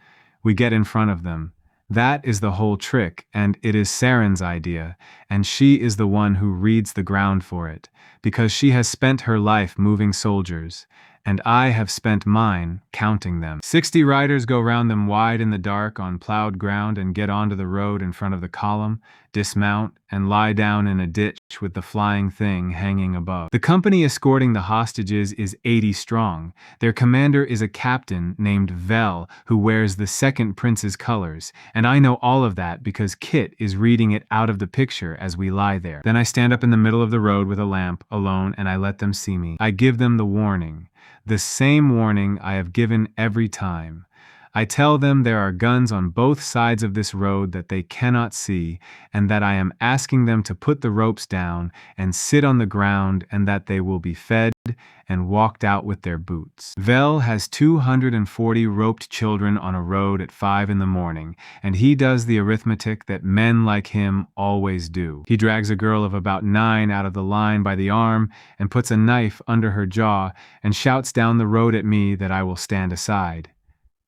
We get in front of them. That is the whole trick, and it is Saren's idea, and she is the one who reads the ground for it, because she has spent her life moving soldiers, and I have spent mine counting them. 60 riders go round them wide in the dark on plowed ground and get onto the road in front of the column, dismount, and lie down in a ditch with the flying thing hanging above. The company escorting the hostages is 80 strong. Their commander is a captain named Vel who wears the second prince's colors, and I know all of that because Kit is reading it out of the picture as we lie there. Then I stand up in the middle of the road with a lamp, alone, and I let them see me. I give them the warning. The same warning I have given every time. I tell them there are guns on both sides of this road that they cannot see, and that I am asking them to put the ropes down and sit on the ground, and that they will be fed and walked out with their boots. Vel has 240 roped children on a road at 5 in the morning, and he does the arithmetic that men like him always do. He drags a girl of about 9 out of the line by the arm and puts a knife under her jaw and shouts down the road at me that I will stand aside.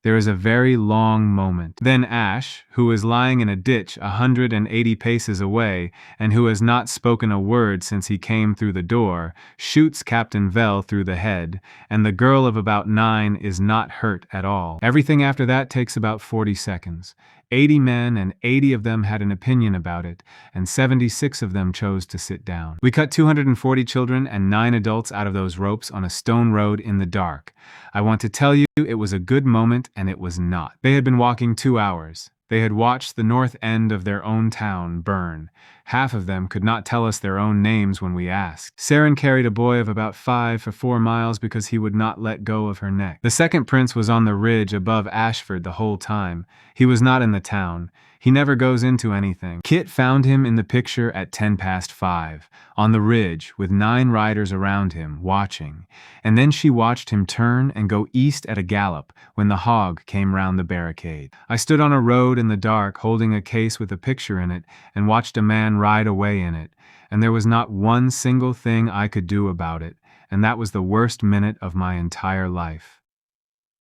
There is a very long moment. Then Ash, who is lying in a ditch 180 paces away and who has not spoken a word since he came through the door, shoots Captain Vel through the head, and the girl of about 9 is not hurt at all. Everything after that takes about 40 seconds. 80 men and 80 of them had an opinion about it, and 76 of them chose to sit down. We cut 240 children and 9 adults out of those ropes on a stone road in the dark. I want to tell you it was a good moment, and it was not. They had been walking 2 hours. They had watched the north end of their own town burn. Half of them could not tell us their own names when we asked. Saren carried a boy of about 5 for 4 miles because he would not let go of her neck. The second prince was on the ridge above Ashford the whole time. He was not in the town. He never goes into anything. Kit found him in the picture at 5:10, on the ridge, with 9 riders around him, watching. And then she watched him turn and go east at a gallop when the hog came round the barricade. I stood on a road in the dark, holding a case with a picture in it, and watched a man ride away in it. And there was not one single thing I could do about it, and that was the worst minute of my entire life.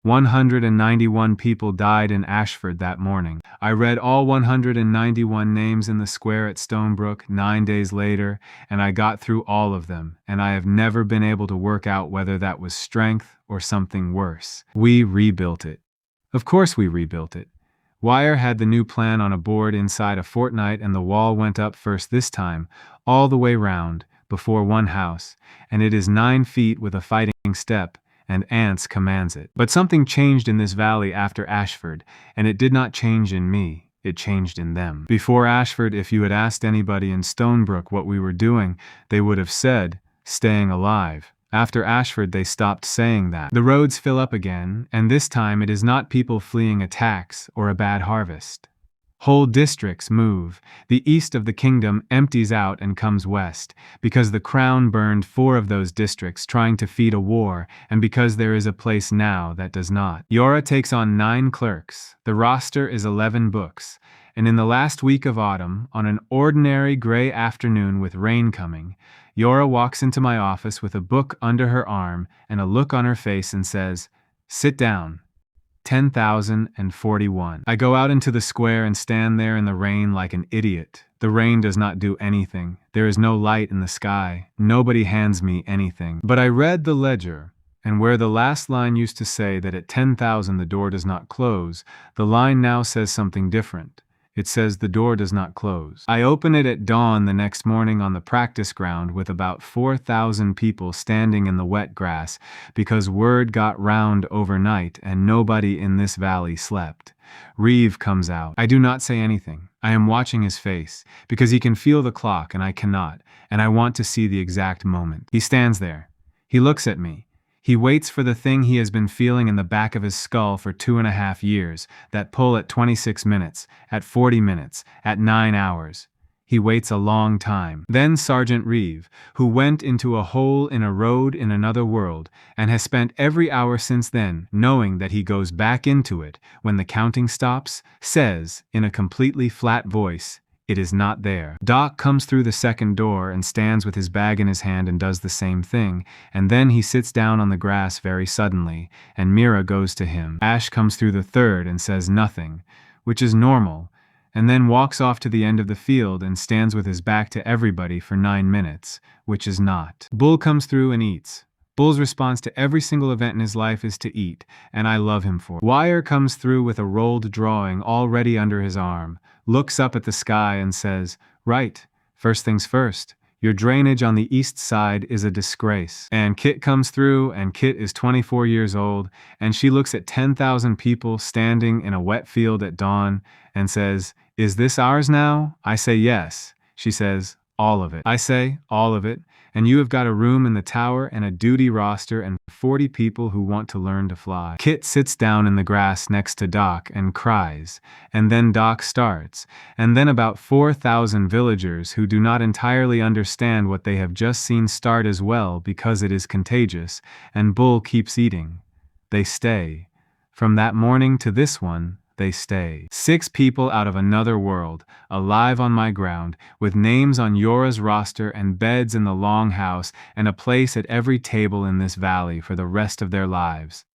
191 people died in Ashford that morning. I read all 191 names in the square at Stonebrook 9 days later, and I got through all of them, and I have never been able to work out whether that was strength or something worse. We rebuilt it. Of course we rebuilt it. Wire had the new plan on a board inside a fortnight, and the wall went up first this time, all the way round, before one house, and it is 9 feet with a fighting step, and Ants commands it. But something changed in this valley after Ashford, and it did not change in me, it changed in them. Before Ashford, if you had asked anybody in Stonebrook what we were doing, they would have said, staying alive. After Ashford, they stopped saying that. The roads fill up again, and this time it is not people fleeing a tax or a bad harvest. Whole districts move. The east of the kingdom empties out and comes west, because the crown burned 4 of those districts trying to feed a war, and because there is a place now that does not. Yora takes on 9 clerks. The roster is 11 books, And in the last week of autumn, on an ordinary gray afternoon with rain coming, Yora walks into my office with a book under her arm and a look on her face and says, "Sit down." 10,041. I go out into the square and stand there in the rain like an idiot. The rain does not do anything. There is no light in the sky. Nobody hands me anything. But I read the ledger, and where the last line used to say that at 10,000 the door does not close, the line now says something different. It says the door does not close. I open it at dawn the next morning on the practice ground with about 4,000 people standing in the wet grass because word got round overnight and nobody in this valley slept. Reeve comes out. I do not say anything. I am watching his face because he can feel the clock and I cannot, and I want to see the exact moment. He stands there. He looks at me. He waits for the thing he has been feeling in the back of his skull for 2.5 years, that pull at 26 minutes, at 40 minutes, at 9 hours. He waits a long time. Then Sergeant Reeve, who went into a hole in a road in another world, and has spent every hour since then knowing that he goes back into it when the counting stops, says, in a completely flat voice, "It is not there." Doc comes through the second door and stands with his bag in his hand and does the same thing, and then he sits down on the grass very suddenly, and Mira goes to him. Ash comes through the third and says nothing, which is normal, and then walks off to the end of the field and stands with his back to everybody for 9 minutes, which is not. Bull comes through and eats. Bull's response to every single event in his life is to eat, and I love him for it. Wire comes through with a rolled drawing already under his arm, looks up at the sky and says, "Right, first things first. Your drainage on the east side is a disgrace." And Kit comes through, and Kit is 24 years old, and she looks at 10,000 people standing in a wet field at dawn and says, "Is this ours now?" I say yes. She says, "All of it." I say, "All of it, and you have got a room in the tower and a duty roster and 40 people who want to learn to fly." Kit sits down in the grass next to Doc and cries, and then Doc starts, and then about 4,000 villagers who do not entirely understand what they have just seen start as well because it is contagious, and Bull keeps eating. They stay. From that morning to this one, they stay. 6 people out of another world, alive on my ground, with names on Yora's roster and beds in the longhouse and a place at every table in this valley for the rest of their lives.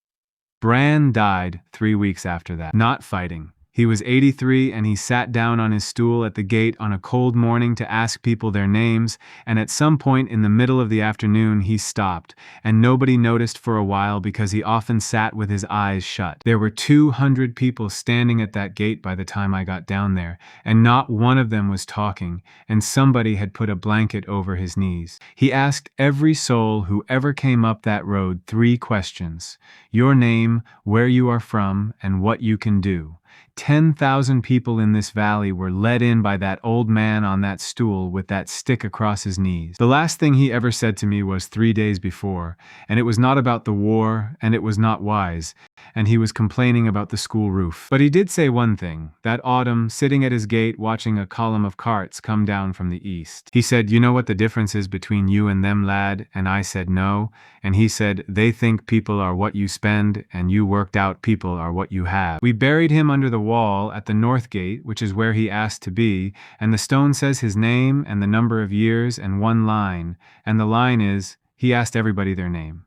Bran died 3 weeks after that. Not fighting. He was 83 and he sat down on his stool at the gate on a cold morning to ask people their names, and at some point in the middle of the afternoon he stopped, and nobody noticed for a while because he often sat with his eyes shut. There were 200 people standing at that gate by the time I got down there, and not one of them was talking, and somebody had put a blanket over his knees. He asked every soul who ever came up that road 3 questions: your name, where you are from, and what you can do. 10,000 people in this valley were led in by that old man on that stool with that stick across his knees. The last thing he ever said to me was 3 days before, and it was not about the war, and it was not wise, and he was complaining about the school roof. But he did say one thing, that autumn, sitting at his gate watching a column of carts come down from the east. He said, "You know what the difference is between you and them, lad?" And I said, "No." And he said, "They think people are what you spend, and you worked out people are what you have." We buried him under the wall at the north gate, which is where he asked to be, and the stone says his name and the number of years and one line, and the line is, he asked everybody their name.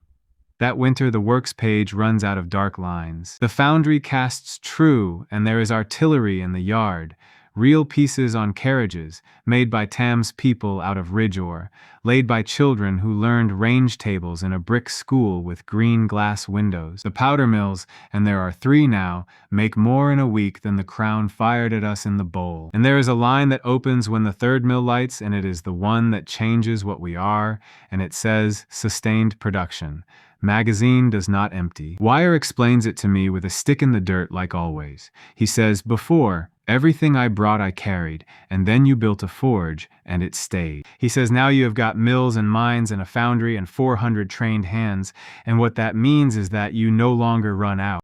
That winter the works page runs out of dark lines. The foundry casts true, and there is artillery in the yard. Real pieces on carriages, made by Tam's people out of Ridgeore, laid by children who learned range tables in a brick school with green glass windows. The powder mills, and there are 3 now, make more in a week than the Crown fired at us in the bowl. And there is a line that opens when the 3rd mill lights, and it is the one that changes what we are, and it says, "Sustained production." Magazine does not empty. Wire explains it to me with a stick in the dirt like always. He says, "Before, everything I brought I carried, and then you built a forge, and it stayed." He says, "Now you have got mills and mines and a foundry and 400 trained hands, and what that means is that you no longer run out."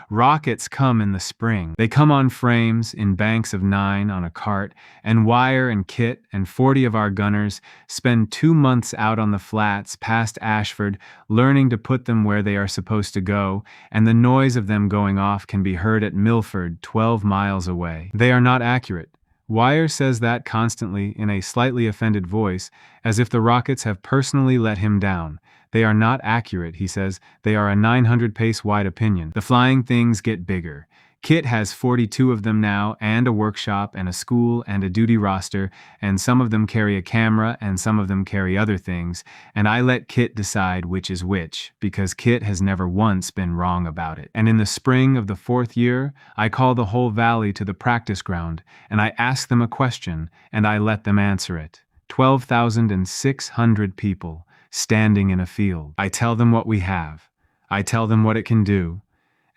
Rockets come in the spring. They come on frames in banks of 9 on a cart, and Wire and Kit and 40 of our gunners spend 2 months out on the flats past Ashford learning to put them where they are supposed to go, and the noise of them going off can be heard at Milford 12 miles away. They are not accurate. Wire says that constantly in a slightly offended voice, as if the rockets have personally let him down. They are not accurate, he says. They are a 900 pace wide opinion. The flying things get bigger. Kit has 42 of them now, and a workshop, and a school, and a duty roster, and some of them carry a camera, and some of them carry other things, and I let Kit decide which is which, because Kit has never once been wrong about it. And in the spring of the 4th year, I call the whole valley to the practice ground, and I ask them a question, and I let them answer it. 12,600 people, standing in a field. I tell them what we have. I tell them what it can do.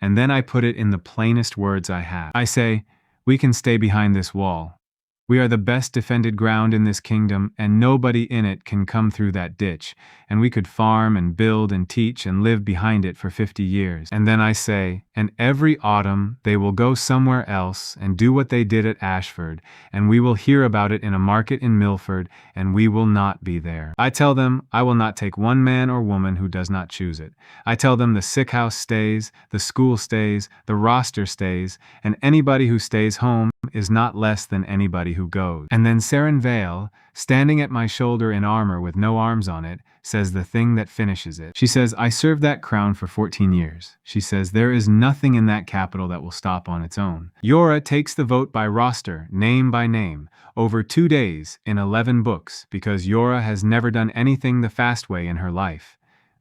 And then I put it in the plainest words I have. I say, we can stay behind this wall. We are the best defended ground in this kingdom, and nobody in it can come through that ditch, and we could farm and build and teach and live behind it for 50 years. And then I say, and every autumn they will go somewhere else and do what they did at Ashford, and we will hear about it in a market in Milford, and we will not be there. I tell them I will not take one man or woman who does not choose it. I tell them the sick house stays, the school stays, the roster stays, and anybody who stays home is not less than anybody who goes. And then Saren Vale, standing at my shoulder in armor with no arms on it, says the thing that finishes it. She says, I served that crown for 14 years. She says, there is nothing in that capital that will stop on its own. Yora takes the vote by roster, name by name, over 2 days in 11 books, because Yora has never done anything the fast way in her life.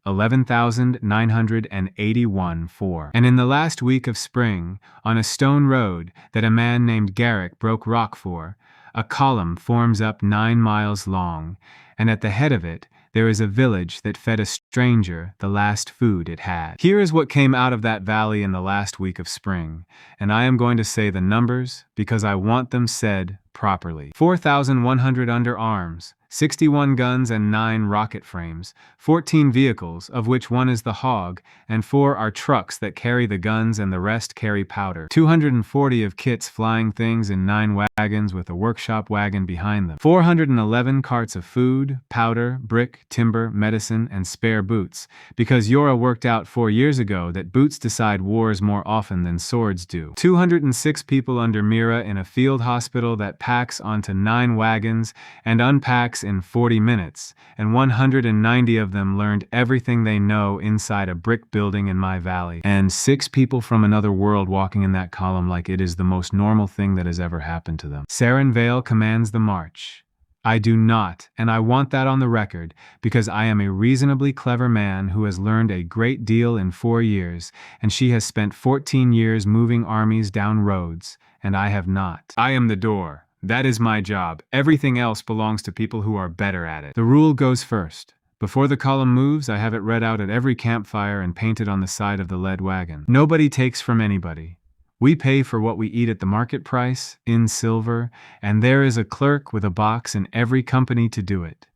11,981 for. And in the last week of spring, on a stone road that a man named Garrick broke rock for, a column forms up 9 miles long, and at the head of it, there is a village that fed a stranger the last food it had. Here is what came out of that valley in the last week of spring, and I am going to say the numbers because I want them said properly. 4,100 under arms, 61 guns and 9 rocket frames, 14 vehicles, of which 1 is the hog, and 4 are trucks that carry the guns and the rest carry powder. 240 of Kit's flying things in 9 wagons with a workshop wagon behind them. 411 carts of food, powder, brick, timber, medicine, and spare boots, because Yora worked out 4 years ago that boots decide wars more often than swords do. 206 people under Mira in a field hospital that packs onto 9 wagons and unpacks in 40 minutes, and 190 of them learned everything they know inside a brick building in my valley. And 6 people from another world walking in that column like it is the most normal thing that has ever happened to them. Saren Vale commands the march. I do not, and I want that on the record, because I am a reasonably clever man who has learned a great deal in 4 years, and she has spent 14 years moving armies down roads, and I have not. I am the door. That is my job. Everything else belongs to people who are better at it. The rule goes first. Before the column moves, I have it read out at every campfire and painted on the side of the lead wagon. Nobody takes from anybody. We pay for what we eat at the market price, in silver, and there is a clerk with a box in every company to do it.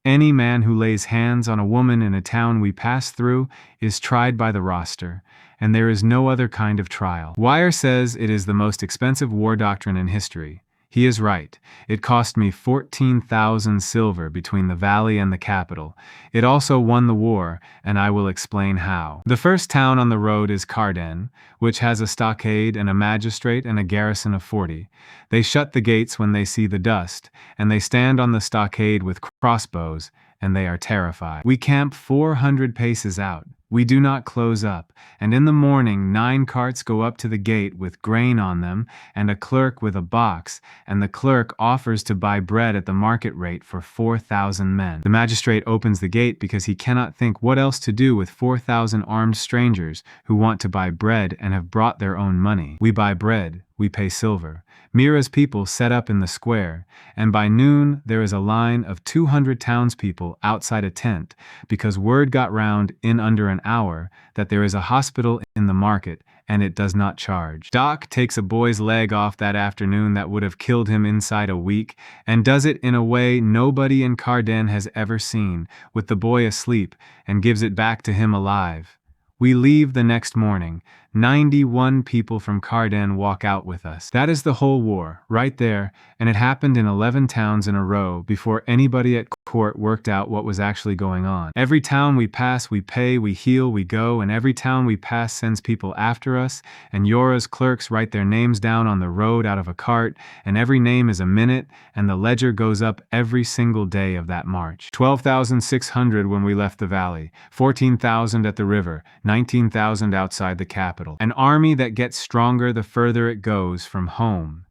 Any man who lays hands on a woman in a town we pass through is tried by the roster, and there is no other kind of trial. Wire says it is the most expensive war doctrine in history. He is right. It cost me 14,000 silver between the valley and the capital. It also won the war, and I will explain how. The first town on the road is Carden, which has a stockade and a magistrate and a garrison of 40. They shut the gates when they see the dust, and they stand on the stockade with crossbows, and they are terrified. We camp 400 paces out. We do not close up, and in the morning 9 carts go up to the gate with grain on them, and a clerk with a box, and the clerk offers to buy bread at the market rate for 4,000 men. The magistrate opens the gate because he cannot think what else to do with 4,000 armed strangers who want to buy bread and have brought their own money. We buy bread. We pay silver. Mira's people set up in the square, and by noon there is a line of 200 townspeople outside a tent, because word got round in under an hour that there is a hospital in the market, and it does not charge. Doc takes a boy's leg off that afternoon that would have killed him inside a week, and does it in a way nobody in Carden has ever seen, with the boy asleep, and gives it back to him alive. We leave the next morning. 91 people from Cardan walk out with us. That is the whole war, right there, and it happened in 11 towns in a row before anybody at court worked out what was actually going on. Every town we pass, we pay, we heal, we go, and every town we pass sends people after us, and Yora's clerks write their names down on the road out of a cart, and every name is a minute, and the ledger goes up every single day of that march. 12,600 when we left the valley, 14,000 at the river, 19,000 outside the capital. An army that gets stronger the further it goes from home.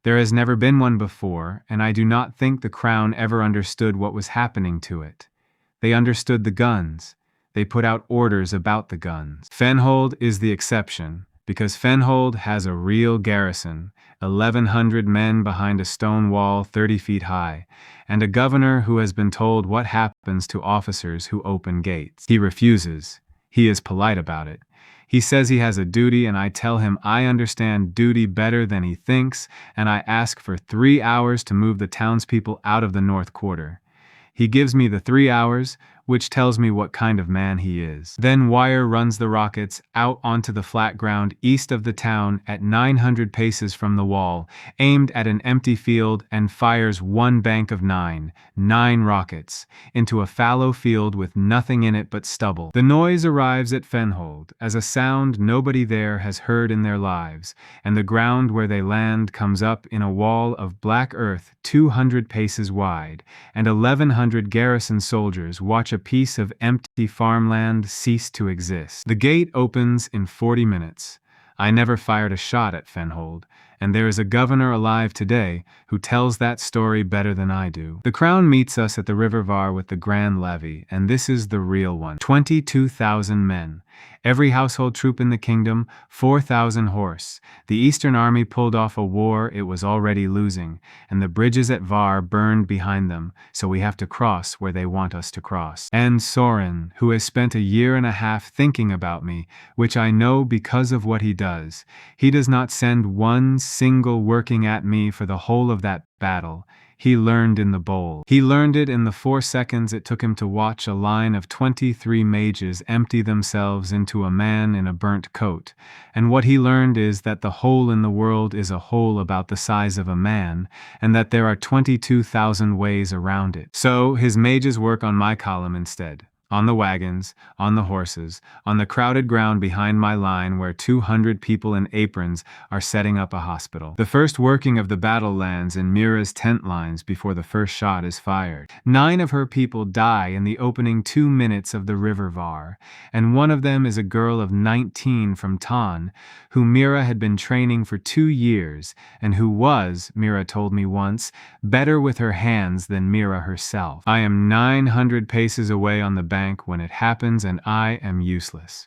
There has never been one before, and I do not think the crown ever understood what was happening to it. They understood the guns. They put out orders about the guns. Fenhold is the exception, because Fenhold has a real garrison, 1,100 men behind a stone wall 30 feet high, and a governor who has been told what happens to officers who open gates. He refuses. He is polite about it. He says he has a duty, and I tell him I understand duty better than he thinks, and I ask for 3 hours to move the townspeople out of the north quarter. He gives me the 3 hours, which tells me what kind of man he is. Then Wire runs the rockets out onto the flat ground east of the town at 900 paces from the wall, aimed at an empty field, and fires one bank of nine rockets, into a fallow field with nothing in it but stubble. The noise arrives at Fenhold as a sound nobody there has heard in their lives, and the ground where they land comes up in a wall of black earth 200 paces wide, and 1,100 garrison soldiers watch a piece of empty farmland cease to exist. The gate opens in 40 minutes. I never fired a shot at Fenhold, and there is a governor alive today who tells that story better than I do. The crown meets us at the river Var with the grand levy, and this is the real one. 22,000 men. Every household troop in the kingdom, 4,000 horse. The Eastern army pulled off a war it was already losing, and the bridges at Var burned behind them, so we have to cross where they want us to cross. And Soren, who has spent a year and a half thinking about me, which I know because of what he does. He does not send one single working at me for the whole of that battle. He learned in the bowl. He learned it in the 4 seconds it took him to watch a line of 23 mages empty themselves into a man in a burnt coat. And what he learned is that the hole in the world is a hole about the size of a man, and that there are 22,000 ways around it. So his mages work on my column instead. On the wagons, on the horses, on the crowded ground behind my line where 200 people in aprons are setting up a hospital. The first working of the battle lands in Mira's tent lines before the first shot is fired. 9 of her people die in the opening 2 minutes of the river Var, and one of them is a girl of 19 from Tan, who Mira had been training for 2 years, and who was, Mira told me once, better with her hands than Mira herself. I am 900 paces away on the bank when it happens, and I am useless.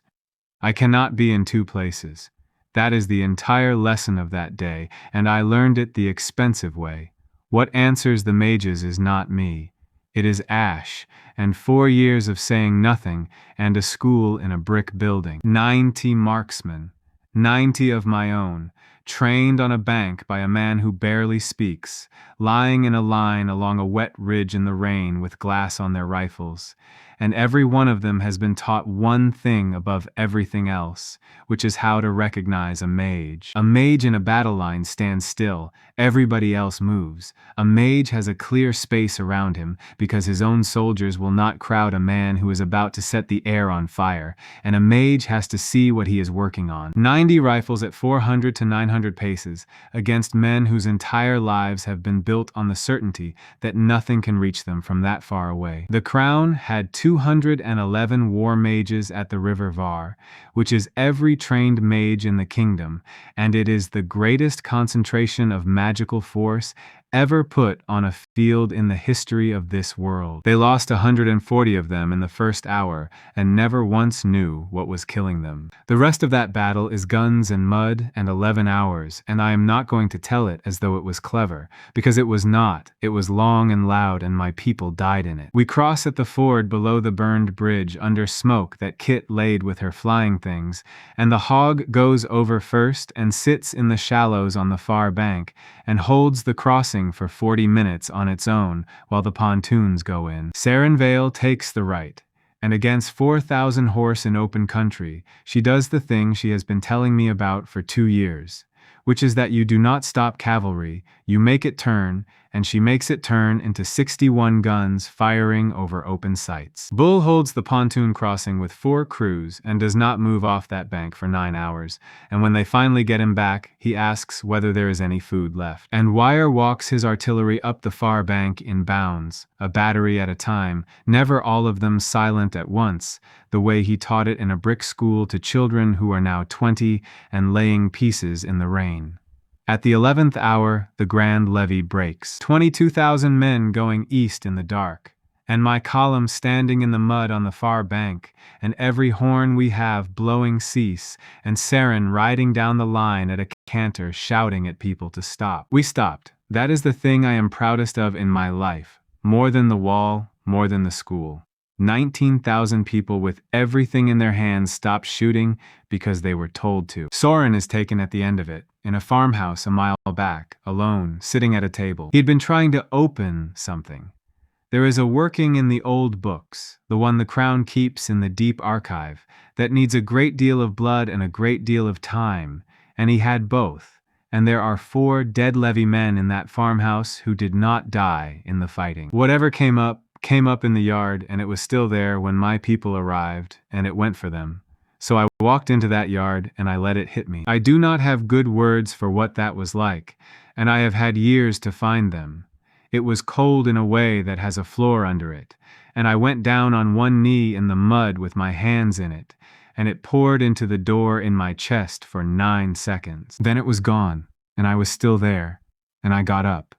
I cannot be in 2 places. That is the entire lesson of that day, and I learned it the expensive way. What answers the mages is not me. It is Ash, and 4 years of saying nothing, and a school in a brick building. 90 marksmen. 90 of my own, trained on a bank by a man who barely speaks, lying in a line along a wet ridge in the rain with glass on their rifles. And every one of them has been taught one thing above everything else, which is how to recognize a mage. A mage in a battle line stands still, everybody else moves. A mage has a clear space around him because his own soldiers will not crowd a man who is about to set the air on fire, and a mage has to see what he is working on. 90 rifles at 400 to 900 paces, against men whose entire lives have been built on the certainty that nothing can reach them from that far away. The crown had 211 war mages at the river Var, which is every trained mage in the kingdom, and it is the greatest concentration of magical force ever put on a field in the history of this world. They lost 140 of them in the first hour, and never once knew what was killing them. The rest of that battle is guns and mud and 11 hours, and I am not going to tell it as though it was clever, because it was not. It was long and loud, and my people died in it. We cross at the ford below the burned bridge under smoke that Kit laid with her flying things, and the hog goes over first and sits in the shallows on the far bank, and holds the crossing for 40 minutes on its own while the pontoons go in. Sarenvale takes the right. And against 4,000 horse in open country, she does the thing she has been telling me about for 2 years, which is that you do not stop cavalry, you make it turn, and she makes it turn into 61 guns firing over open sights. Bull holds the pontoon crossing with 4 crews and does not move off that bank for 9 hours, and when they finally get him back, he asks whether there is any food left. And Wire walks his artillery up the far bank in bounds, a battery at a time, never all of them silent at once, the way he taught it in a brick school to children who are now 20 and laying pieces in the rain. At the 11th hour, the grand levee breaks. 22,000 men going east in the dark, and my column standing in the mud on the far bank, and every horn we have blowing cease, and Saren riding down the line at a canter shouting at people to stop. We stopped. That is the thing I am proudest of in my life, more than the wall, more than the school. 19,000 people with everything in their hands stopped shooting because they were told to. Soren is taken at the end of it, in a farmhouse a mile back, alone, sitting at a table. He had been trying to open something. There is a working in the old books, the one the Crown keeps in the deep archive, that needs a great deal of blood and a great deal of time, and he had both. And there are 4 dead levee men in that farmhouse who did not die in the fighting. Whatever came up in the yard, and it was still there when my people arrived, and it went for them. So I walked into that yard, and I let it hit me. I do not have good words for what that was like, and I have had years to find them. It was cold in a way that has a floor under it, and I went down on one knee in the mud with my hands in it, and it poured into the door in my chest for 9 seconds. Then it was gone, and I was still there, and I got up.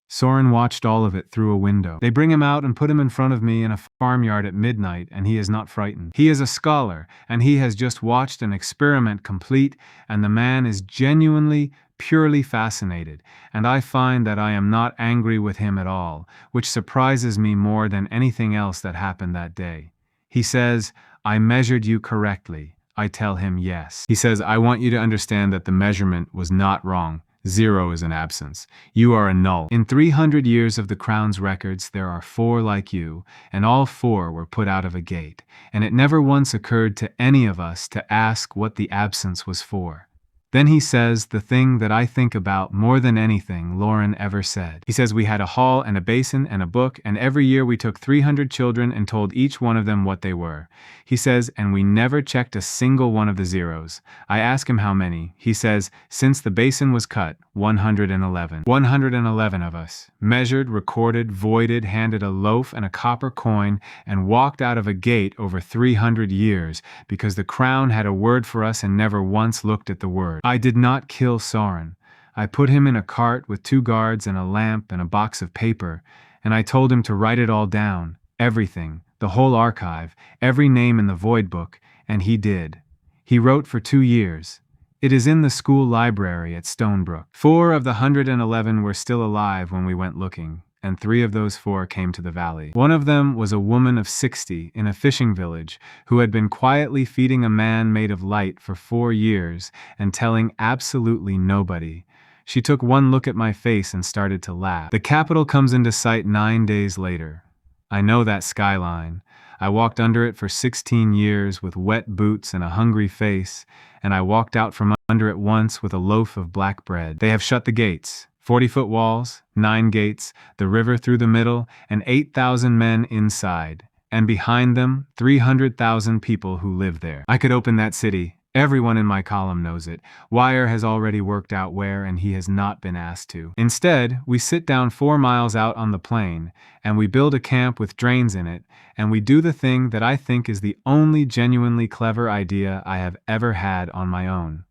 Soren watched all of it through a window. They bring him out and put him in front of me in a farmyard at midnight, and he is not frightened. He is a scholar, and he has just watched an experiment complete, and the man is genuinely, purely fascinated, and I find that I am not angry with him at all, which surprises me more than anything else that happened that day. He says, "I measured you correctly." I tell him yes. He says, "I want you to understand that the measurement was not wrong. 0 is an absence. You are a null. In 300 years of the Crown's records, there are 4 like you, and all 4 were put out of a gate, and it never once occurred to any of us to ask what the absence was for." Then he says the thing that I think about more than anything Lauren ever said. He says we had a hall and a basin and a book, and every year we took 300 children and told each one of them what they were. He says, and we never checked a single one of the zeros. I ask him how many. He says, since the basin was cut, 111. 111 of us. Measured, recorded, voided, handed a loaf and a copper coin, and walked out of a gate over 300 years, because the Crown had a word for us and never once looked at the word. I did not kill Soren. I put him in a cart with 2 guards and a lamp and a box of paper, and I told him to write it all down, everything, the whole archive, every name in the void book, and he did. He wrote for 2 years. It is in the school library at Stonebrook. 4 of the 111 were still alive when we went looking, and 3 of those 4 came to the valley. One of them was a woman of 60 in a fishing village who had been quietly feeding a man made of light for 4 years and telling absolutely nobody. She took one look at my face and started to laugh. The capital comes into sight 9 days later. I know that skyline. I walked under it for 16 years with wet boots and a hungry face, and I walked out from under it once with a loaf of black bread. They have shut the gates. 40-foot walls, 9 gates, the river through the middle, and 8,000 men inside. And behind them, 300,000 people who live there. I could open that city. Everyone in my column knows it. Wire has already worked out where, and he has not been asked to. Instead, we sit down 4 miles out on the plain, and we build a camp with drains in it, and we do the thing that I think is the only genuinely clever idea I have ever had on my own.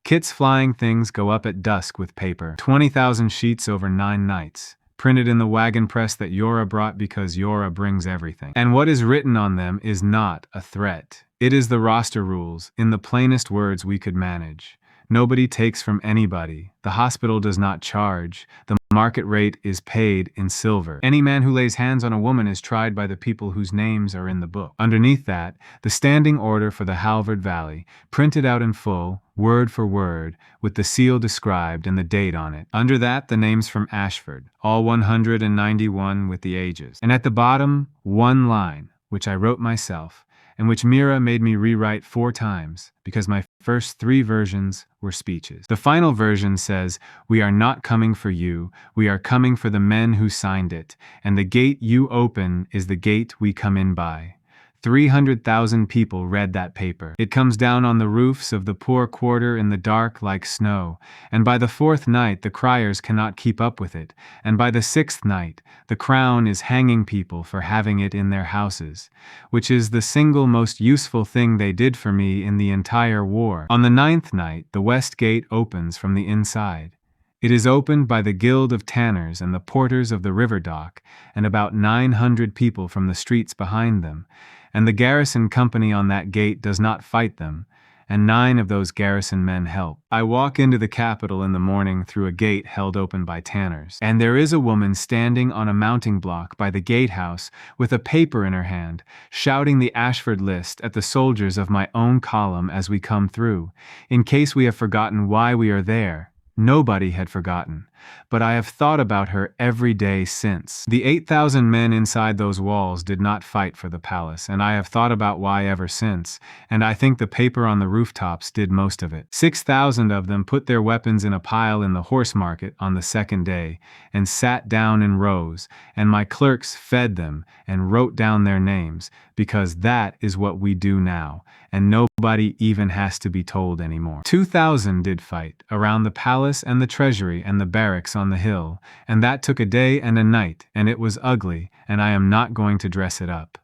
Kit's flying things go up at dusk with paper. 20,000 sheets over 9 nights. Printed in the wagon press that Yora brought because Yora brings everything. And what is written on them is not a threat. It is the roster rules, in the plainest words we could manage. Nobody takes from anybody. The hospital does not charge. The market rate is paid in silver. Any man who lays hands on a woman is tried by the people whose names are in the book. Underneath that, the standing order for the Halvard Valley, printed out in full, word for word, with the seal described and the date on it. Under that, the names from Ashford, all 191 with the ages. And at the bottom, one line, which I wrote myself, and which Mira made me rewrite 4 times, because my first 3 versions were speeches. The final version says, "We are not coming for you, we are coming for the men who signed it, and the gate you open is the gate we come in by." 300,000 people read that paper. It comes down on the roofs of the poor quarter in the dark like snow, and by the 4th night the criers cannot keep up with it, and by the 6th night the crown is hanging people for having it in their houses, which is the single most useful thing they did for me in the entire war. On the 9th night the west gate opens from the inside. It is opened by the guild of tanners and the porters of the river dock, and about 900 people from the streets behind them, and the garrison company on that gate does not fight them, and 9 of those garrison men help. I walk into the capital in the morning through a gate held open by tanners, and there is a woman standing on a mounting block by the gatehouse with a paper in her hand, shouting the Ashford list at the soldiers of my own column as we come through, in case we have forgotten why we are there. Nobody had forgotten, but I have thought about her every day since. The 8,000 men inside those walls did not fight for the palace, and I have thought about why ever since, and I think the paper on the rooftops did most of it. 6,000 of them put their weapons in a pile in the horse market on the 2nd day, and sat down in rows, and my clerks fed them and wrote down their names, because that is what we do now, and nobody even has to be told anymore. 2,000 did fight, around the palace and the treasury and the barracks on the hill, and that took a day and a night, and it was ugly, and I am not going to dress it up.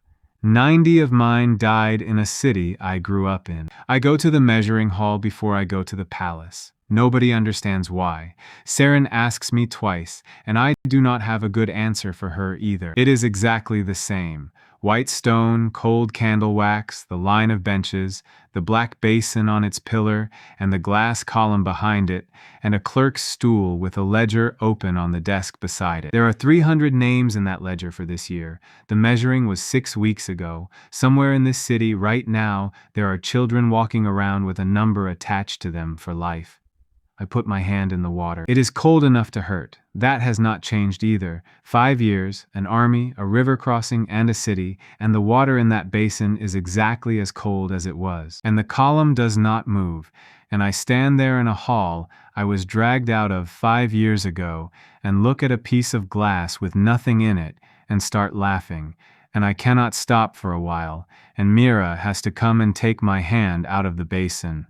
90 of mine died in a city I grew up in. I go to the measuring hall before I go to the palace. Nobody understands why. Saren asks me twice, and I do not have a good answer for her either. It is exactly the same. White stone, cold candle wax, the line of benches, the black basin on its pillar, and the glass column behind it, and a clerk's stool with a ledger open on the desk beside it. There are 300 names in that ledger for this year. The measuring was 6 weeks ago. Somewhere in this city right now, there are children walking around with a number attached to them for life. I put my hand in the water. It is cold enough to hurt. That has not changed either. 5 years, an army, a river crossing, and a city, and the water in that basin is exactly as cold as it was. And the column does not move, and I stand there in a hall I was dragged out of 5 years ago, and look at a piece of glass with nothing in it, and start laughing, and I cannot stop for a while, and Mira has to come and take my hand out of the basin.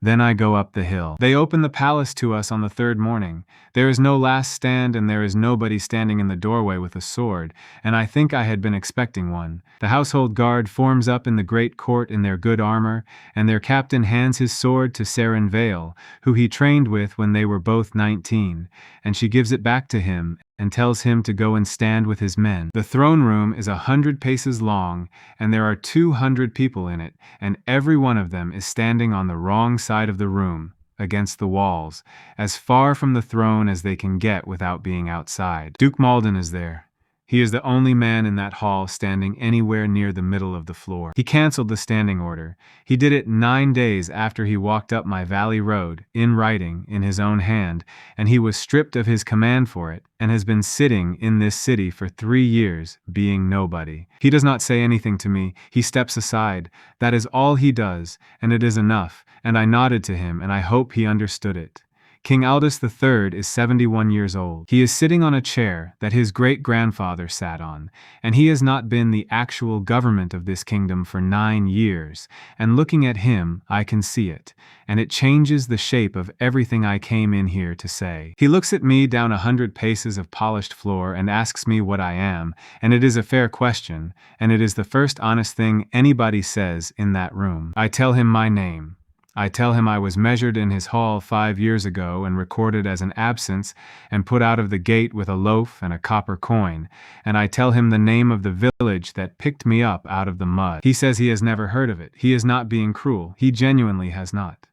Then I go up the hill. They open the palace to us on the 3rd morning. There is no last stand, and there is nobody standing in the doorway with a sword, and I think I had been expecting one. The household guard forms up in the great court in their good armor, and their captain hands his sword to Saren Vale, who he trained with when they were both 19, and she gives it back to him and tells him to go and stand with his men. The throne room is 100 paces long, and there are 200 people in it, and every one of them is standing on the wrong side of the room, against the walls, as far from the throne as they can get without being outside. Duke Malden is there. He is the only man in that hall standing anywhere near the middle of the floor. He canceled the standing order. He did it 9 days after he walked up my valley road, in writing, in his own hand, and he was stripped of his command for it, and has been sitting in this city for 3 years, being nobody. He does not say anything to me. He steps aside. That is all he does, and it is enough, and I nodded to him, and I hope he understood it. King Aldous III is 71 years old. He is sitting on a chair that his great-grandfather sat on, and he has not been the actual government of this kingdom for 9 years, and looking at him, I can see it, and it changes the shape of everything I came in here to say. He looks at me down 100 paces of polished floor and asks me what I am, and it is a fair question, and it is the first honest thing anybody says in that room. I tell him my name. I tell him I was measured in his hall 5 years ago and recorded as an absence and put out of the gate with a loaf and a copper coin, and I tell him the name of the village that picked me up out of the mud. He says he has never heard of it. He is not being cruel. He genuinely has not.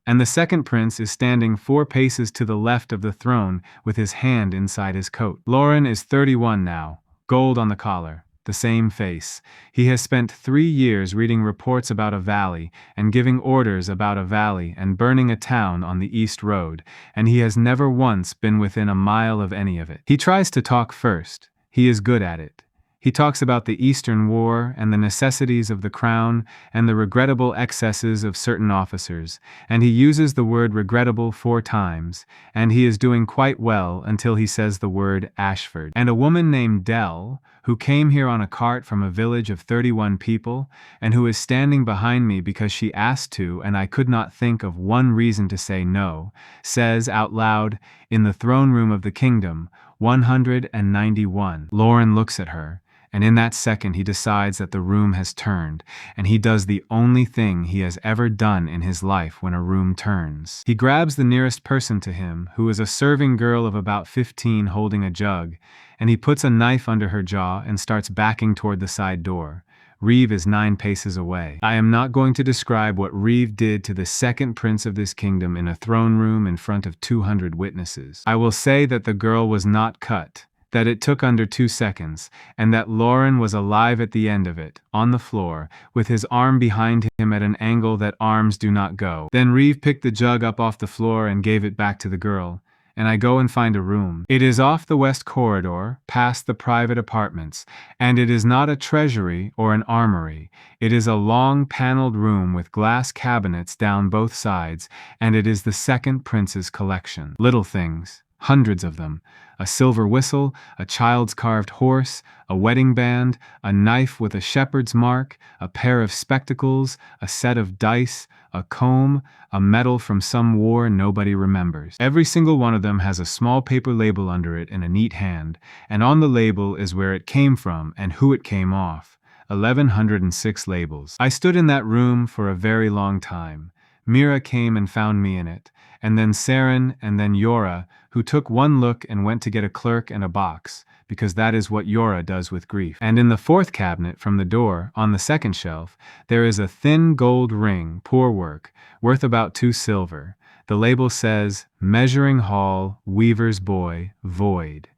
And the second prince is standing 4 paces to the left of the throne with his hand inside his coat. Lauren is 31 now, gold on the collar. The same face. He has spent 3 years reading reports about a valley, and giving orders about a valley, and burning a town on the East Road, and he has never once been within a mile of any of it. He tries to talk first. He is good at it. He talks about the Eastern War and the necessities of the crown and the regrettable excesses of certain officers, and he uses the word regrettable 4 times, and he is doing quite well until he says the word Ashford. And a woman named Dell, who came here on a cart from a village of 31 people, and who is standing behind me because she asked to and I could not think of one reason to say no, says out loud, "In the throne room of the kingdom, 191. Lauren looks at her, and in that second he decides that the room has turned, and he does the only thing he has ever done in his life when a room turns. He grabs the nearest person to him, who is a serving girl of about 15 holding a jug, and he puts a knife under her jaw and starts backing toward the side door. Reeve is 9 paces away. I am not going to describe what Reeve did to the second prince of this kingdom in a throne room in front of 200 witnesses. I will say that the girl was not cut, that it took under 2 seconds, and that Lauren was alive at the end of it, on the floor, with his arm behind him at an angle that arms do not go. Then Reeve picked the jug up off the floor and gave it back to the girl, and I go and find a room. It is off the west corridor, past the private apartments, and it is not a treasury or an armory. It is a long paneled room with glass cabinets down both sides, and it is the second prince's collection. Little things. Hundreds of them. A silver whistle, a child's carved horse, a wedding band, a knife with a shepherd's mark, a pair of spectacles, a set of dice, a comb, a medal from some war nobody remembers. Every single one of them has a small paper label under it in a neat hand, and on the label is where it came from and who it came off. 1,106 labels. I stood in that room for a very long time. Mira came and found me in it, and then Saren, and then Yora, who took one look and went to get a clerk and a box, because that is what Yora does with grief. And in the 4th cabinet from the door, on the 2nd shelf, there is a thin gold ring, poor work, worth about 2 silver. The label says, Measuring Hall, Weaver's Boy, Void.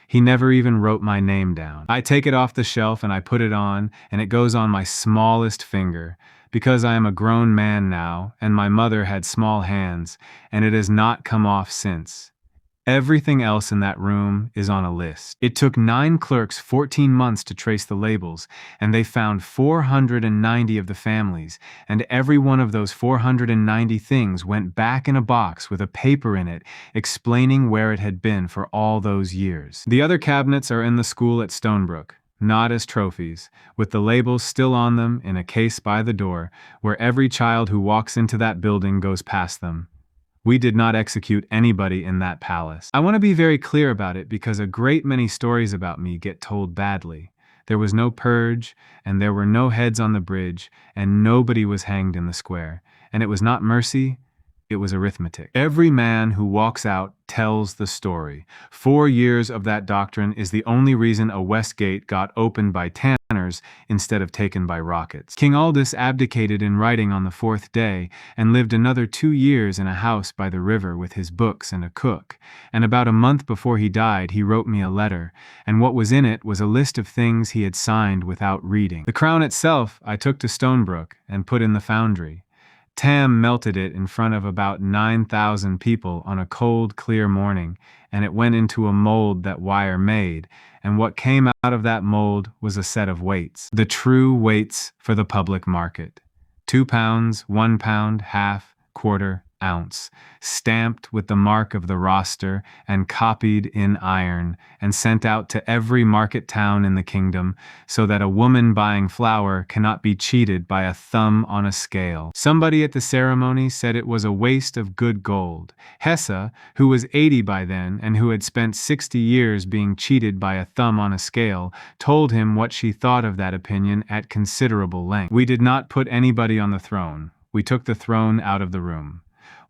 He never even wrote my name down. I take it off the shelf and I put it on, and it goes on my smallest finger, because I am a grown man now, and my mother had small hands, and it has not come off since. Everything else in that room is on a list. It took 9 clerks 14 months to trace the labels, and they found 490 of the families, and every one of those 490 things went back in a box with a paper in it explaining where it had been for all those years. The other cabinets are in the school at Stonebrook, not as trophies, with the labels still on them in a case by the door, where every child who walks into that building goes past them. We did not execute anybody in that palace. I want to be very clear about it because a great many stories about me get told badly. There was no purge, and there were no heads on the bridge, and nobody was hanged in the square. And it was not mercy, it was arithmetic. Every man who walks out tells the story. 4 years of that doctrine is the only reason a Westgate got opened by tanners instead of taken by rockets. King Aldous abdicated in writing on the 4th day and lived another 2 years in a house by the river with his books and a cook. And about a month before he died, he wrote me a letter, and what was in it was a list of things he had signed without reading. The crown itself I took to Stonebrook and put in the foundry. Tam melted it in front of about 9,000 people on a cold, clear morning, and it went into a mold that wire made, and what came out of that mold was a set of weights. The true weights for the public market. 2 pounds, 1 pound, half, quarter, ounce, stamped with the mark of the roster and copied in iron, and sent out to every market town in the kingdom, so that a woman buying flour cannot be cheated by a thumb on a scale. Somebody at the ceremony said it was a waste of good gold. Hessa, who was 80 by then and who had spent 60 years being cheated by a thumb on a scale, told him what she thought of that opinion at considerable length. We did not put anybody on the throne. We took the throne out of the room.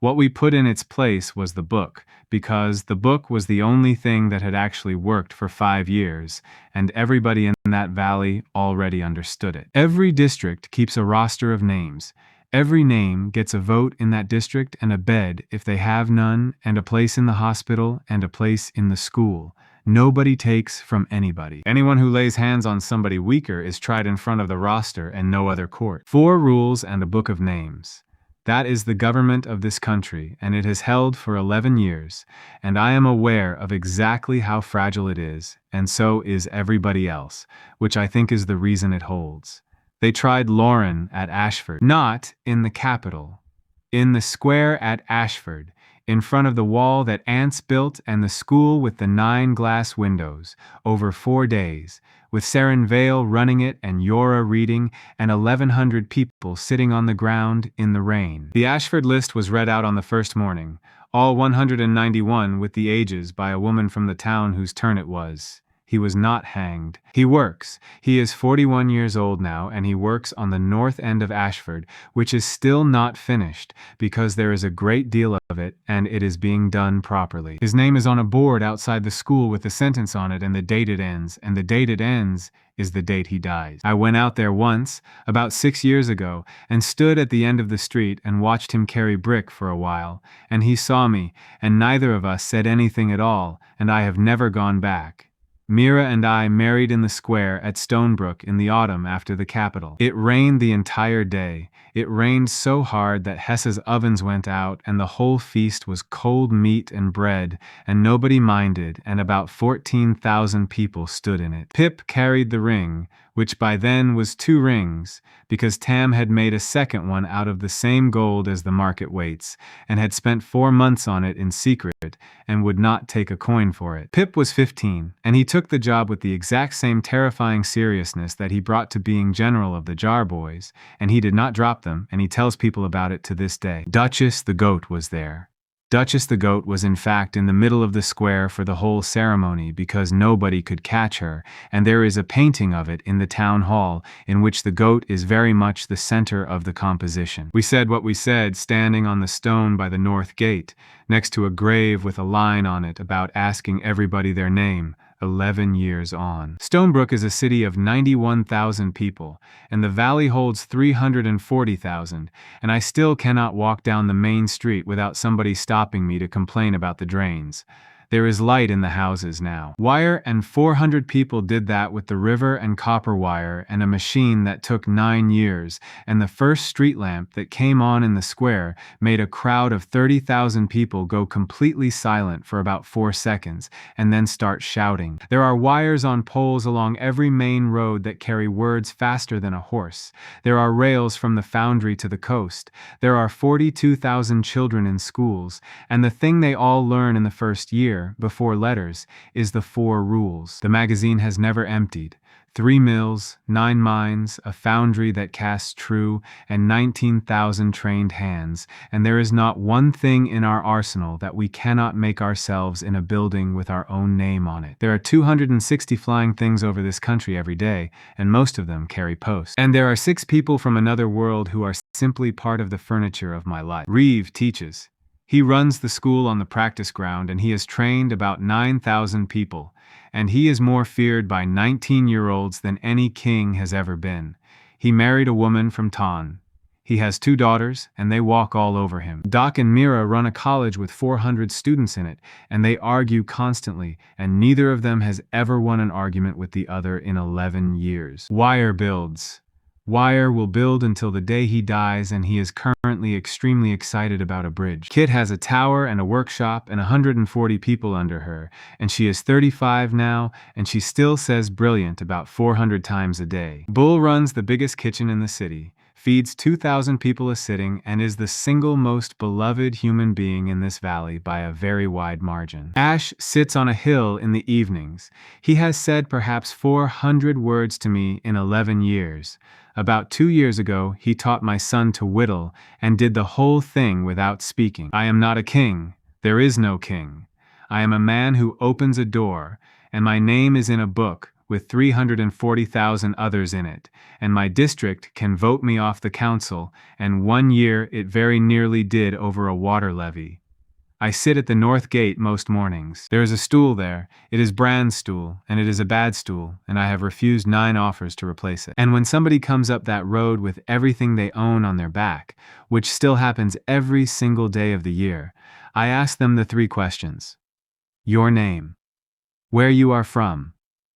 What we put in its place was the book, because the book was the only thing that had actually worked for 5 years, and everybody in that valley already understood it. Every district keeps a roster of names. Every name gets a vote in that district and a bed if they have none, and a place in the hospital and a place in the school. Nobody takes from anybody. Anyone who lays hands on somebody weaker is tried in front of the roster and no other court. 4 rules and a book of names. That is the government of this country, and it has held for 11 years, and I am aware of exactly how fragile it is, and so is everybody else, which I think is the reason it holds. They tried Lauren at Ashford, not in the capital, in the square at Ashford, in front of the wall that ants built and the school with the 9 glass windows, over 4 days, with Saren Vale running it and Yora reading, and 1,100 people sitting on the ground in the rain. The Ashford list was read out on the first morning, all 191 with the ages by a woman from the town whose turn it was. He was not hanged. He works. He is 41 years old now, and he works on the north end of Ashford, which is still not finished, because there is a great deal of it, and it is being done properly. His name is on a board outside the school with the sentence on it and the date it ends, and the date it ends is the date he dies. I went out there once, about 6 years ago, and stood at the end of the street and watched him carry brick for a while, and he saw me, and neither of us said anything at all, and I have never gone back. Mira and I married in the square at Stonebrook in the autumn after the capital. It rained the entire day. It rained so hard that Hesse's ovens went out, and the whole feast was cold meat and bread, and nobody minded, and about 14,000 people stood in it. Pip carried the ring, which by then was 2 rings, because Tam had made a second one out of the same gold as the market weights, and had spent 4 months on it in secret, and would not take a coin for it. Pip was 15, and he took the job with the exact same terrifying seriousness that he brought to being general of the Jar Boys, and he did not drop them, and he tells people about it to this day. Duchess the Goat was there. Duchess the Goat was in fact in the middle of the square for the whole ceremony because nobody could catch her, and there is a painting of it in the town hall in which the goat is very much the center of the composition. We said what we said standing on the stone by the north gate, next to a grave with a line on it about asking everybody their name, 11 years on. Stonebrook is a city of 91,000 people, and the valley holds 340,000, and I still cannot walk down the main street without somebody stopping me to complain about the drains. There is light in the houses now. Wire and 400 people did that with the river and copper wire and a machine that took 9 years, and the first street lamp that came on in the square made a crowd of 30,000 people go completely silent for about 4 seconds and then start shouting. There are wires on poles along every main road that carry words faster than a horse. There are rails from the foundry to the coast. There are 42,000 children in schools, and the thing they all learn in the first year, before letters, is the 4 rules. The magazine has never emptied. 3 mills, 9 mines, a foundry that casts true, and 19,000 trained hands, and there is not one thing in our arsenal that we cannot make ourselves in a building with our own name on it. There are 260 flying things over this country every day, and most of them carry post. And there are 6 people from another world who are simply part of the furniture of my life. Reeve teaches. He runs the school on the practice ground, and he has trained about 9,000 people, and he is more feared by 19-year-olds than any king has ever been. He married a woman from Tan. He has 2 daughters, and they walk all over him. Doc and Mira run a college with 400 students in it, and they argue constantly, and neither of them has ever won an argument with the other in 11 years. Wire builds. Wire will build until the day he dies, and he is currently extremely excited about a bridge. Kit has a tower and a workshop and 140 people under her, and she is 35 now, and she still says brilliant about 400 times a day. Bull runs the biggest kitchen in the city, feeds 2,000 people a sitting, and is the single most beloved human being in this valley by a very wide margin. Ash sits on a hill in the evenings. He has said perhaps 400 words to me in 11 years. About 2 years ago, he taught my son to whittle and did the whole thing without speaking. I am not a king. There is no king. I am a man who opens a door, and my name is in a book with 340,000 others in it, and my district can vote me off the council, and 1 year it very nearly did over a water levy. I sit at the north gate most mornings. There is a stool there. It is Brand's stool, and it is a bad stool, and I have refused 9 offers to replace it. And when somebody comes up that road with everything they own on their back, which still happens every single day of the year, I ask them the 3 questions. Your name. Where you are from.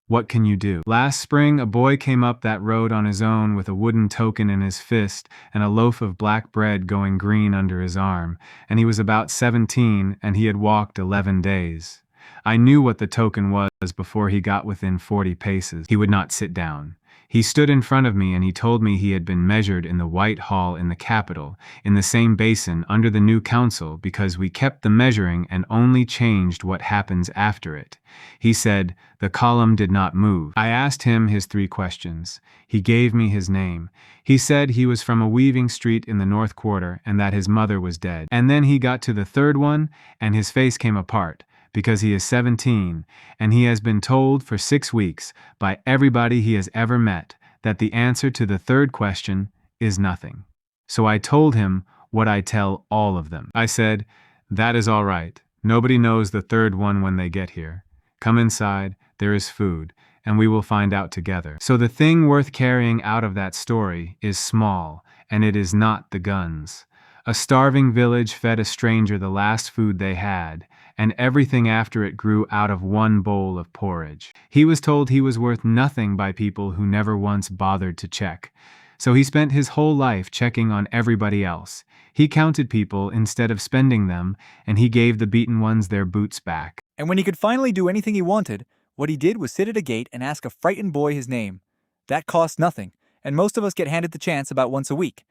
What can you do? Last spring, a boy came up that road on his own with a wooden token in his fist and a loaf of black bread going green under his arm, and he was about 17 and he had walked 11 days. I knew what the token was before he got within 40 paces. He would not sit down. He stood in front of me and he told me he had been measured in the White Hall in the capital, in the same basin under the new council, because we kept the measuring and only changed what happens after it. He said, the column did not move. I asked him his 3 questions. He gave me his name. He said he was from a weaving street in the North Quarter and that his mother was dead. And then he got to the 3rd one and his face came apart, because he is 17, and he has been told for 6 weeks by everybody he has ever met that the answer to the 3rd question is nothing. So I told him what I tell all of them. I said, that is all right. Nobody knows the 3rd one when they get here. Come inside, there is food, and we will find out together. So the thing worth carrying out of that story is small, and it is not the guns. A starving village fed a stranger the last food they had, and everything after it grew out of one bowl of porridge. He was told he was worth nothing by people who never once bothered to check. So he spent his whole life checking on everybody else. He counted people instead of spending them, and he gave the beaten ones their boots back. And when he could finally do anything he wanted, what he did was sit at a gate and ask a frightened boy his name. That cost nothing, and most of us get handed the chance about once a week.